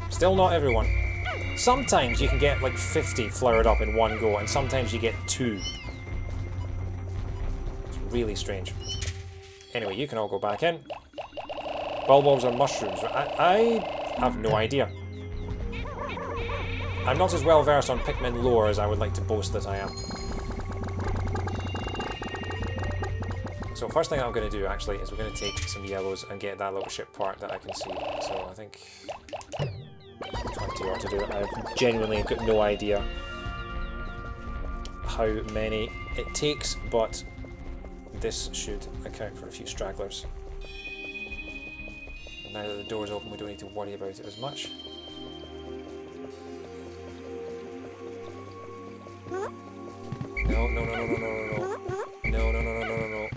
Still not everyone. Sometimes you can get like 50 flowered up in one go, and sometimes you get 2. It's Really strange. Anyway, you can all go back in. Bulbobs are mushrooms. I have no idea. I'm not as well versed on Pikmin lore as I would like to boast that I am. So first thing I'm going to do actually is we're going to take some yellows and get that little ship part that I can see. So I think 20 ought to do it. I've genuinely got no idea how many it takes, but this should account for a few stragglers. And now that the door's open, we don't need to worry about it as much. No, no, no, no, no, no, no, no. No, no, no, no, no, no, no.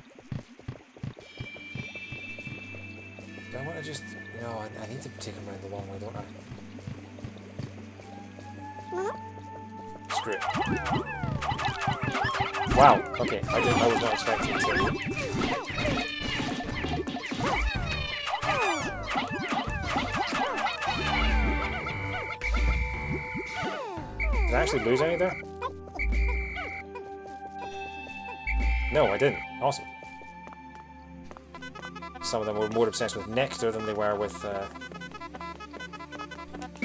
Do I want to just... No, I need to take him around the long way, don't I? Screw it. Wow, okay, I was not expecting to. Did I actually lose any there? No, I didn't. Awesome. Some of them were more obsessed with nectar than they were with...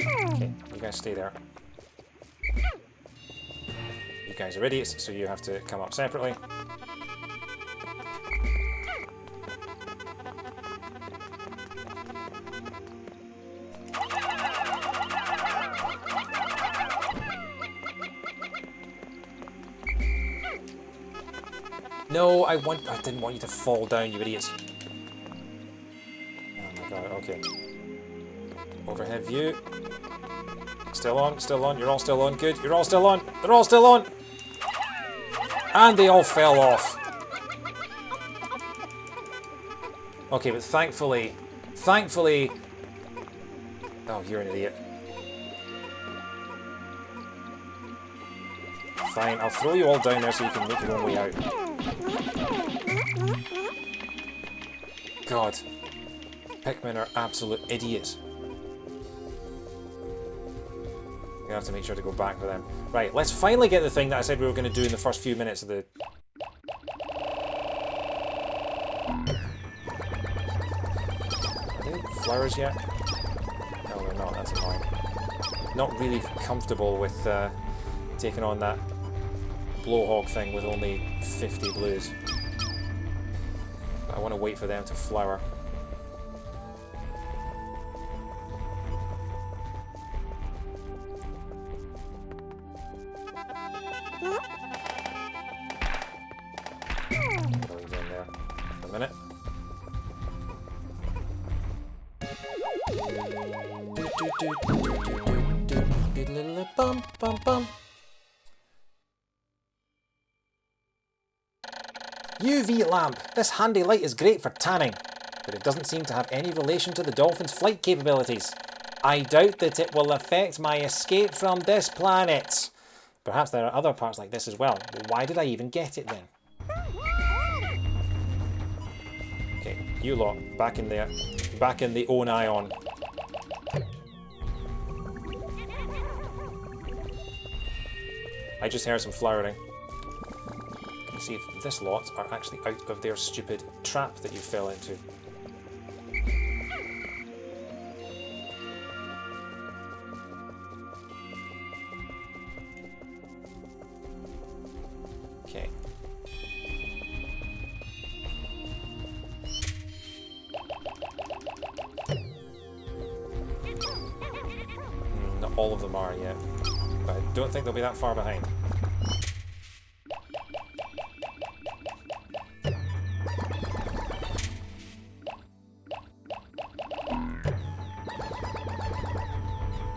Okay, you guys stay there. You guys are idiots, so you have to come up separately. No, I didn't want you to fall down, you idiots. Oh my god, okay. Overhead view. Still on, still on, you're all still on, good, you're all still on, they're all still on! And they all fell off. Okay, but thankfully... Oh, you're an idiot. Fine, I'll throw you all down there so you can make your own way out. God. Pikmin are absolute idiots. I'm gonna have to make sure to go back for them. Right, let's finally get the thing that I said we were going to do in the first few minutes of the... Are they flowers yet? No, they're not, that's annoying. Not really comfortable with taking on that blowhog thing with only 50 blues. But I want to wait for them to flower. Going in there for a minute. Bum bum bum. UV lamp. This handy light is great for tanning, but it doesn't seem to have any relation to the dolphin's flight capabilities. I doubt that it will affect my escape from this planet. Perhaps there are other parts like this as well. But why did I even get it then? Okay, you lot, back in there. Back in the own ion. I just heard some flowering. See if this lot are actually out of their stupid trap that you fell into. Okay. Not all of them are yet, but I don't think they'll be that far behind.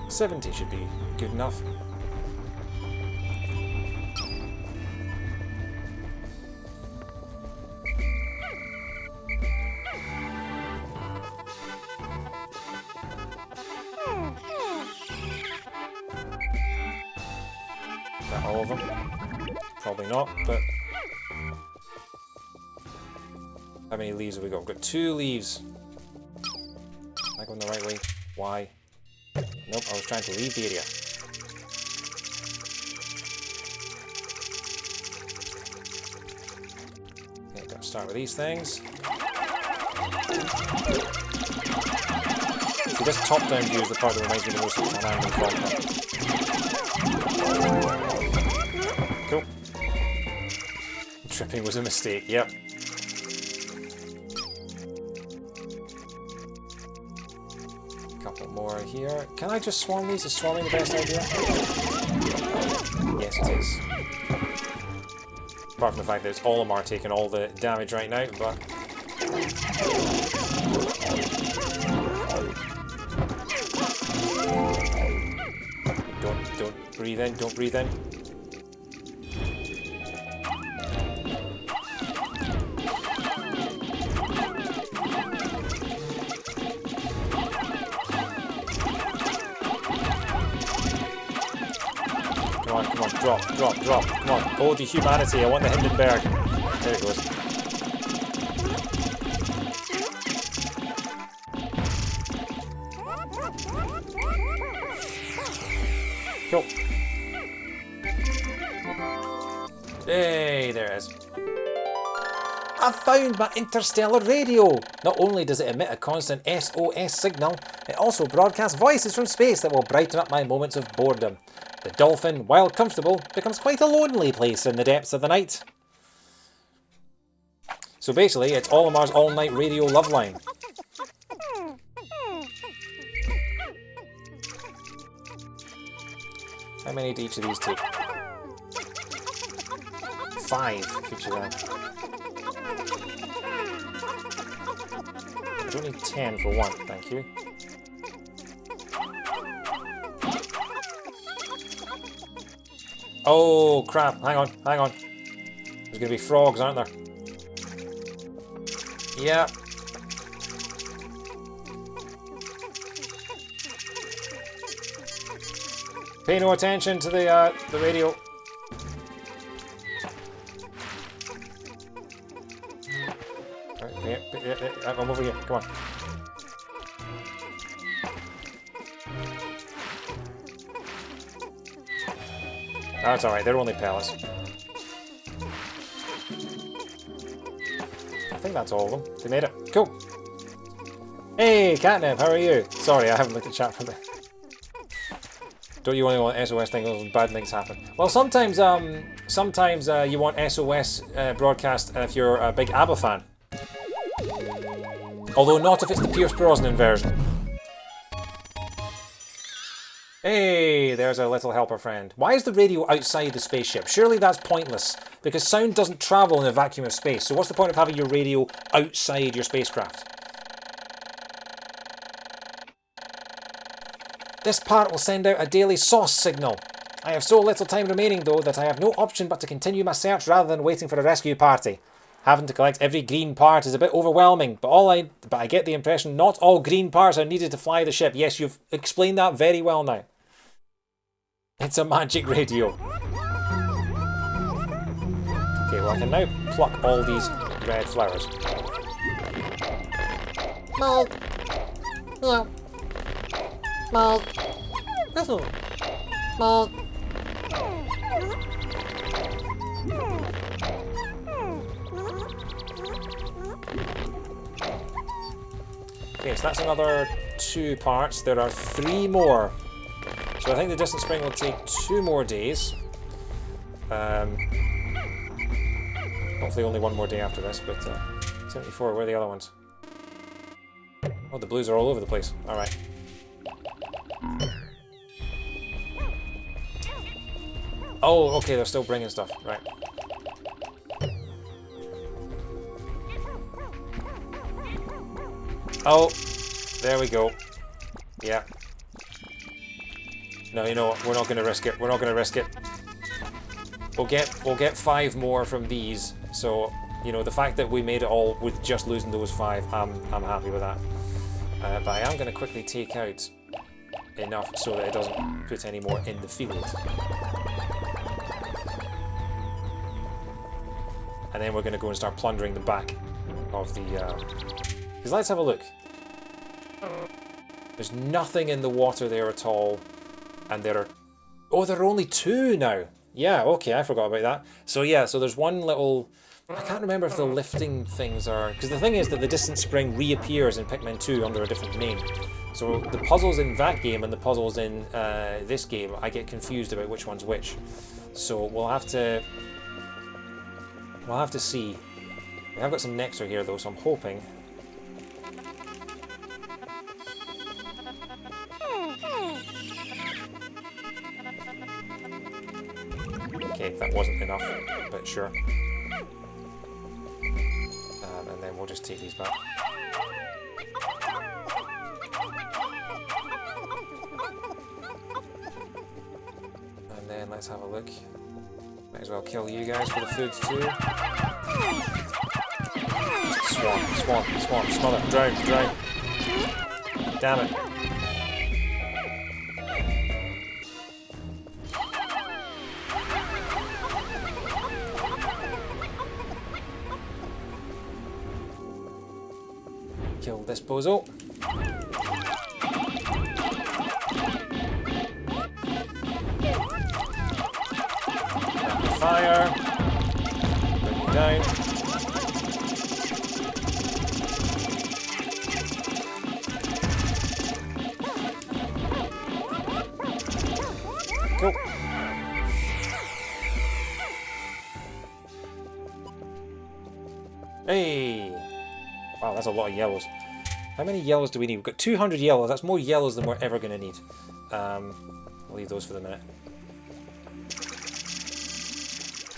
$70 should be good enough. Is that all of them? Probably not, but... How many leaves have we got? We've got 2 leaves. Am I going the right way? Why? Nope, I was trying to leave the area. Okay, got start with these things. See, this top-down view is the part that reminds me the most of Command and Conquer. Cool. Tripping was a mistake, yep. Couple more here. Can I just swarm these? Is swarming the best idea? Yes, it is. Apart from the fact that it's Olimar taking all the damage right now, but... Don't breathe in, don't breathe in. Come on, drop, come on. Oh, the humanity, I want the Hindenburg. There it goes. Cool. Hey, there it is. I've found my interstellar radio! Not only does it emit a constant SOS signal, it also broadcasts voices from space that will brighten up my moments of boredom. The dolphin, while comfortable, becomes quite a lonely place in the depths of the night. So basically, it's Olimar's all-night radio love line. How many do each of these take? 5 for each of them. I don't need 10 for one, thank you. Oh crap, hang on. There's gonna be frogs, aren't there? Yeah. Pay no attention to the radio. Right, I'm over here, come on. That's alright, they're only pellets. I think that's all of them. They made it. Cool. Hey, Catnip, how are you? Sorry, I haven't looked at chat for a bit. Don't you only want SOS things when bad things happen? Well, sometimes you want SOS broadcast if you're a big ABBA fan. Although not if it's the Pierce Brosnan version. Hey, there's our little helper friend. Why is the radio outside the spaceship? Surely that's pointless, because sound doesn't travel in a vacuum of space, so what's the point of having your radio outside your spacecraft? This part will send out a daily sauce signal. I have so little time remaining though that I have no option but to continue my search rather than waiting for a rescue party. Having to collect every green part is a bit overwhelming, but I get the impression not all green parts are needed to fly the ship. Yes, you've explained that very well now. It's a magic radio. Okay, well I can now pluck all these red flowers. Mold. Meow. Mold. Whistle. Mold. Okay, so that's another 2 parts. There are 3 more. So I think the distant spring will take 2 more days. Hopefully only 1 more day after this, but 74, where are the other ones? Oh, the blues are all over the place. Alright. Oh, okay, they're still bringing stuff. Right. Oh, there we go. Yeah. No, you know what? We're not going to risk it. We're not going to risk it. We'll get 5 more from these. So, you know, the fact that we made it all with just losing those 5, I'm happy with that. But I am going to quickly take out enough so that it doesn't put any more in the field. And then we're going to go and start plundering the back of the... Because let's have a look. There's nothing in the water there at all. And there are... Oh, there are only 2 now. Yeah, okay, I forgot about that. So yeah, so there's one little I can't remember if the lifting things are... Because the thing is that the distant spring reappears in Pikmin 2 under a different name. So the puzzles in that game and the puzzles in this game, I get confused about which one's which. So we'll have to see. We have got some nectar here though, so I'm hoping. Okay, that wasn't enough, but sure. And then we'll just take these back. And then let's have a look. Might as well kill you guys for the food too. Swarm, smother, drown. Damn it. Kill this bozo. Fire. Bring you down. Go. Hey! Wow, that's a lot of yellows. How many yellows do we need? We've got 200 yellows. That's more yellows than we're ever going to need. I'll leave those for the minute.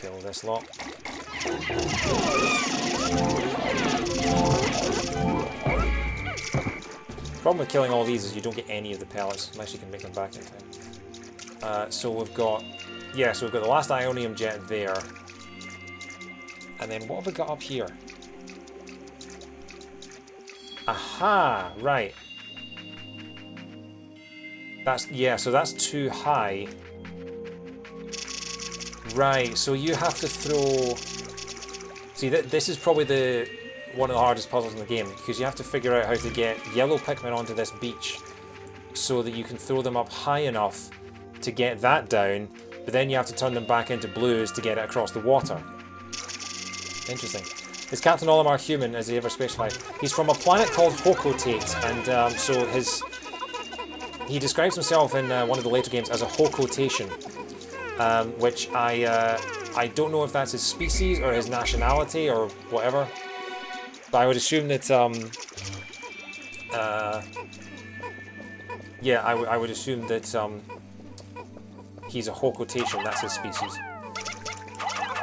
Kill this lot. Problem with killing all these is you don't get any of the pellets unless you can make them back in time. So we've got... Yeah, so we've got the last Ionium jet there. And then what have we got up here? Aha! Right. That's... Yeah, so that's too high. Right, so you have to throw... See, this is probably one of the hardest puzzles in the game, because you have to figure out how to get yellow Pikmin onto this beach so that you can throw them up high enough to get that down, but then you have to turn them back into blues to get it across the water. Interesting. Is Captain Olimar human, as he ever specified? He's from a planet called Hokotate, and so he describes himself in one of the later games as a Hokotation. Which I don't know if that's his species or his nationality or whatever, but I would assume that yeah, I would assume that he's a Hokotation. That's his species.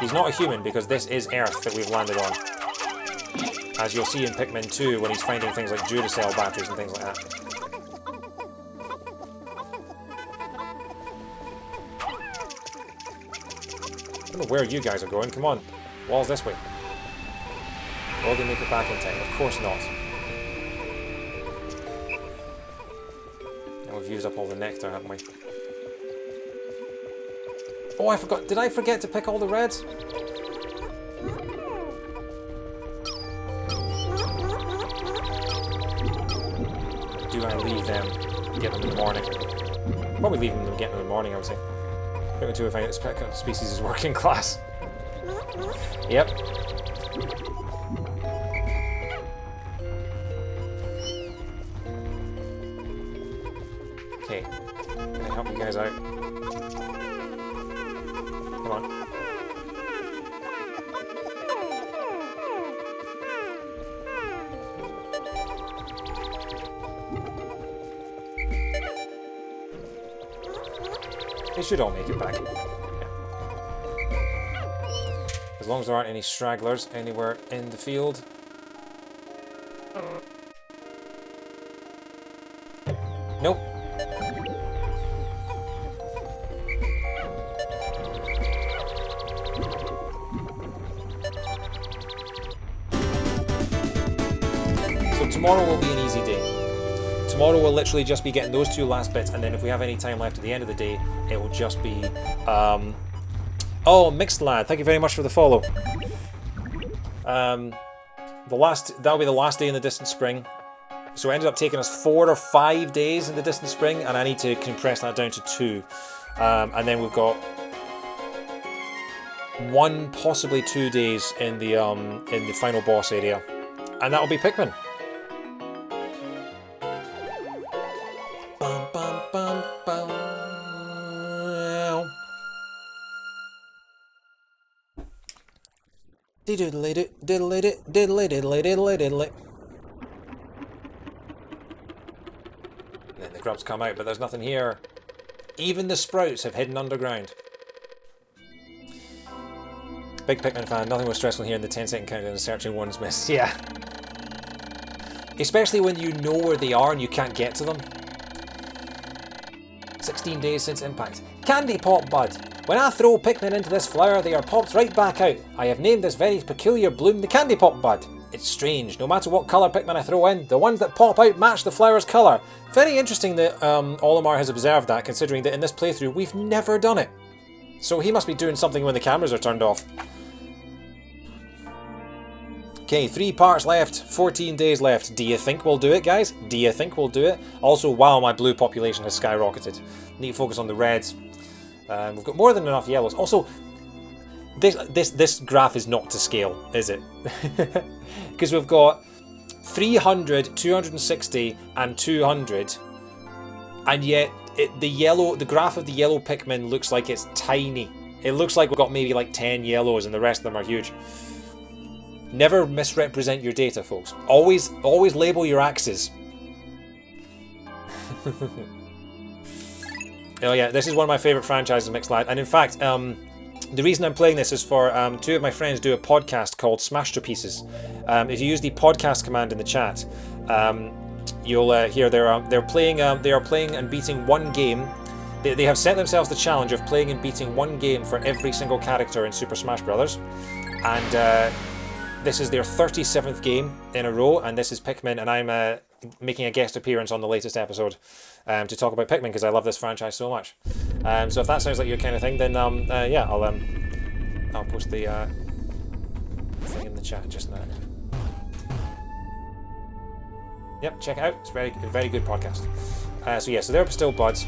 He's not a human because this is Earth that we've landed on, as you'll see in Pikmin 2 when he's finding things like Duracell batteries and things like that. I don't know where you guys are going. Come on. Wall's this way. Will they make it back in time? Of course not. Now we've used up all the nectar, haven't we? Oh, I forgot. Did I forget to pick all the reds? Do I leave them and get them in the morning? Probably leave them and get them in the morning, I would say. To find that species is working class. Yep. Okay. Can I help you guys out? Come on. They should all make it back. Yeah. As long as there aren't any stragglers anywhere in the field. Nope. So tomorrow will be an easy day. Tomorrow we'll literally just be getting those two last bits, and then if we have any time left at the end of the day, it will just be... Oh, Mixed Lad, thank you very much for the follow. That'll be the last day in the Distant Spring. So it ended up taking us 4 or 5 days in the Distant Spring, and I need to compress that down to 2. And then we've got... 1, possibly 2 days in the final boss area, and that'll be Pikmin. Bum, bum, bum, bum. Diddly diddly diddly diddly diddly diddly. Then the grubs come out, but there's nothing here. Even the sprouts have hidden underground. Big Pikmin fan, nothing was stressful here in the 10-second countdown and searching one's missed. Yeah. Especially when you know where they are and you can't get to them. 16 days since impact. Candy Pop Bud. When I throw Pikmin into this flower, they are popped right back out. I have named this very peculiar bloom the Candy Pop Bud. It's strange, no matter what colour Pikmin I throw in, the ones that pop out match the flower's colour. Very interesting that Olimar has observed that, considering that in this playthrough we've never done it. So he must be doing something when the cameras are turned off. Okay, 3 parts left, 14 days left. Do you think we'll do it, guys? Do you think we'll do it? Also, wow, my blue population has skyrocketed. Need to focus on the reds. We've got more than enough yellows. Also, this graph is not to scale, is it? Because we've got 300, 260, and 200, and yet the graph of the yellow Pikmin looks like it's tiny. It looks like we've got maybe like 10 yellows, and the rest of them are huge. Never misrepresent your data, folks. Always label your axes. Oh yeah, this is one of my favourite franchises, Mixed Lad. And in fact, the reason I'm playing this is for 2 of my friends do a podcast called Smashterpieces. If you use the podcast command in the chat, you'll hear they are playing and beating one game. They have set themselves the challenge of playing and beating one game for every single character in Super Smash Bros. And this is their 37th game in a row, and this is Pikmin, and I'm making a guest appearance on the latest episode to talk about Pikmin because I love this franchise so much. So if that sounds like your kind of thing, then yeah, I'll post the thing in the chat just now. Yep, check it out. It's a very good podcast. So yeah, so they're still buds.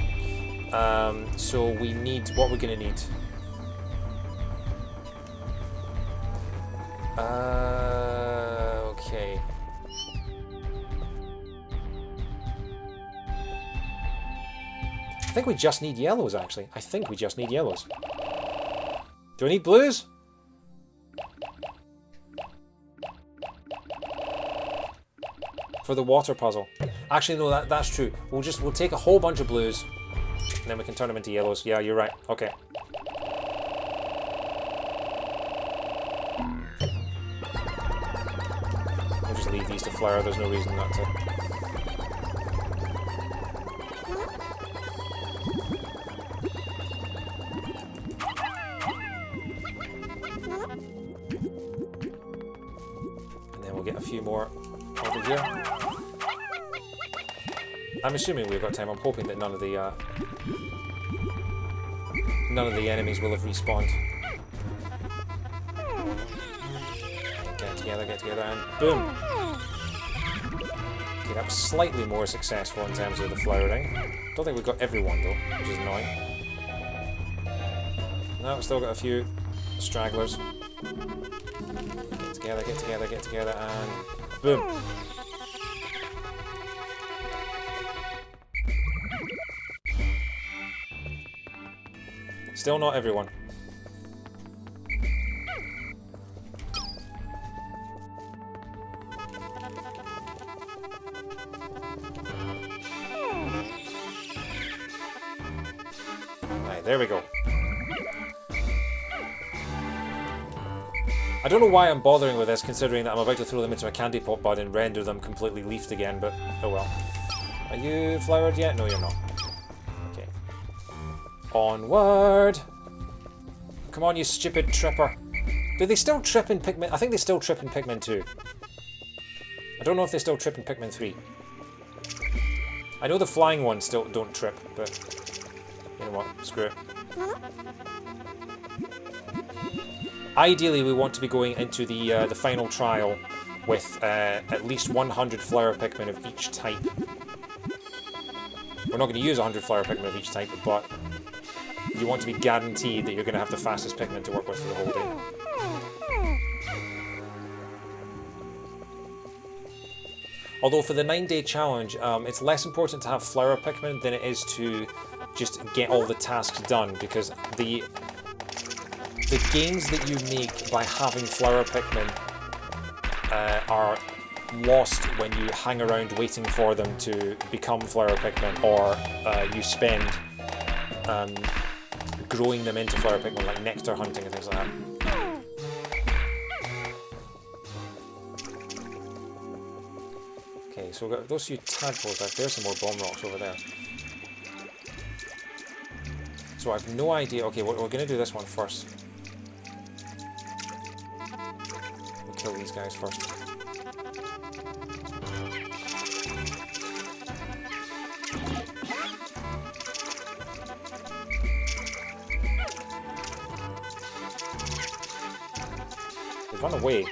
So we need what we're gonna need. Okay. I think we just need yellows, actually. I think we just need yellows. Do we need blues? For the water puzzle. Actually, no, that's true. We'll take a whole bunch of blues, and then we can turn them into yellows. Yeah, you're right. Okay. We'll just leave these to flower. There's no reason not to. Get a few more over here. I'm assuming we've got time. I'm hoping that none of the enemies will have respawned. Get together, and boom! Okay, that was slightly more successful in terms of the flowering. Don't think we've got everyone though, which is annoying. No, we've still got a few stragglers. Get together, and boom. Still not everyone. Right, there we go. I don't know why I'm bothering with this, considering that I'm about to throw them into a candy pop bud and render them completely leafed again, but oh well. Are you flowered yet? No, you're not. Okay. Onward! Come on, you stupid tripper. Do they still trip in Pikmin? I think they still trip in Pikmin 2. I don't know if they still trip in Pikmin 3. I know the flying ones still don't trip, but you know what, screw it. Ideally, we want to be going into the final trial with at least 100 flower Pikmin of each type. We're not going to use 100 flower Pikmin of each type, but you want to be guaranteed that you're going to have the fastest Pikmin to work with for the whole day. Although for the 9-day challenge, it's less important to have flower Pikmin than it is to just get all the tasks done, because the gains that you make by having flower Pikmin are lost when you hang around waiting for them to become flower Pikmin, or you spend growing them into flower Pikmin, like nectar hunting and things like that. Okay, so we've got those few tadpoles left. There's some more bomb rocks over there. So I have no idea. Okay, we're going to do this one first. We'll kill these guys first. They run away.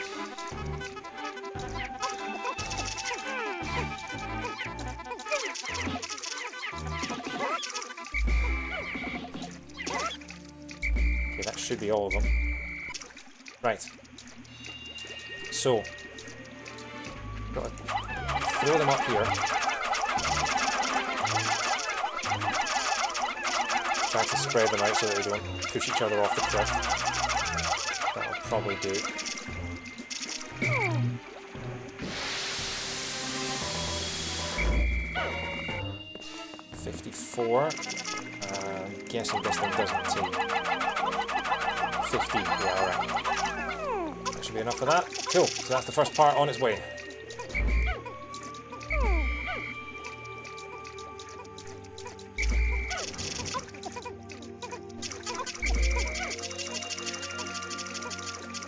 Should be all of them. Right. So, got to throw them up here. Try to spread them out so that they don't push each other off the cliff. That'll probably do. $54. Guessing this thing doesn't take 50, yeah, alright. That should be enough for that. Cool, so that's the first part on its way.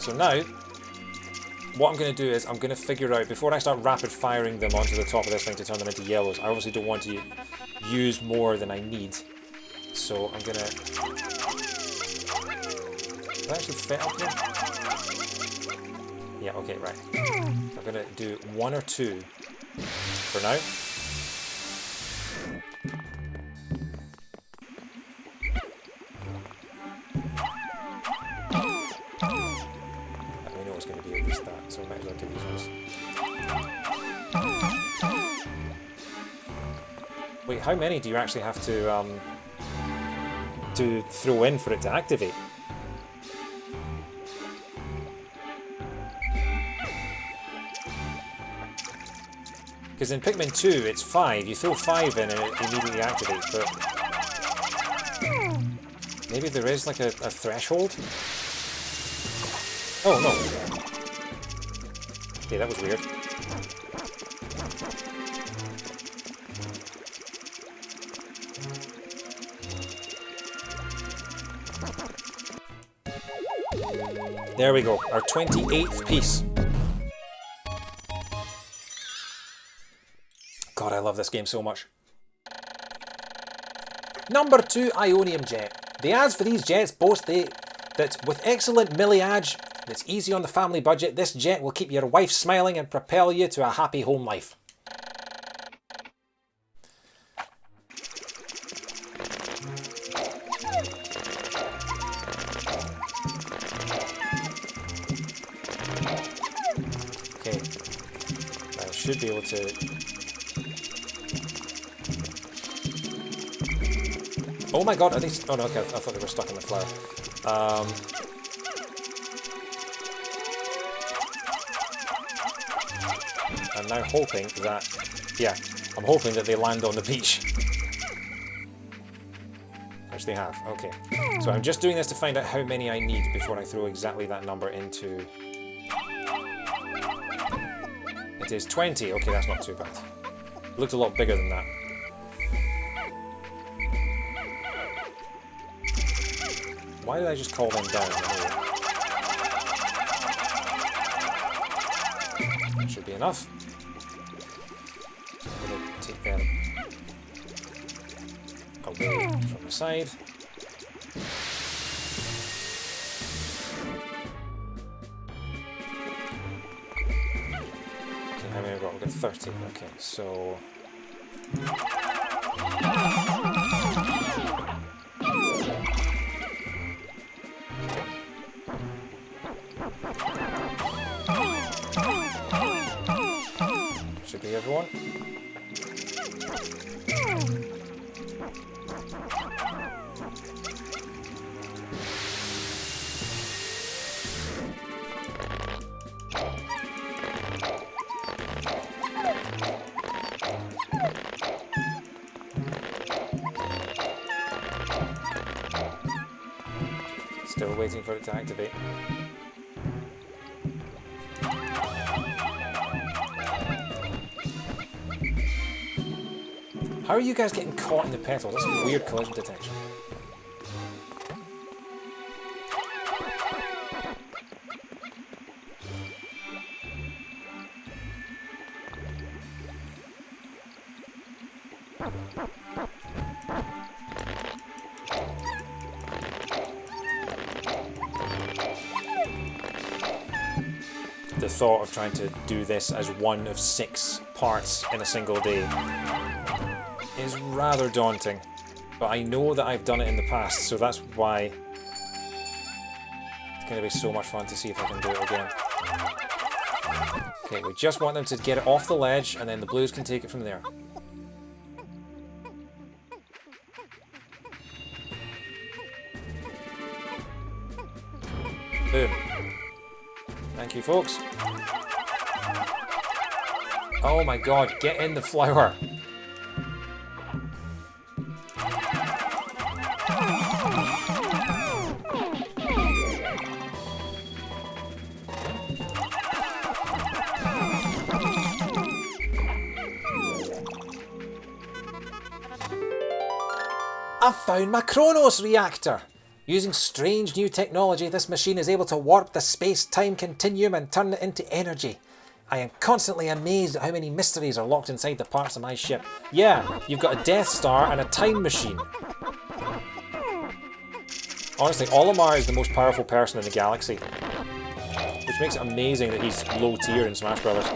So now, what I'm going to do is I'm going to figure out, before I start rapid firing them onto the top of this thing to turn them into yellows, I obviously don't want to use more than I need. So I'm going to... Did I actually fit up here? Yeah, okay, right. I'm going to do 1 or 2 for now. We know it's going to be at least that, so we might as well do these ones. Wait, how many do you actually have to throw in for it to activate? Because in Pikmin 2, it's 5. You throw 5 in and it immediately activates, but... Maybe there is like a threshold? Oh, no. Okay, that was weird. There we go, our 28th piece. God, I love this game so much. Number 2, Ionium Jet. The ads for these jets boast that with excellent millage that's easy on the family budget, this jet will keep your wife smiling and propel you to a happy home life. Okay, I should be able to... Oh my god, are these... Oh no, okay, I thought they were stuck in the flower. I'm now hoping that... Yeah, I'm hoping that they land on the beach. Which they have, okay. So I'm just doing this to find out how many I need before I throw exactly that number into... It is 20, okay, that's not too bad. It looked a lot bigger than that. Why did I just call them down? That should be enough. So I'm going to take them away from the side. Okay, how many have I got? We've got 30. Okay, so... should be everyone. Still waiting for it to activate. How are you guys getting caught in the petals? That's some weird collision detection. The thought of trying to do this as one of 6 parts in a single day is rather daunting, but I know that I've done it in the past, so that's why it's going to be so much fun to see if I can do it again. Okay, we just want them to get it off the ledge, and then the blues can take it from there. Boom. Thank you, folks. Oh my god, get in the flower. I found my Chronos reactor! Using strange new technology, this machine is able to warp the space-time continuum and turn it into energy. I am constantly amazed at how many mysteries are locked inside the parts of my ship. Yeah, you've got a Death Star and a time machine. Honestly, Olimar is the most powerful person in the galaxy, which makes it amazing that he's low tier in Smash Brothers.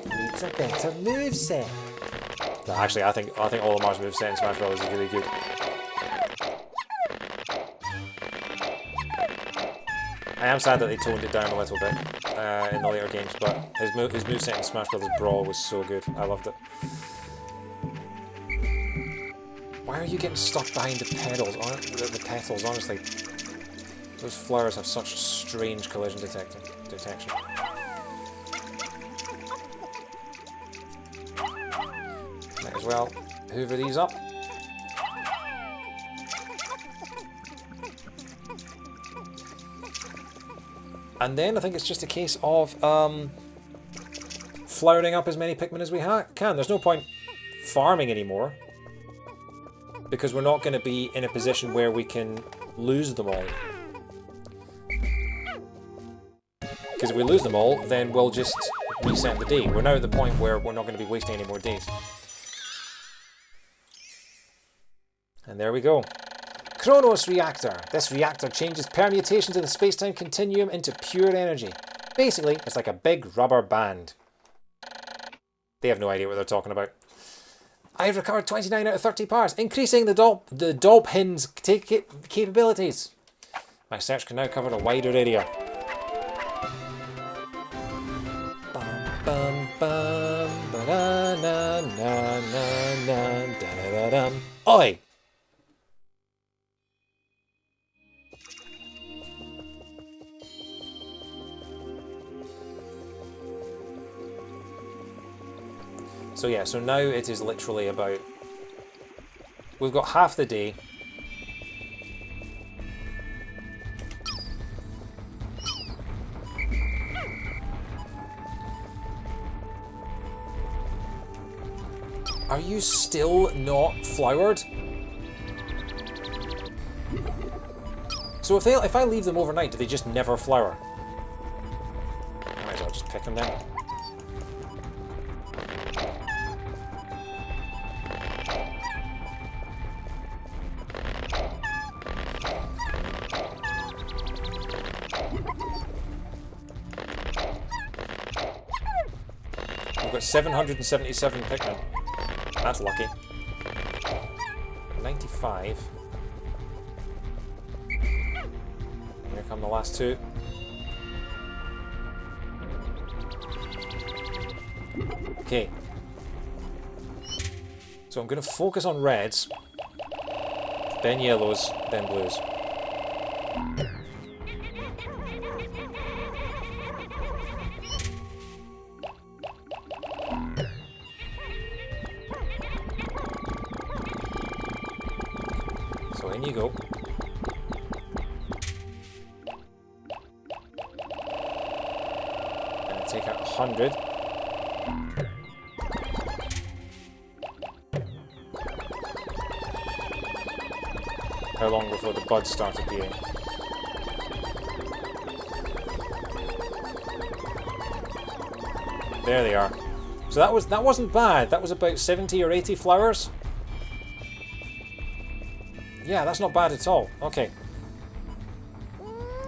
Needs a better moveset. No, actually, I think Olimar's moveset in Smash Brothers is really good. I am sad that they toned it down a little bit in the later games, but his moveset in Smash Brothers Brawl was so good. I loved it. Why are you getting stuck behind the pedals? The petals, honestly. Those flowers have such strange collision detection. Might as well hoover these up. And then I think it's just a case of flowering up as many Pikmin as we can. There's no point farming anymore, because we're not going to be in a position where we can lose them all. Because if we lose them all, then we'll just reset the day. We're now at the point where we're not going to be wasting any more days. And there we go. Chronos reactor. This reactor changes permutations of the space-time continuum into pure energy. Basically, it's like a big rubber band. They have no idea what they're talking about. I've recovered 29 out of 30 parts, increasing the Dolphin's capabilities. My search can now cover a wider area. Bum bum bum ba da na na na na da da da dum. Oi! So yeah, so now it is literally about... We've got half the day. Are you still not flowered? So if I leave them overnight, do they just never flower? I might as well just pick them then. We've got 777 Pikmin. That's lucky. 95. Here come the last two. Okay. So I'm going to focus on reds, then yellows, then blues. So in you go. And take out 100. How long before the buds start appearing? There they are. So that wasn't bad. That was about 70 or 80 flowers. Yeah, that's not bad at all. Okay.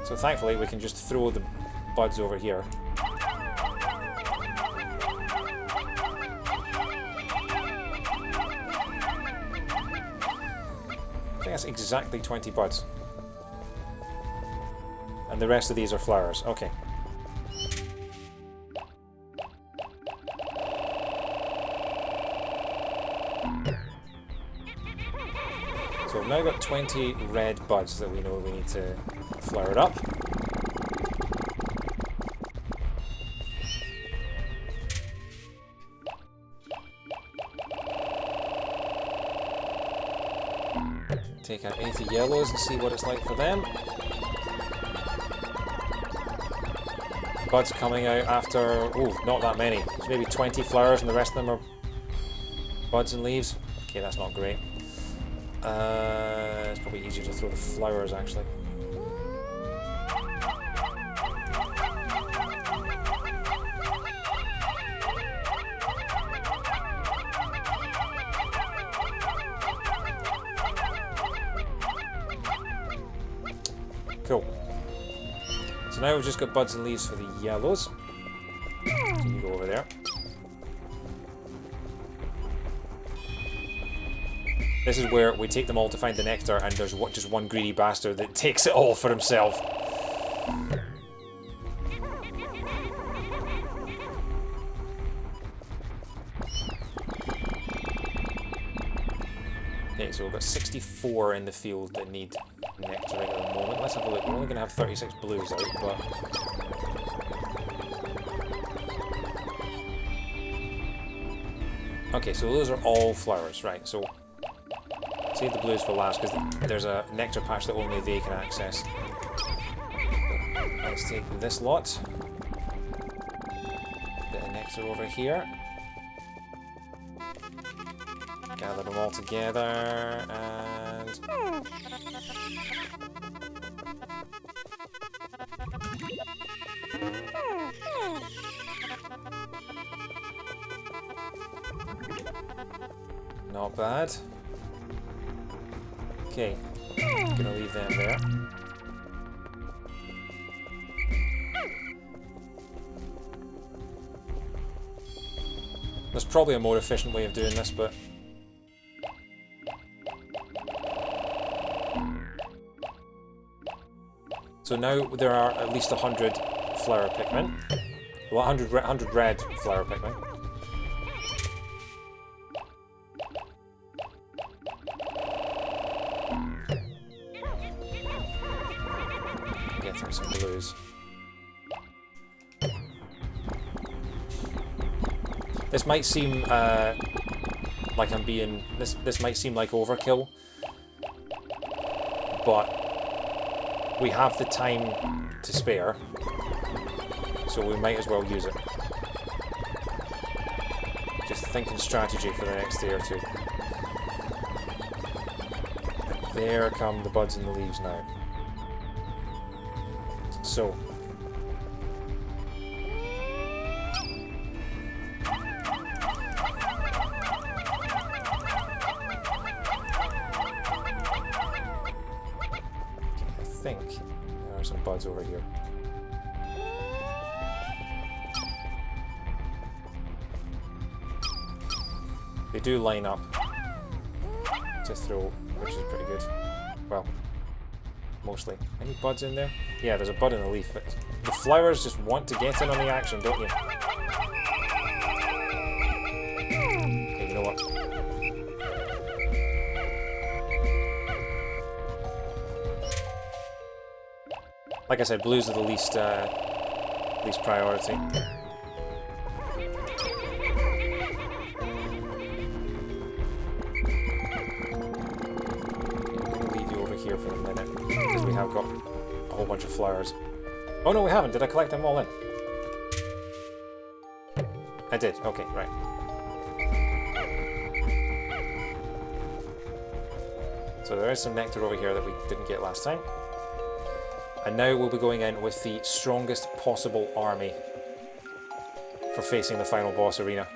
So thankfully we can just throw the buds over here. I think that's exactly 20 buds. And the rest of these are flowers. Okay. So we've now got 20 red buds that we know we need to flower it up. Take out 80 yellows and see what it's like for them. Buds coming out after, oh, not that many. There's maybe 20 flowers and the rest of them are buds and leaves. Okay, that's not great. It's probably easier to throw the flowers, actually. Cool. So now we've just got buds and leaves for the yellows. So you go over there. This is where we take them all to find the nectar, and there's just one greedy bastard that takes it all for himself. Okay, so we've got 64 in the field that need nectar right at the moment. Let's have a look. We're only going to have 36 blues out, but... Okay, so those are all flowers, right, so... Save the blues for last, because there's a nectar patch that only they can access. Let's take this lot. Bit of nectar over here. Gather them all together, and... Not bad. Okay, gonna leave them there. There's probably a more efficient way of doing this, but... So now there are at least 100 flower Pikmin. Well, 100 red flower Pikmin. Getting some blues. This might seem like I'm being... This might seem like overkill, but we have the time to spare, so we might as well use it. Just thinking strategy for the next day or two. There come the buds and the leaves now. So... I think there are some buds over here. They do line up to throw, which is pretty good. Well, mostly. Any buds in there? Yeah, there's a bud and a leaf. The flowers just want to get in on the action, don't you? Like I said, blues are the least priority. I'm going to leave you over here for a minute, because we have got a whole bunch of flowers. Oh no, we haven't. Did I collect them all in? I did. Okay, right. So there is some nectar over here that we didn't get last time. And now we'll be going in with the strongest possible army for facing the final boss arena.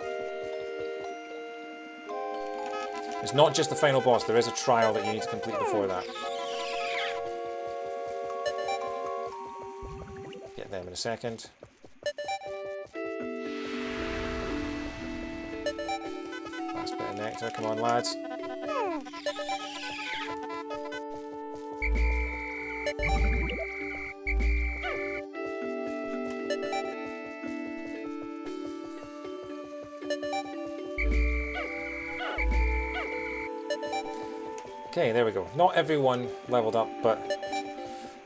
It's not just the final boss, there is a trial that you need to complete before that. Get them in a second. Last bit of nectar, come on lads. Okay, there we go. Not everyone leveled up, but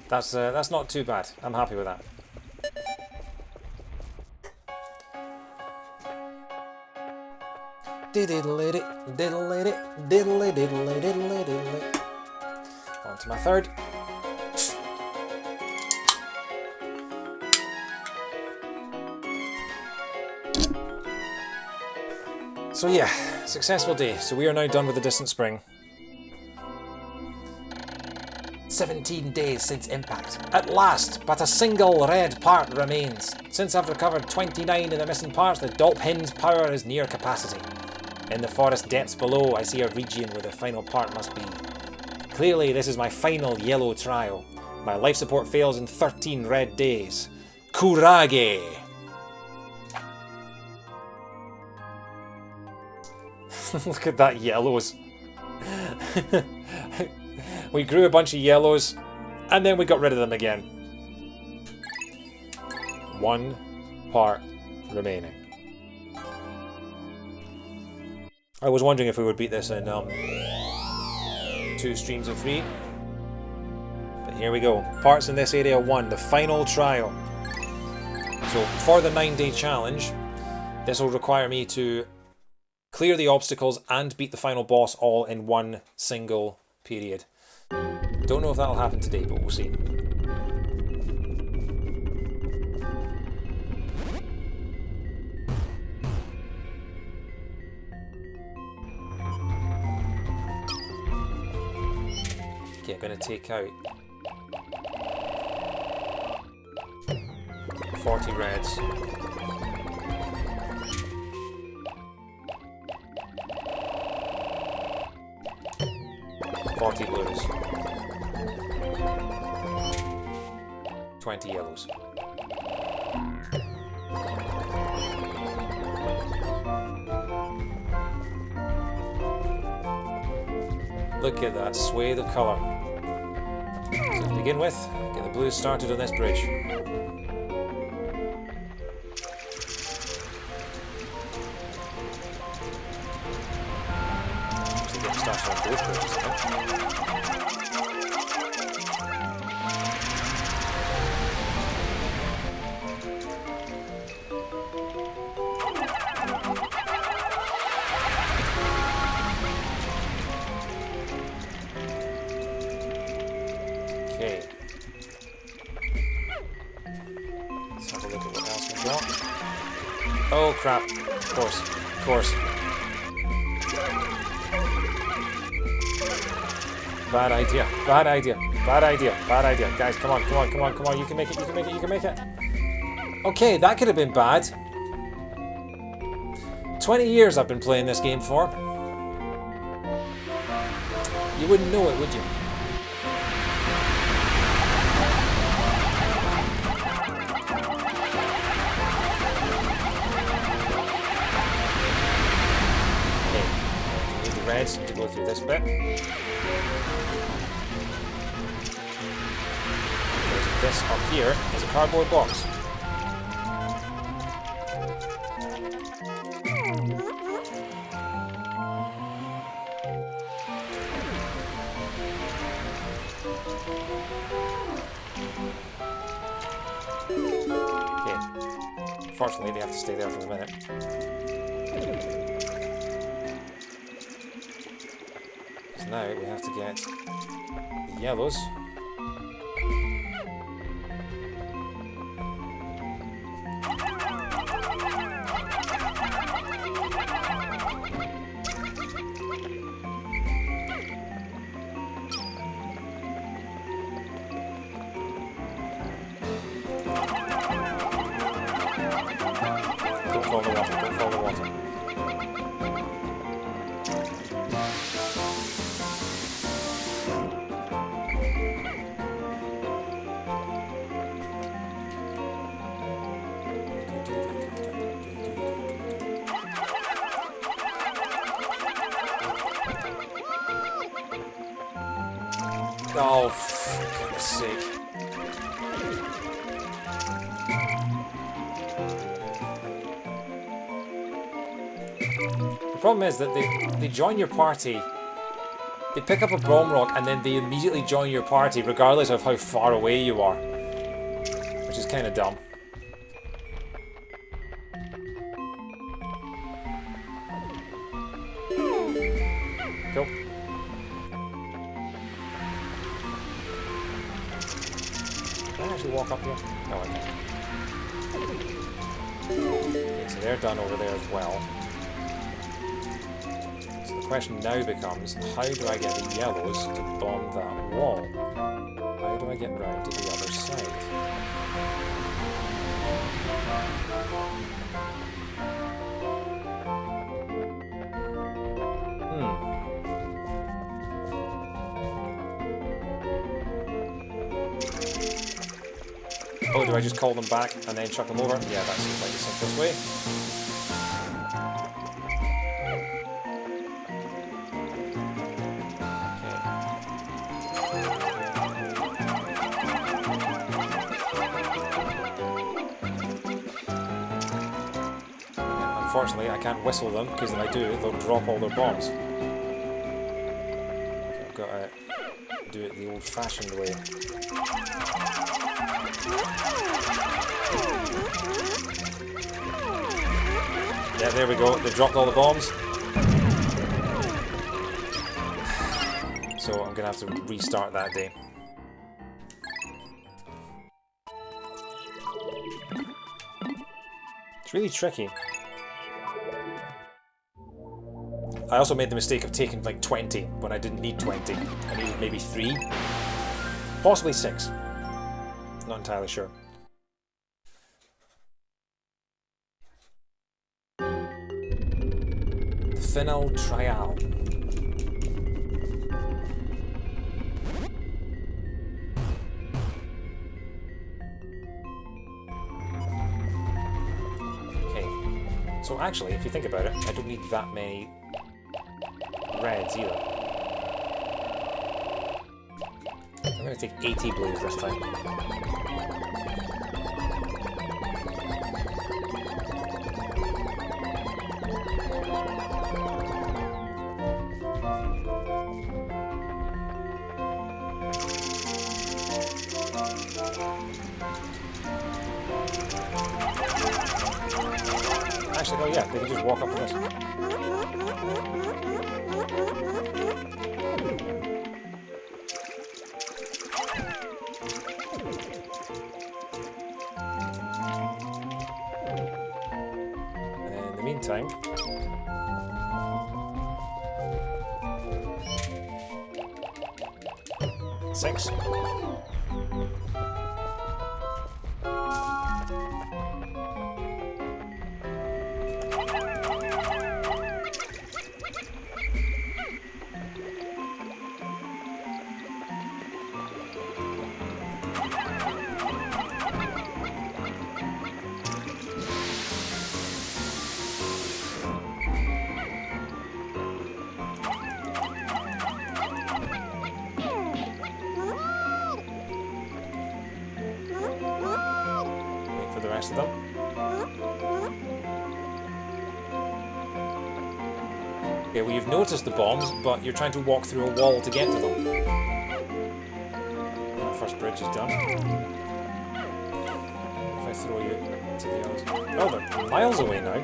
that's not too bad. I'm happy with that. On to my third. So yeah, successful day. So we are now done with the Distant Spring. 17 days since impact. At last, but a single red part remains. Since I've recovered 29 of the missing parts, the Dolphin's power is near capacity. In the forest depths below, I see a region where the final part must be. Clearly, this is my final yellow trial. My life support fails in 13 red days. Kurage! Look at that yellows. We grew a bunch of yellows, and then we got rid of them again. One part remaining. I was wondering if we would beat this in 2 streams of 3. But here we go. Parts in this area 1, the final trial. So for the 9-day challenge, this will require me to clear the obstacles and beat the final boss all in one single period. Don't know if that'll happen today, but we'll see. Okay, I'm going to take out 40 reds. $40 blues. 20 yellows. Look at that swathe of colour. So to begin with, get the blues started on this bridge. So get started on both bridges, I think. Okay. Let's have a look at what else we've got. Oh crap. Of course. Of course. Bad idea. Bad idea. Bad idea. Bad idea. Guys, come on, come on, come on, come on. You can make it, you can make it, you can make it. Okay, that could have been bad. 20 years I've been playing this game for. You wouldn't know it, would you? Reds to go through this bit. Because this up here is a cardboard box. Unfortunately, they have to stay there for the minute. So now we have to get the yellows. Don't fall in the water, don't fall in the water. Oh, for goodness sake. The problem is that they join your party, they pick up a bomb rock, and then they immediately join your party regardless of how far away you are. Which is kind of dumb. Cool. Can I actually walk up here? No, I can't. Okay, so they're done over there as well. So the question now becomes, how do I get the yellows to bomb that wall? How do I get round to the other side? Oh, do I just call them back and then chuck them over? Yeah, that seems like the simplest way. Unfortunately, I can't whistle them, because if I do, they'll drop all their bombs. So I've got to do it the old-fashioned way. Yeah, there we go. They dropped all the bombs. So I'm going to have to restart that day. It's really tricky. I also made the mistake of taking like 20 when I didn't need 20. I needed maybe 3, possibly 6. Not entirely sure. The final trial. Okay, so actually, if you think about it, I don't need that many reds either. I'm going to take 80 blues this time. Actually, oh yeah, they can just walk up on this. Meantime, six. The rest of them. Okay, well you've noticed the bombs, but you're trying to walk through a wall to get to them. The first bridge is done. If I throw you to the others. Oh, they're miles away now.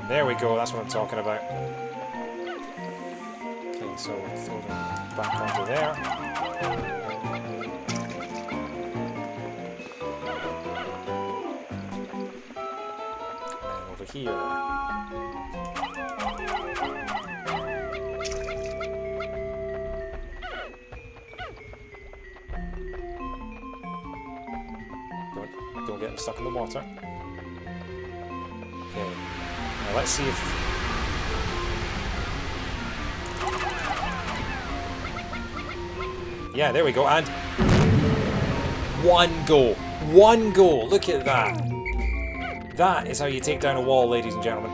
There we go, that's what I'm talking about. Okay, so throw them back onto there. And over here. Don't get them stuck in the water. Okay, now let's see if... Yeah, there we go, and... One go! One go! Look at that! That is how you take down a wall, ladies and gentlemen.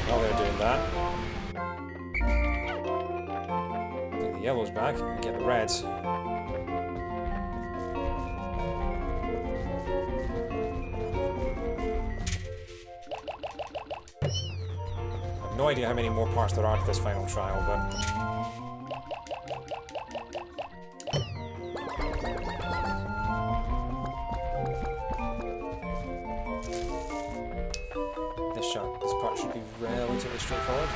While they're doing that, get the yellows back and get the reds. I've no idea how many more parts there are to this final trial, but... This part should be relatively straightforward.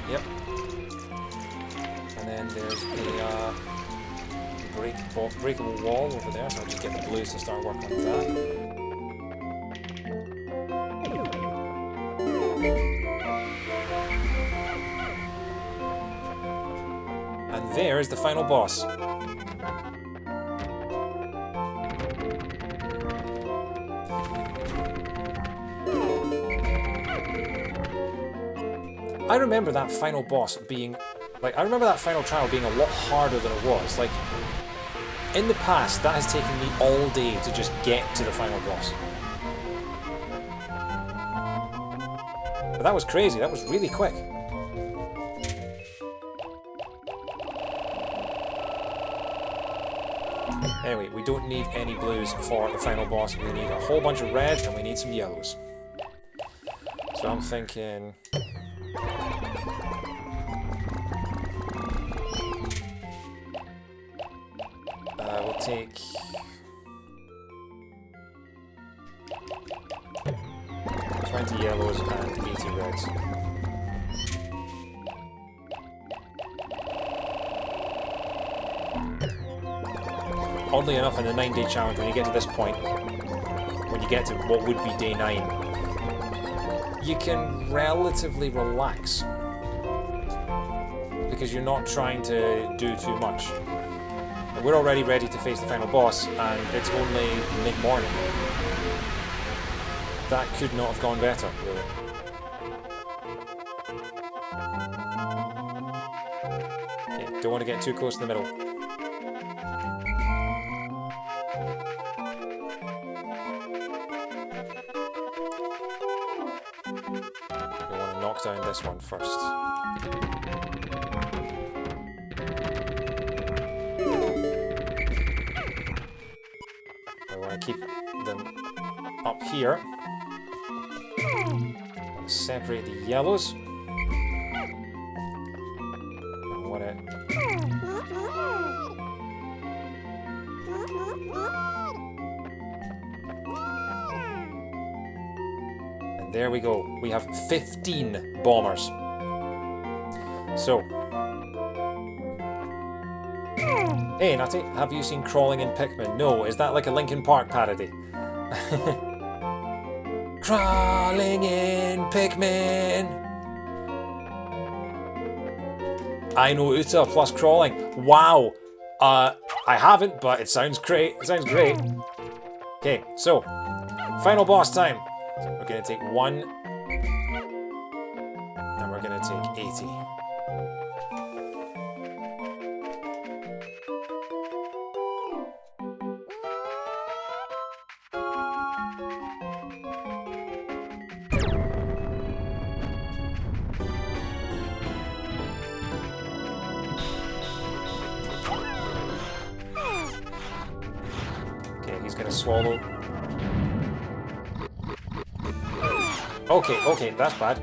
Yep. And then there's a breakable wall over there, so I'll just get the blues to start working on that. And there is the final boss. I remember that final boss being... I remember that final trial being a lot harder than it was. In the past, that has taken me all day to just get to the final boss. But that was crazy, that was really quick. Anyway, we don't need any blues for the final boss. We need a whole bunch of reds and we need some yellows. So I'm thinking... we'll take... 20 yellows and 80 reds. Oddly enough, in the 9-day challenge, when you get to this point, when you get to what would be day 9, you can relatively relax. Because you're not trying to do too much. We're already ready to face the final boss, and it's only mid-morning. That could not have gone better, really. Okay, don't want to get too close to the middle. We want to knock down this one first. I want to keep them up here. I want to separate the yellows. I want to... And there we go. We have 15 bombers. So... Hey Nutty, have you seen Crawling in Pikmin? No, is that like a Linkin Park parody? Crawling in Pikmin! I know Uta plus crawling. Wow! I haven't, but it sounds great. It sounds great. Okay, so, final boss time. We're gonna take 1, and we're gonna take 80. swallow. Okay, that's bad.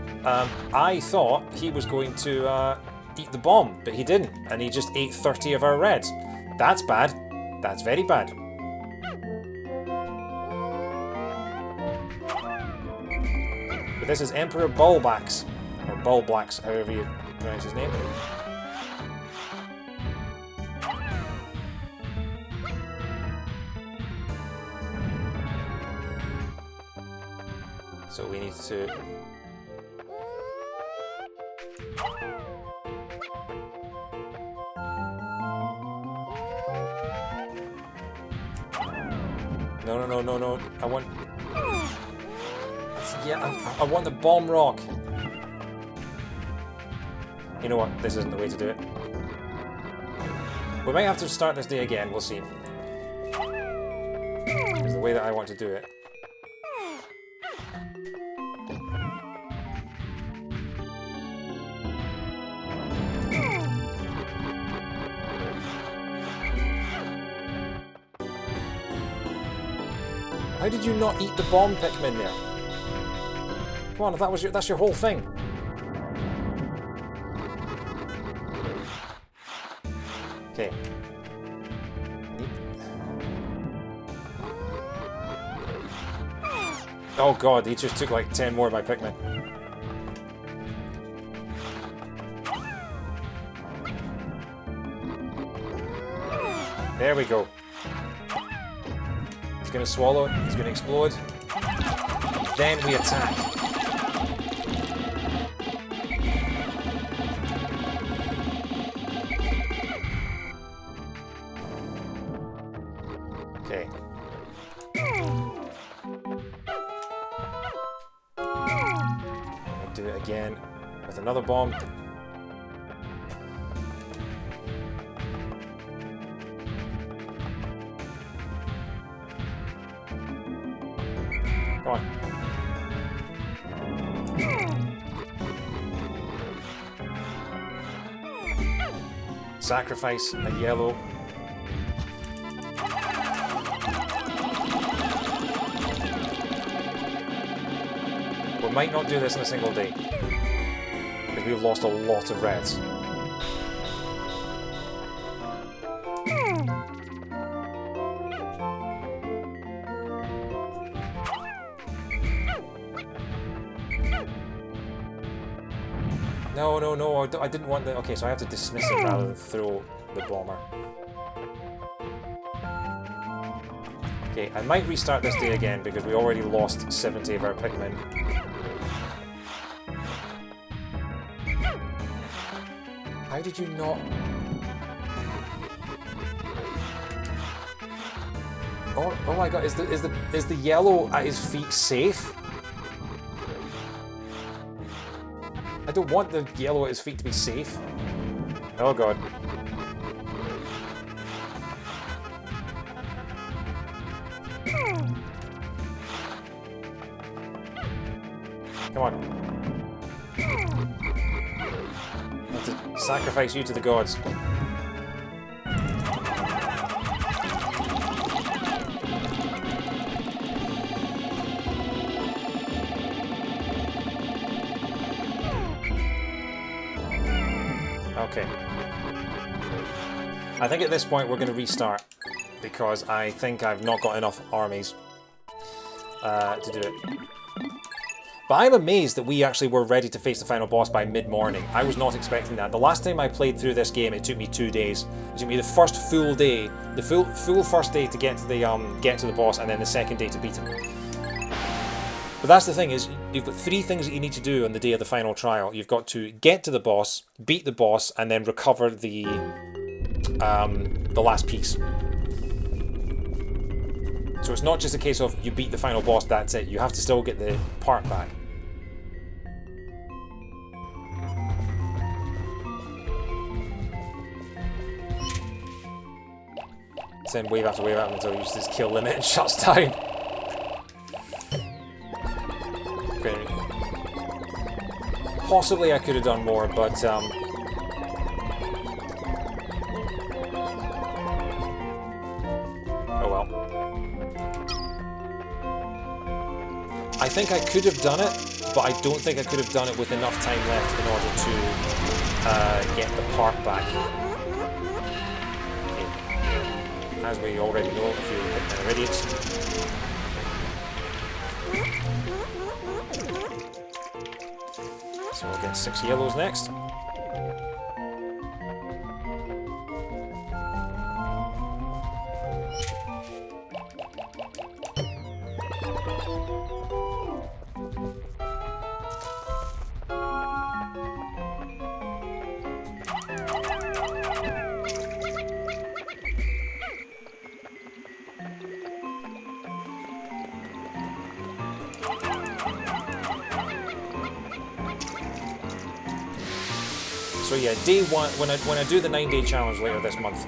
I thought he was going to eat the bomb, but he didn't, and he just ate 30 of our reds. That's bad. That's very bad. But this is Emperor Bulbax, or Bulblax, however you pronounce his name. So we need to... No. I want... Yeah, I want the bomb rock. You know what? This isn't the way to do it. We might have to start this day again. We'll see. It's the way that I want to do it. How did you not eat the bomb Pikmin there? Come on, if that's your whole thing. Okay. Oh god, he just took like 10 more of my Pikmin. There we go. He's gonna swallow it, he's gonna explode. Then we attack. Okay. I'll do it again with another bomb. Come on. Sacrifice a yellow. We might not do this in a single day, because we've lost a lot of reds. No, I didn't want the... Okay, so I have to dismiss it rather than throw the bomber. Okay, I might restart this day again because we already lost 70 of our Pikmin. How did you not... Oh my god, is the yellow at his feet safe? I don't want the yellow at his feet to be safe. Oh god. Come on. I have to sacrifice you to the gods. Okay. I think at this point we're going to restart, because I think I've not got enough armies to do it. But I'm amazed that we actually were ready to face the final boss by mid-morning. I was not expecting that. The last time I played through this game, it took me 2 days. It took me the first full day, the full first day to get to the boss, and then the second day to beat him. But that's the thing, is you've got 3 things that you need to do on the day of the final trial. You've got to get to the boss, beat the boss, and then recover the last piece. So it's not just a case of you beat the final boss, that's it. You have to still get the part back. Send wave after wave out until you use this kill limit and shuts down. Possibly I could have done more, but oh well. think I could have done it, but I don't think I could have done it with enough time left in order to get the park back. Okay. As we already know, a few Pikmin are idiots. So we'll get 6 yellows next. So yeah, day one, when I do the 9-day challenge later this month,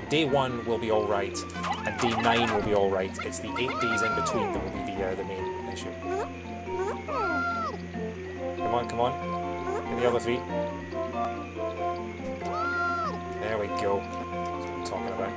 day 1 will be alright, and day 9 will be alright. It's the 8 days in between that will be the main issue. Come on, come on. And the other 3. There we go. That's what I'm talking about.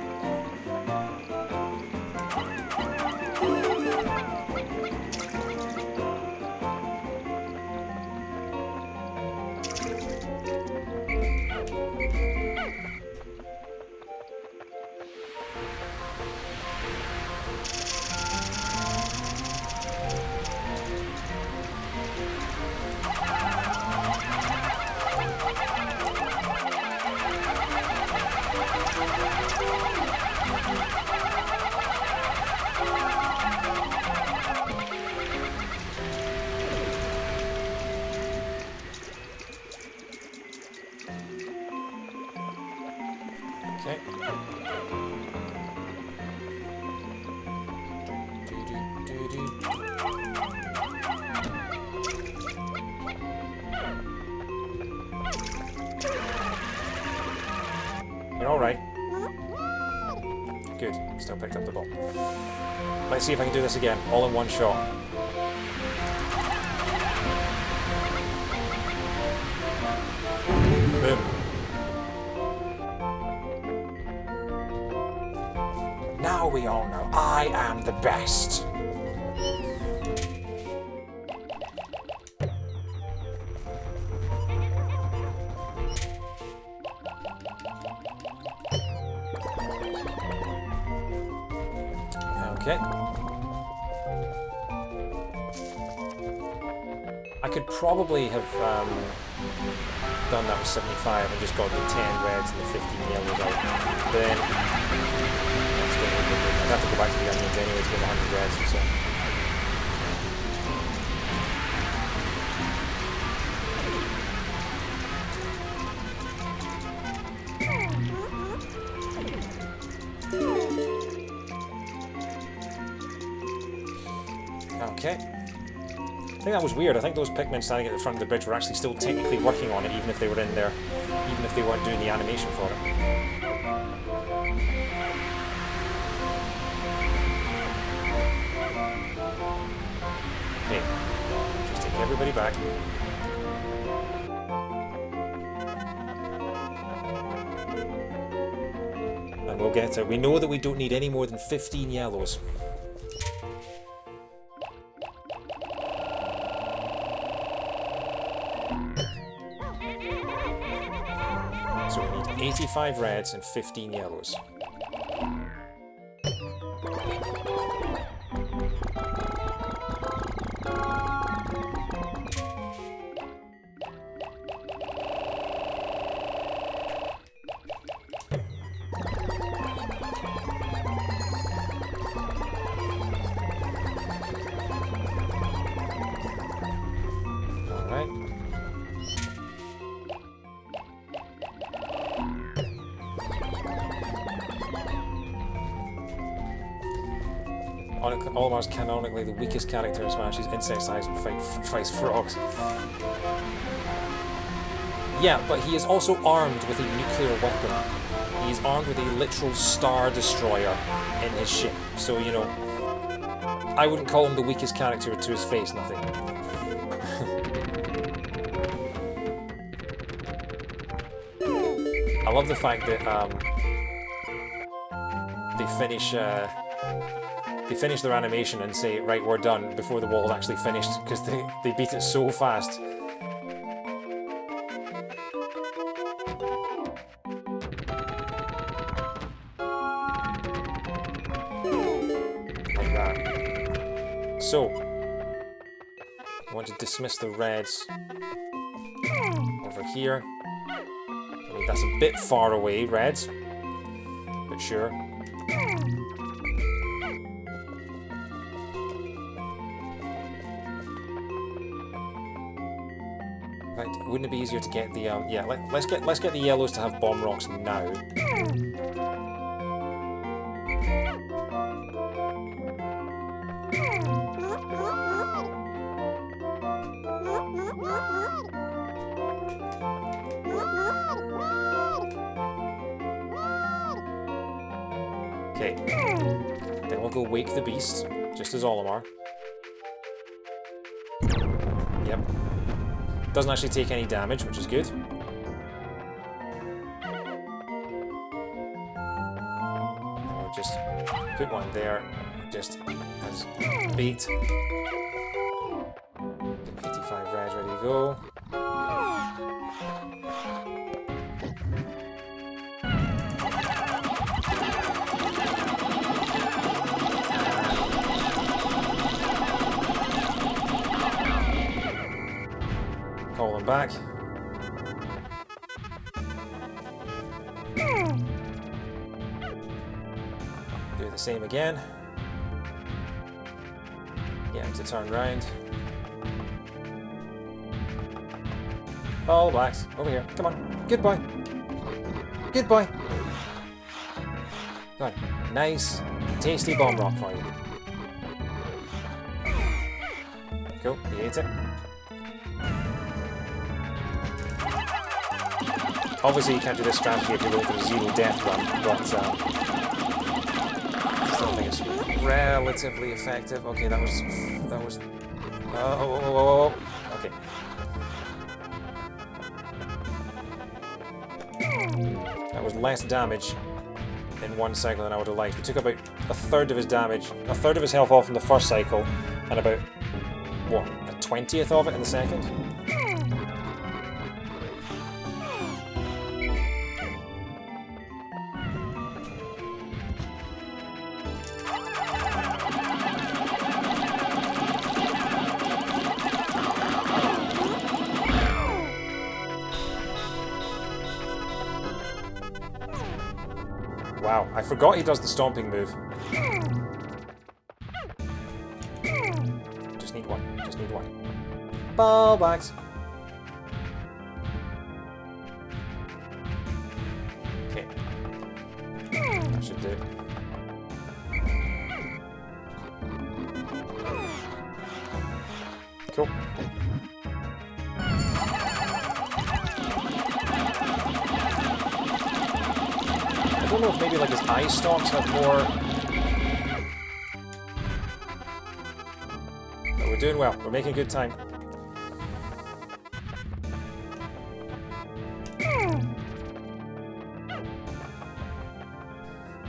Okay. You're alright. Good. Still picked up the ball. Let's see if I can do this again, all in one shot. Boom. Now we all know I am the best. Okay. I could probably have done that with 75 and just got the 10 reds and the 15 yellows out. But then I'd have to go back to the onions anyway to get the 100 reds and so. Okay. I think that was weird. I think those Pikmin standing at the front of the bridge were actually still technically working on it, even if they were in there, even if they weren't doing the animation for it. Okay. Just take everybody back. And we'll get it. We know that we don't need any more than 15 yellows. So we need 85 reds and 15 yellows. Olimar's canonically the weakest character in Smash. He's insect-sized and fights frogs. Yeah, but he is also armed with a nuclear weapon. He is armed with a literal Star Destroyer in his ship. So, you know, I wouldn't call him the weakest character to his face, nothing. I love the fact that they finish they finish their animation and say, right, we're done, before the wall's actually finished, because they beat it so fast. Like that. So, I want to dismiss the reds over here. I mean, that's a bit far away, reds, but sure. Right, wouldn't it be easier to get the yeah? Let's get the yellows to have bomb rocks now. Okay, then we'll go wake the beast, just as Olimar. Yep. Doesn't actually take any damage, which is good. I'll just put one there, just as bait. 55 red ready to go. Call them back. Do the same again. Get him to turn round. All blacks, over here. Come on. Good boy. Good boy. Good. Nice, tasty bomb rock for you. Cool, he ate it. Obviously, you can't do this strategy if you're going for a zero death run, but I still think it's relatively effective. Okay, that was. Okay. That was less damage in one cycle than I would have liked. We took about a third of his damage, a third of his health off in the first cycle, and about what, a 20th of it in the second. Wow, I forgot he does the stomping move. Just need one, just need one. Ball backs. Okay. That should do it. Cool. I don't know if maybe like his eye stalks have more. But we're doing well. We're making good time.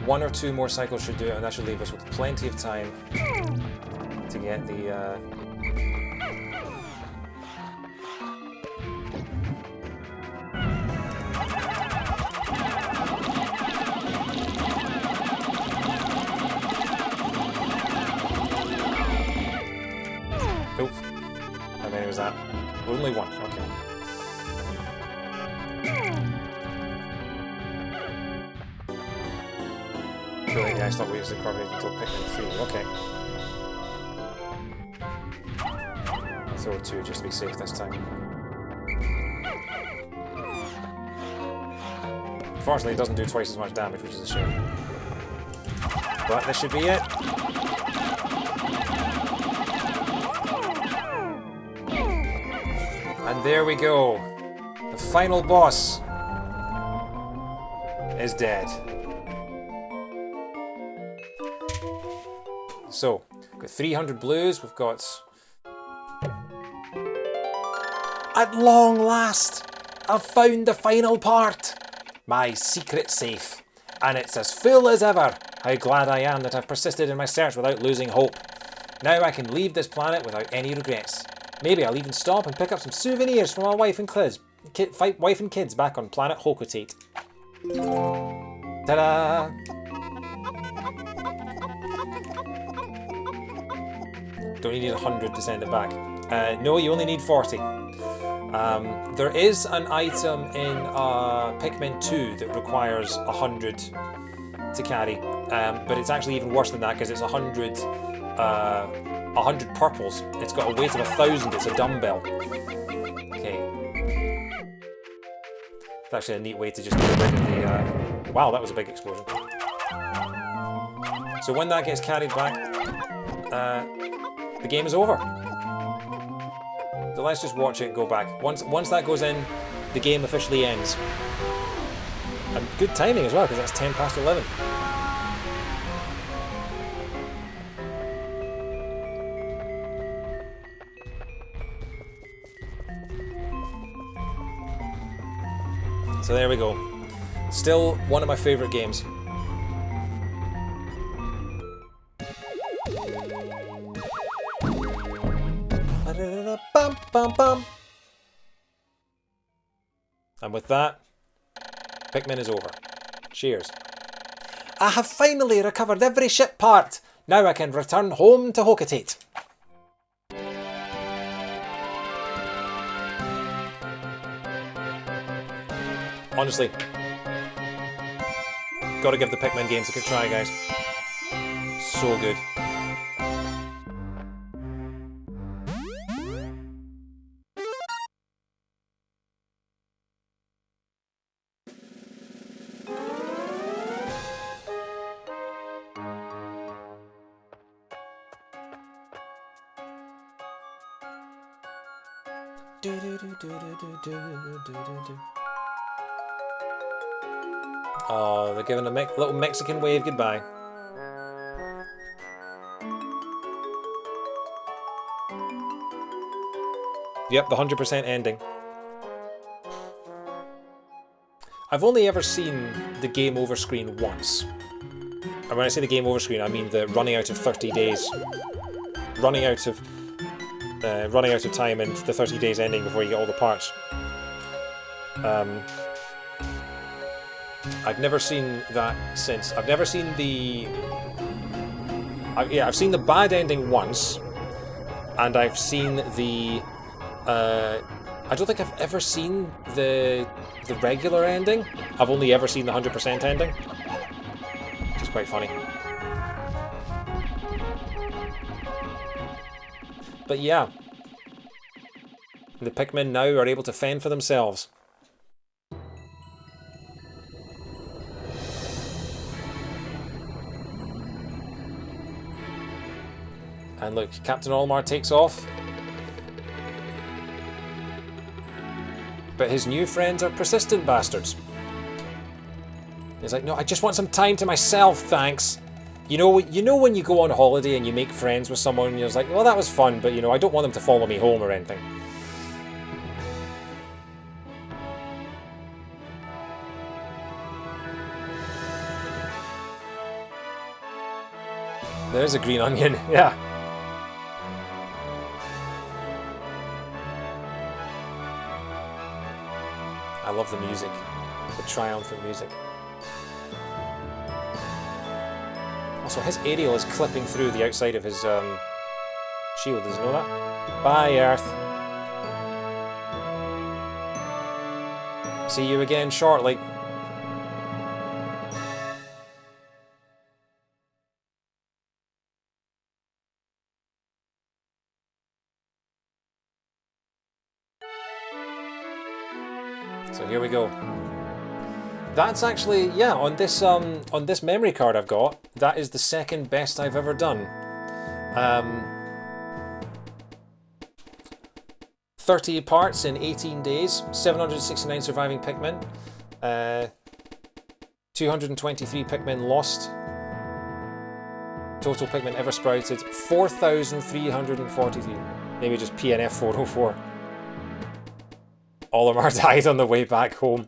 One or two more cycles should do it, and that should leave us with plenty of time to get the. Oof. How many was that? Only one, okay. Really, yeah, I thought we used the carbonate until Pikmin 3, okay. I'll throw 2 just to be safe this time. Unfortunately, it doesn't do twice as much damage, which is a shame. But this should be it. And there we go. The final boss is dead. So, we've got 300 blues, we've got... At long last, I've found the final part! My secret safe. And it's as full as ever. How glad I am that I've persisted in my search without losing hope. Now I can leave this planet without any regrets. Maybe I'll even stop and pick up some souvenirs for my wife and kids back on planet Hokotate. Ta-da! Don't you need 100 to send it back? No, you only need 40. There is an item in Pikmin 2 that requires 100 to carry, but it's actually even worse than that because it's 100 purples. It's got a weight of 1,000. It's a dumbbell. Okay. It's actually a neat way to just get rid of the... Wow, that was a big explosion. So when that gets carried back, the game is over. So let's just watch it go back. Once that goes in, the game officially ends. And good timing as well, because that's 10 past 11. So there we go. Still one of my favourite games. And with that, Pikmin is over. Cheers. I have finally recovered every ship part. Now I can return home to Hokotate. Honestly, gotta give the Pikmin games a good try, guys. So good. Oh, they're giving a little Mexican wave goodbye. Yep, the 100% ending. I've only ever seen the game over screen once. And when I say the game over screen, I mean the running out of 30 days. Running out of time and the 30 days ending before you get all the parts. I've never seen that since. I've never seen the... I've seen the bad ending once, and I've seen the... I don't think I've ever seen the regular ending. I've only ever seen the 100% ending, which is quite funny. But yeah, the Pikmin now are able to fend for themselves. And look, Captain Olimar takes off. But his new friends are persistent bastards. He's like, no, I just want some time to myself, thanks. You know when you go on holiday and you make friends with someone and you're like, well, that was fun, but I don't want them to follow me home or anything. There's a green onion, yeah. I love the music, the triumphant music. Also, his aerial is clipping through the outside of his shield, does he know that? Bye, Earth. See you again shortly. So here we go. That's actually, yeah, on this memory card I've got, that is the second best I've ever done. 30 parts in 18 days, 769 surviving Pikmin, 223 Pikmin lost, total Pikmin ever sprouted, 4,343, maybe just PNF 404. Olimar died on the way back home.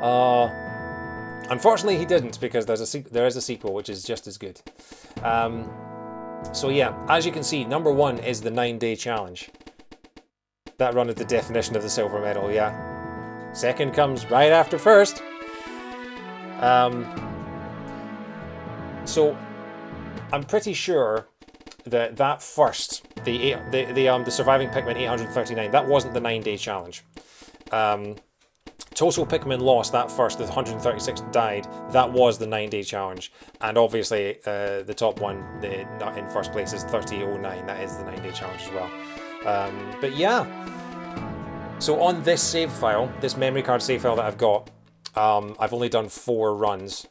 I'm Unfortunately, he didn't, because there is a sequel which is just as good. So yeah, as you can see, number 1 is the 9-day challenge. That run is the definition of the silver medal, yeah. Second comes right after first. So I'm pretty sure that first, the surviving Pikmin 839, that wasn't the 9-day challenge. Total Pikmin lost, that first, the 136 died, that was the 9-day challenge. And obviously, the top one, not in first place, is 3009, that is the 9-day challenge as well. But yeah, so on this save file, this memory card save file that I've got, I've only done 4 runs,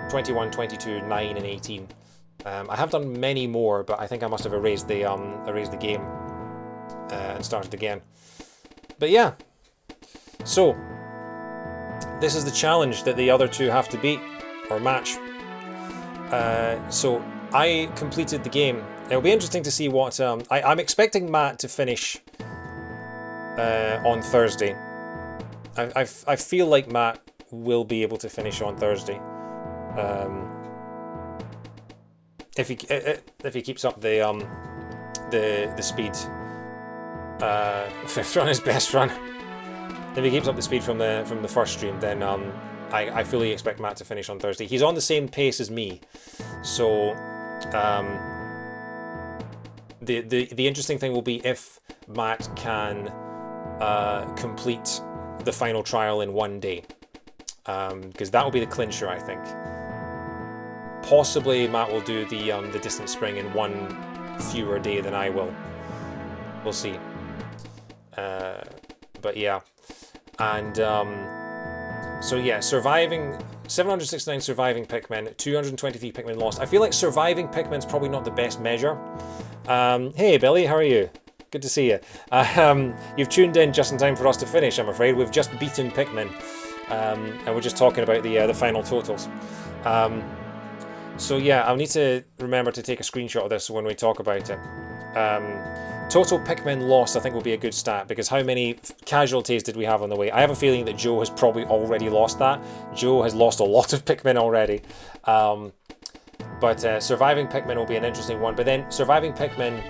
21, 22, 9 and 18. I have done many more, but I think I must have erased the game and started again. But yeah. So, this is the challenge that the other 2 have to beat, or match. So, I completed the game. It'll be interesting to see what... I'm expecting Matt to finish on Thursday. I feel like Matt will be able to finish on Thursday. If he keeps up the speed. Fifth run is best run. If he keeps up the speed from the first stream, then I fully expect Matt to finish on Thursday. He's on the same pace as me, so the interesting thing will be if Matt can complete the final trial in 1 day, because that will be the clincher, I think. Possibly Matt will do the distant spring in 1 fewer day than I will. We'll see. But yeah. And so yeah, surviving 769 surviving Pikmin, 223 Pikmin lost. I feel like surviving Pikmin's probably not the best measure. Hey Billy, how are you? Good to see you. You've tuned in just in time for us to finish, I'm afraid. We've just beaten Pikmin, and we're just talking about the final totals. So yeah, I'll need to remember to take a screenshot of this when we talk about it. Total Pikmin lost, I think, will be a good stat, because how many casualties did we have on the way? I have a feeling that Joe has probably already lost that. Joe has lost a lot of Pikmin already. But surviving Pikmin will be an interesting one. But then surviving Pikmin,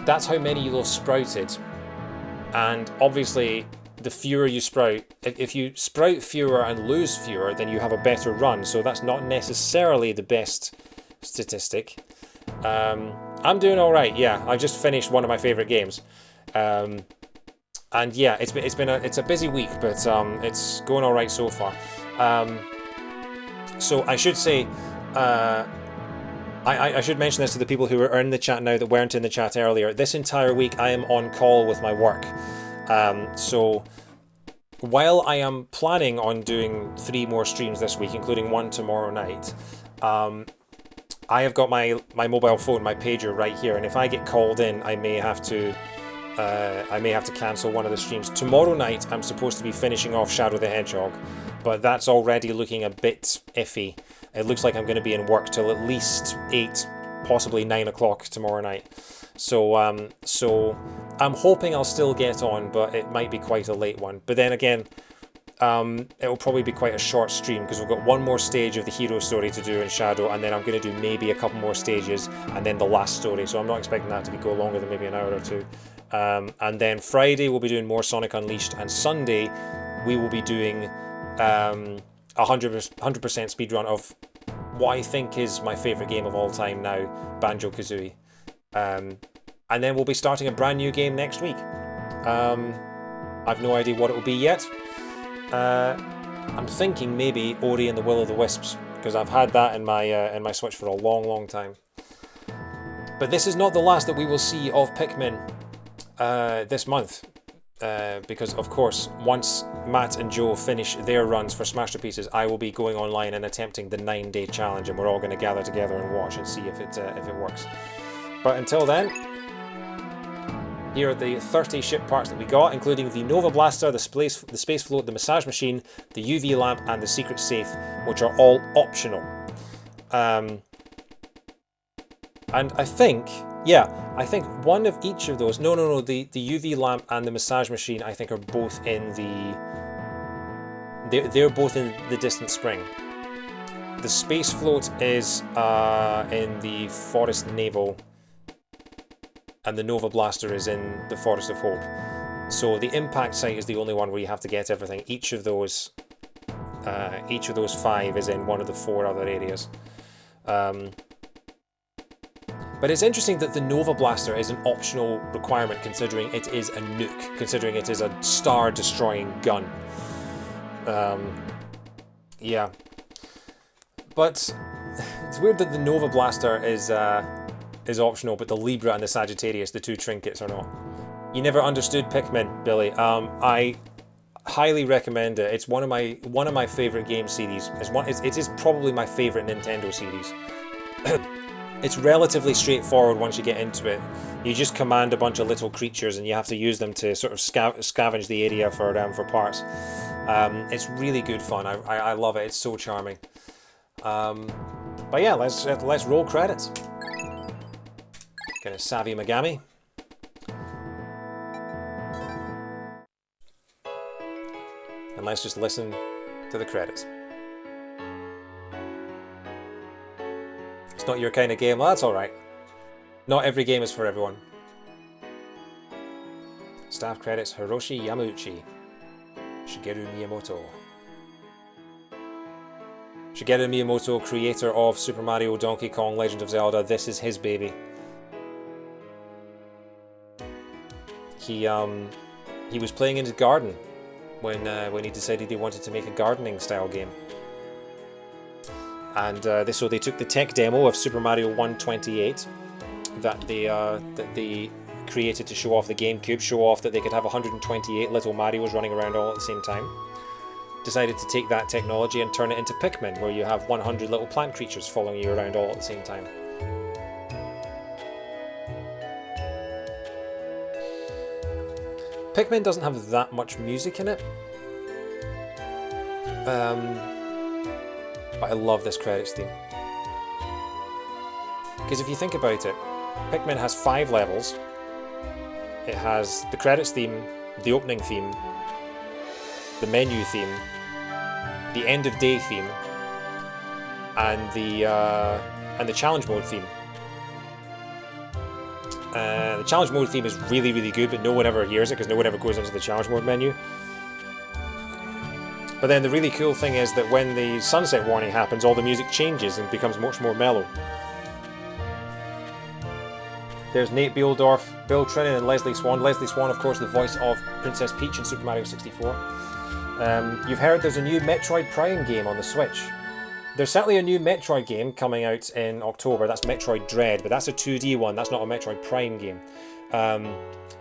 that's how many you'll have sprouted. And obviously, the fewer you sprout, if you sprout fewer and lose fewer, then you have a better run. So that's not necessarily the best statistic. I'm doing all right. Yeah, I just finished one of my favorite games, and yeah, it's a busy week, but it's going all right so far. So I should say, I should mention this to the people who are in the chat now that weren't in the chat earlier. This entire week I am on call with my work, so while I am planning on doing 3 more streams this week, including 1 tomorrow night, I have got my mobile phone, my pager right here, and if I get called in, I may have to cancel one of the streams. Tomorrow night, I'm supposed to be finishing off Shadow the Hedgehog, but that's already looking a bit iffy. It looks like I'm going to be in work till at least 8, possibly 9 o'clock tomorrow night. So I'm hoping I'll still get on, but it might be quite a late one. But then again, it'll probably be quite a short stream, because we've got 1 more stage of the hero story to do in Shadow, and then I'm going to do maybe a couple more stages, and then the last story. So I'm not expecting that to go longer than maybe an hour or 2. And then Friday we'll be doing more Sonic Unleashed, and Sunday we will be doing 100% speedrun of what I think is my favourite game of all time now, Banjo-Kazooie. And then we'll be starting a brand new game next week. I've no idea what it will be yet. I'm thinking maybe Ori and the Will of the Wisps, because I've had that in my Switch for a long time. But this is not the last that we will see of Pikmin this month, because of course once Matt and Joe finish their runs for Smashterpieces, I will be going online and attempting the 9-day challenge, and we're all going to gather together and watch and see if it works. But until then, here are the 30 ship parts that we got, including the Nova Blaster, the space float, the massage machine, the UV lamp, and the secret safe, which are all optional. And I think, one of each of those, no, the UV lamp and the massage machine, I think, are both in the They're both in the distant spring. The space float is in the Forest Navel, and the Nova Blaster is in the Forest of Hope. So the impact site is the only one where you have to get everything. Each of those 5 is in one of the 4 other areas. But it's interesting that the Nova Blaster is an optional requirement, considering it is a nuke, considering it is a star-destroying gun. Yeah. But it's weird that the Nova Blaster is optional, but the Libra and the Sagittarius, the 2 trinkets, are not. You never understood Pikmin, Billy. I highly recommend it. It's one of my favorite game series. It is probably my favorite Nintendo series. It's relatively straightforward once you get into it. You just command a bunch of little creatures and you have to use them to sort of scavenge the area for parts. It's really good fun. I love it. It's so charming. But yeah, let's roll credits. Gonna Savvy Megami. And let's just listen to the credits. It's not your kind of game, well, that's alright. Not every game is for everyone. Staff credits: Hiroshi Yamauchi, Shigeru Miyamoto. Shigeru Miyamoto, creator of Super Mario, Donkey Kong, Legend of Zelda. This is his baby. He was playing in his garden when he decided he wanted to make a gardening style game. And so they took the tech demo of Super Mario 128 that they created to show off the GameCube, show off that they could have 128 little Marios running around all at the same time. Decided to take that technology and turn it into Pikmin, where you have 100 little plant creatures following you around all at the same time. Pikmin doesn't have that much music in it. But I love this credits theme. Because if you think about it, Pikmin has 5 levels. It has the credits theme, the opening theme, the menu theme, the end of day theme, and the challenge mode theme. The challenge mode theme is really, really good, but no one ever hears it because no one ever goes into the challenge mode menu. But then the really cool thing is that when the sunset warning happens, all the music changes and becomes much more mellow. There's Nate Beeldorf, Bill Trinan, and Leslie Swan. Leslie Swan, of course, the voice of Princess Peach in Super Mario 64. You've heard there's a new Metroid Prime game on the Switch. There's certainly a new Metroid game coming out in October. That's Metroid Dread, but that's a 2D one. That's not a Metroid Prime game.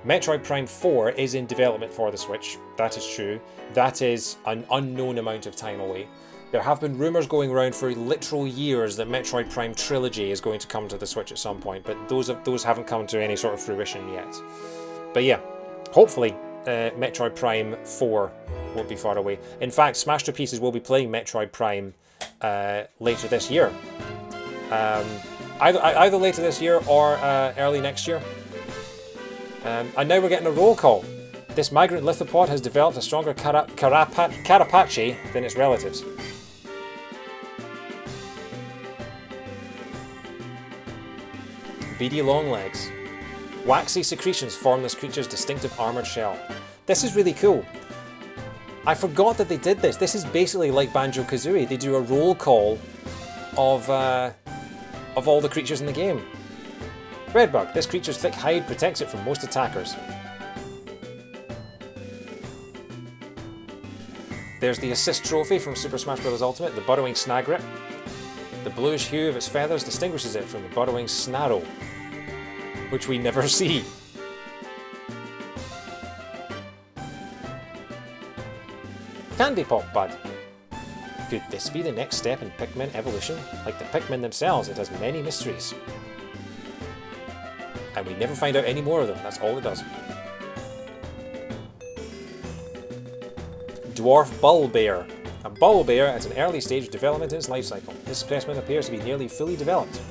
Metroid Prime 4 is in development for the Switch. That is true. That is an unknown amount of time away. There have been rumours going around for literal years that Metroid Prime Trilogy is going to come to the Switch at some point, but those haven't come to any sort of fruition yet. But yeah, hopefully Metroid Prime 4 won't be far away. In fact, Smashterpieces will be playing Metroid Prime later this year. Either later this year or early next year. And now we're getting a roll call. This migrant lithopod has developed a stronger carapace than its relatives. Beady long legs. Waxy secretions form this creature's distinctive armoured shell. This is really cool. I forgot that they did this. This is basically like Banjo-Kazooie. They do a roll call of all the creatures in the game. Redbug. This creature's thick hide protects it from most attackers. There's the assist trophy from Super Smash Bros. Ultimate, the Burrowing Snagrit. The bluish hue of its feathers distinguishes it from the Burrowing Snarrow, which we never see. Candy Pop Bud. Could this be the next step in Pikmin evolution? Like the Pikmin themselves, it has many mysteries. And we never find out any more of them, that's all it does. Dwarf Bulbear. A Bulbear at an early stage of development in its life cycle. This specimen appears to be nearly fully developed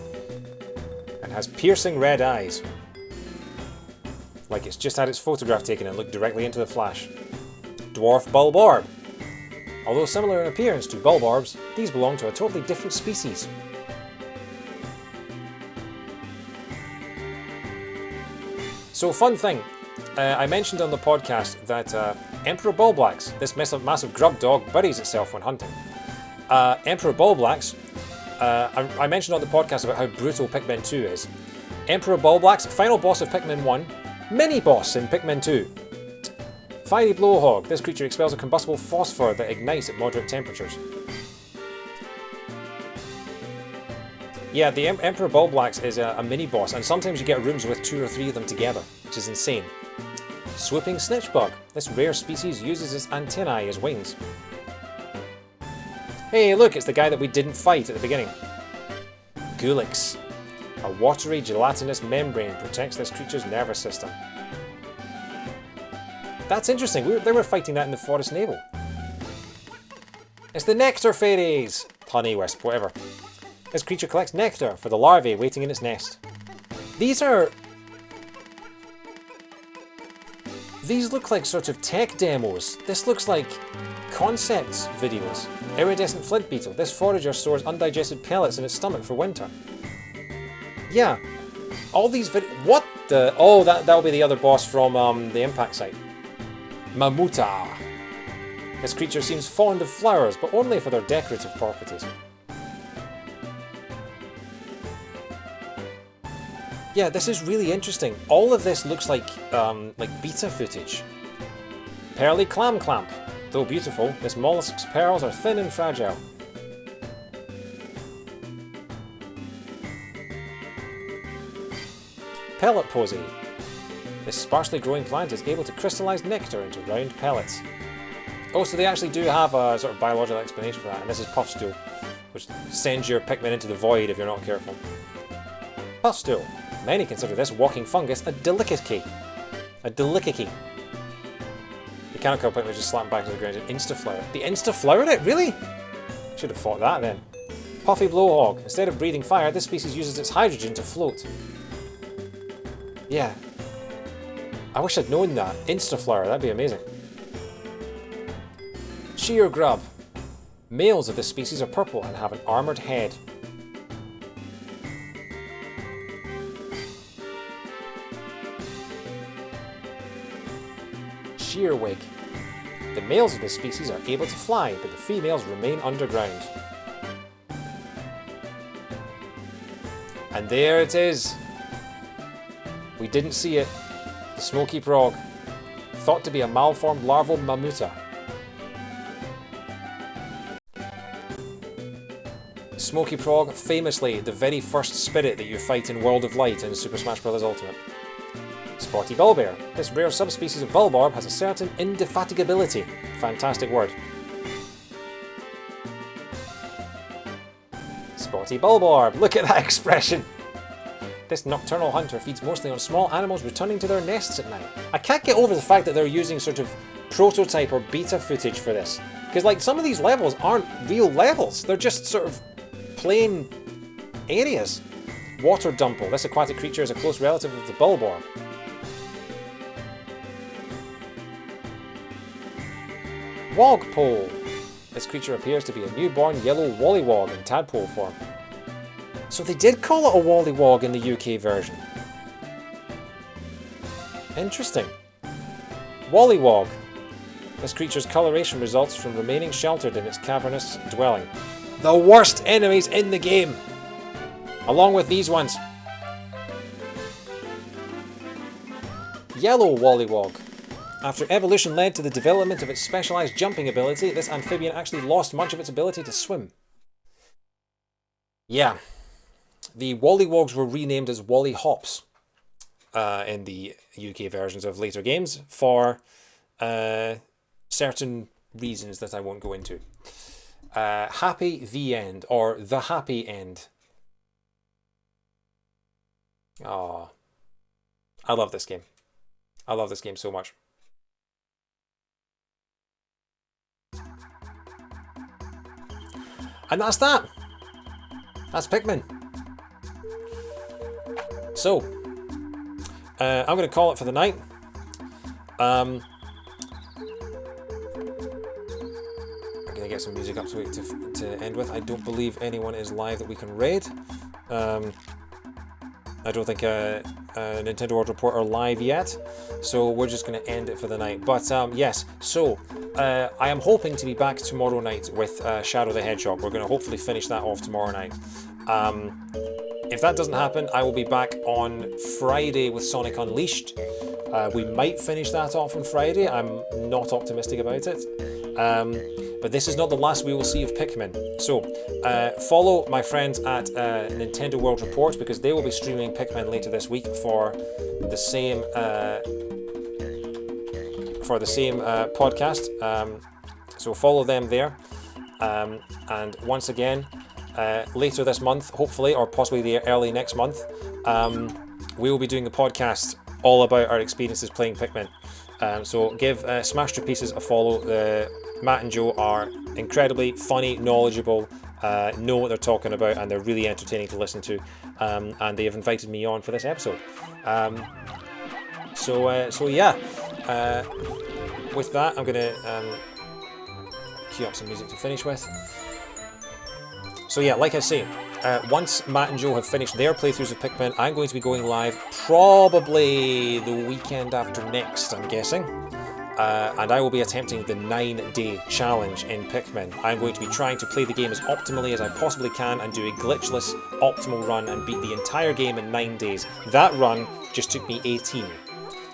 and has piercing red eyes. Like it's just had its photograph taken and looked directly into the flash. Dwarf Bulborb. Although similar in appearance to Bulborbs, these belong to a totally different species. So fun thing, I mentioned on the podcast that Emperor Bulblax, this massive grub dog, buries itself when hunting. Emperor Bulblax, I mentioned on the podcast about how brutal Pikmin 2 is. Emperor Bulblax, final boss of Pikmin 1, mini-boss in Pikmin 2. Fiery Blowhog, this creature expels a combustible phosphor that ignites at moderate temperatures. Yeah, the Emperor Bulblax is a mini-boss, and sometimes you get rooms with 2 or 3 of them together, which is insane. Swooping Snitchbug, this rare species uses its antennae as wings. Hey look, it's the guy that we didn't fight at the beginning. Gulix, a watery gelatinous membrane protects this creature's nervous system. That's interesting, they were fighting that in the Forest Navel. It's the Nectar Fairies! Honeywisp, whatever. This creature collects nectar for the larvae waiting in its nest. These look like sort of tech demos. This looks like concept videos. Iridescent flint beetle. This forager stores undigested pellets in its stomach for winter. Yeah. All these what the... Oh, that'll be the other boss from the impact site. Mamuta. This creature seems fond of flowers, but only for their decorative properties. Yeah, this is really interesting. All of this looks like beta footage. Pearly Clam Clamp. Though beautiful, this mollusk's pearls are thin and fragile. Pellet Posy. This sparsely growing plant is able to crystallize nectar into round pellets. Oh, so they actually do have a sort of biological explanation for that, and this is Puffstool, which sends your Pikmin into the void if you're not careful. Puffstool. Many consider this walking fungus a delicacy. A delicacy. You can't kill Pikmin, just slap him back to the ground and insta-flower. The insta-flowered it? Really? Should have fought that then. Puffy Blowhog. Instead of breathing fire, this species uses its hydrogen to float. Yeah. I wish I'd known that. Insta-flower, that'd be amazing. Sheer Grub. Males of this species are purple and have an armoured head. Shearwig. The males of this species are able to fly, but the females remain underground. And there it is. We didn't see it. The Smoky Prog. Thought to be a malformed larval Mamuta. Smoky Prog, famously the very first spirit that you fight in World of Light in Super Smash Bros. Ultimate. Spotty Bulbear. This rare subspecies of Bulborb has a certain indefatigability. Fantastic word. Spotty Bulborb. Look at that expression. This nocturnal hunter feeds mostly on small animals returning to their nests at night. I can't get over the fact that they're using sort of prototype or beta footage for this. Because like some of these levels aren't real levels. They're just sort of plain areas. Water Dumple. This aquatic creature is a close relative of the Bulborb. Wogpole. This creature appears to be a newborn yellow Wollywog in tadpole form. So they did call it a Wollywog in the UK version. Interesting. Wollywog. This creature's coloration results from remaining sheltered in its cavernous dwelling. The worst enemies in the game! Along with these ones. Yellow Wollywog. After evolution led to the development of its specialised jumping ability, this amphibian actually lost much of its ability to swim. Yeah. The Wollywogs were renamed as Wollyhops in the UK versions of later games for certain reasons that I won't go into. Happy the End, or The Happy End. Oh, I love this game. I love this game so much. And that's that. That's Pikmin. So, I'm going to call it for the night. I get some music up to end with. I don't believe anyone is live that we can raid. I don't think Nintendo World Report are live yet, so we're just going to end it for the night. But yes, so I am hoping to be back tomorrow night with Shadow the Hedgehog. We're going to hopefully finish that off tomorrow night. If that doesn't happen, I will be back on Friday with Sonic Unleashed. We might finish that off on Friday. I'm not optimistic about it. But this is not the last we will see of Pikmin. So, follow my friends at Nintendo World Report, because they will be streaming Pikmin later this week for the same podcast. So follow them there. And once again, later this month, hopefully, or possibly the early next month, we will be doing the podcast all about our experiences playing Pikmin. So give Smashterpieces a follow. Matt and Joe are incredibly funny, knowledgeable, know what they're talking about, and they're really entertaining to listen to. And they have invited me on for this episode. So yeah. With that, I'm going to cue up some music to finish with. So yeah, like I say, once Matt and Joe have finished their playthroughs of Pikmin, I'm going to be going live probably the weekend after next, I'm guessing. And I will be attempting the 9-day challenge in Pikmin. I'm going to be trying to play the game as optimally as I possibly can and do a glitchless, optimal run and beat the entire game in 9 days. That run just took me 18.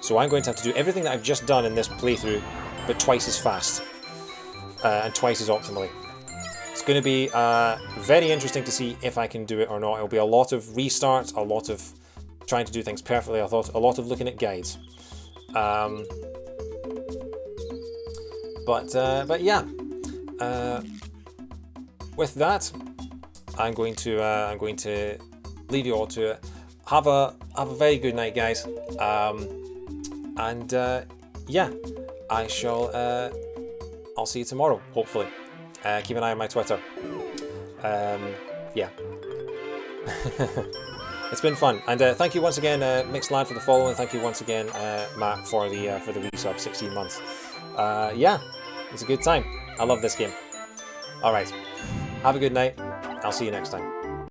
So I'm going to have to do everything that I've just done in this playthrough, but twice as fast. And twice as optimally. It's going to be very interesting to see if I can do it or not. It'll be a lot of restarts, a lot of trying to do things perfectly, a lot of looking at guides. But yeah, with that, I'm going to leave you all to it. Have a very good night, guys. And yeah, I'll see you tomorrow, hopefully. Keep an eye on my Twitter. Yeah. It's been fun, and thank you once again, Mixedlad, for the follow, and thank you once again, Matt, for the resub, 16 months. Yeah, it's a good time. I love this game. All right, have a good night. I'll see you next time.